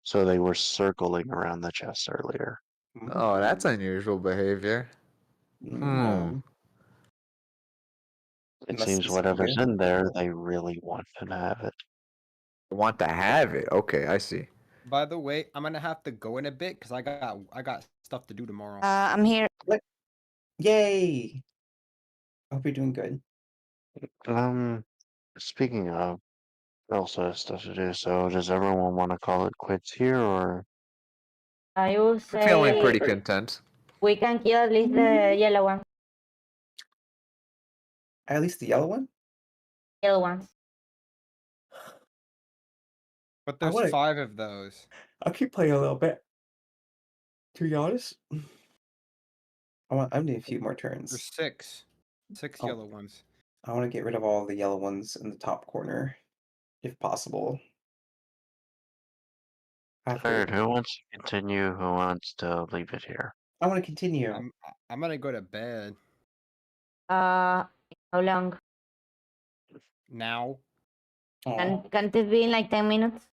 Speaker 2: So they were circling around the chest earlier.
Speaker 5: Oh, that's unusual behavior. Hmm.
Speaker 2: It
Speaker 8: Must
Speaker 2: seems whatever's
Speaker 8: disappear.
Speaker 2: in there, they really want to have it.
Speaker 5: Want to have it? Okay, I see.
Speaker 3: By the way, I'm gonna have to go in a bit because I got stuff to do tomorrow.
Speaker 1: I'm here.
Speaker 8: Yay! I hope you're doing good.
Speaker 2: Speaking of, I also have stuff to do. So, does everyone want to call it quits here, or
Speaker 1: I will
Speaker 5: I'm feeling
Speaker 1: say
Speaker 5: pretty content.
Speaker 1: we can kill at least the yellow one.
Speaker 8: At least the yellow one?
Speaker 1: Yellow ones.
Speaker 3: But
Speaker 8: I
Speaker 3: there's
Speaker 8: wanna-
Speaker 3: 5 of those.
Speaker 8: I'll keep playing a little bit. To be honest. I need a few more
Speaker 3: There's
Speaker 8: turns.
Speaker 3: 6. 6
Speaker 8: Oh.
Speaker 3: yellow ones.
Speaker 8: I want to get rid of all the yellow ones in the top corner, if possible.
Speaker 2: third? Who wants to continue? Who wants to leave it here?
Speaker 8: I want to continue.
Speaker 3: I'm gonna go to bed
Speaker 1: How long?
Speaker 3: now.
Speaker 8: Aw.
Speaker 1: Can it be in like 10 minutes?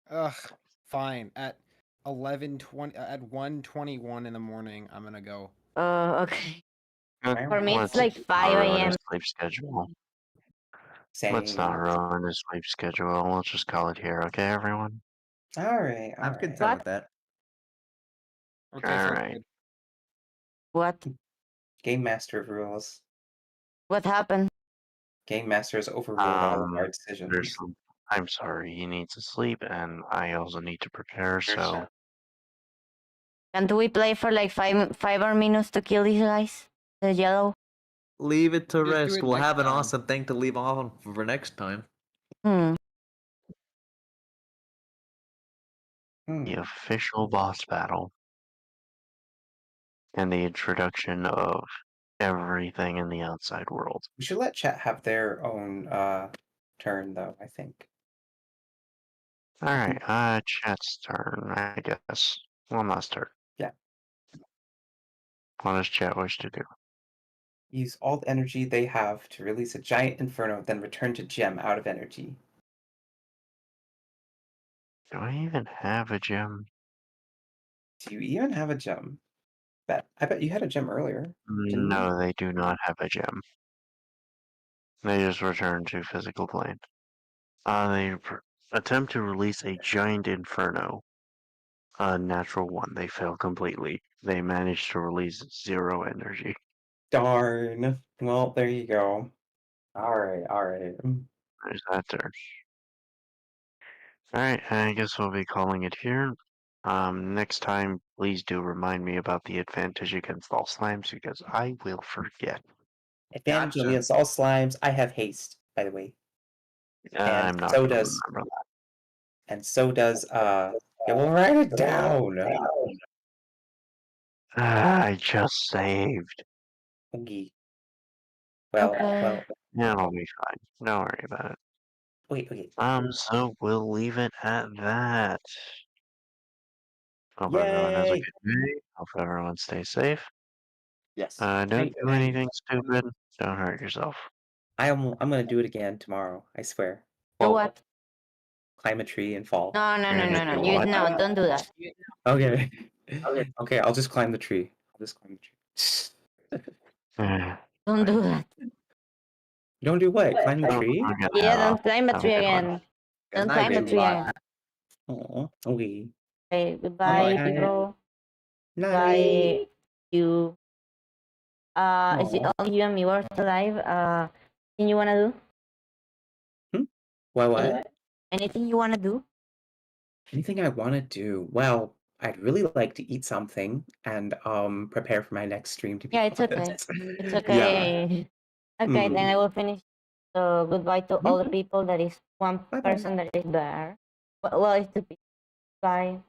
Speaker 3: Ugh, fine. At 11:20 at 1:21 in the morning, I'm gonna go.
Speaker 1: Okay. For me, it's
Speaker 2: Let's
Speaker 1: like 5
Speaker 2: not ruin
Speaker 1: a.m.
Speaker 2: his sleep schedule. Let's
Speaker 8: Same.
Speaker 2: not ruin his sleep schedule. Let's just call it here, okay, everyone?
Speaker 8: All right.
Speaker 9: I'm
Speaker 8: All
Speaker 9: content
Speaker 8: right.
Speaker 9: with that.
Speaker 3: Okay, sounds
Speaker 2: Alright.
Speaker 3: good.
Speaker 1: What?
Speaker 8: Game Master rules.
Speaker 1: What happened?
Speaker 8: Game Master's overruled all of our
Speaker 2: There's
Speaker 8: decisions.
Speaker 2: some. I'm sorry, he needs to sleep, and I also need to prepare. So,
Speaker 1: Can't we play for like 5 more minutes to kill these guys? The yellow?
Speaker 5: Leave it to
Speaker 3: Just do
Speaker 5: rest.
Speaker 3: it
Speaker 5: We'll
Speaker 3: next
Speaker 5: have an
Speaker 3: time.
Speaker 5: awesome thing to leave on for next time.
Speaker 1: Hmm.
Speaker 2: the official boss battle and the introduction of everything in the outside world.
Speaker 8: We should let chat have their own turn, though, I think.
Speaker 2: All right, chat's turn, I guess. Well, not turn.
Speaker 8: Yeah.
Speaker 2: What does chat wish to do?
Speaker 8: Use all the energy they have to release a giant inferno, then return to gem out of energy.
Speaker 2: Do I even have a gem?
Speaker 8: Do you even have a gem? I bet you had a gem earlier. Didn't you?
Speaker 2: No, they do not have a gem. They just return to physical plane. They attempt to release a giant inferno. Natural 1. They fail completely. They manage to release 0 energy.
Speaker 8: Darn. Well, there you go. All right. All right.
Speaker 2: There's that turn. Alright, I guess we'll be calling it here. Next time, please do remind me about the advantage against all slimes because I will forget.
Speaker 8: Advantage
Speaker 3: Gotcha.
Speaker 8: against all slimes. I have haste, by the way.
Speaker 2: I'm not
Speaker 8: so
Speaker 2: gonna
Speaker 8: does-
Speaker 2: remember that.
Speaker 8: And so does yeah, we'll write it down.
Speaker 2: I just saved.
Speaker 8: Oogie. Well,
Speaker 1: Okay.
Speaker 2: Yeah, it'll be fine. Don't worry about it.
Speaker 8: wait.
Speaker 2: So we'll leave it at that. Hope everyone has a
Speaker 8: Yay!
Speaker 2: good day. Hope everyone stays safe.
Speaker 9: Yes.
Speaker 2: Don't do anything stupid. Don't hurt yourself.
Speaker 8: I'm gonna do it again tomorrow. I swear.
Speaker 1: Do
Speaker 8: Well,
Speaker 1: what?
Speaker 8: climb a tree and fall.
Speaker 1: No.
Speaker 2: You're gonna do
Speaker 1: You
Speaker 2: what?
Speaker 1: no, don't do that.
Speaker 8: Okay. Okay, I'll just climb the tree.
Speaker 1: Don't do that.
Speaker 8: You don't do what? Climb the
Speaker 2: Don't
Speaker 8: tree?
Speaker 2: forget
Speaker 1: Yeah,
Speaker 2: how-
Speaker 1: don't climb a
Speaker 2: have a
Speaker 1: tree
Speaker 2: good one.
Speaker 1: again.
Speaker 9: Good
Speaker 1: Don't
Speaker 9: night,
Speaker 1: climb a
Speaker 9: baby.
Speaker 1: tree again.
Speaker 8: Oh, okay.
Speaker 1: Okay, goodbye,
Speaker 8: Bye.
Speaker 1: people.
Speaker 8: Night.
Speaker 1: Bye, you. Is it
Speaker 8: Aw.
Speaker 1: only you and me were alive? Anything you wanna do?
Speaker 8: What?
Speaker 1: Anything you wanna do?
Speaker 8: Anything I want to do? Well, I'd really like to eat something and prepare for my next stream. To be
Speaker 1: Yeah, it's okay.
Speaker 8: honest.
Speaker 1: It's okay. Okay, then I will finish. So goodbye to all the people. That is one
Speaker 8: Bye-bye.
Speaker 1: person that is there. Well, it's two people. Bye.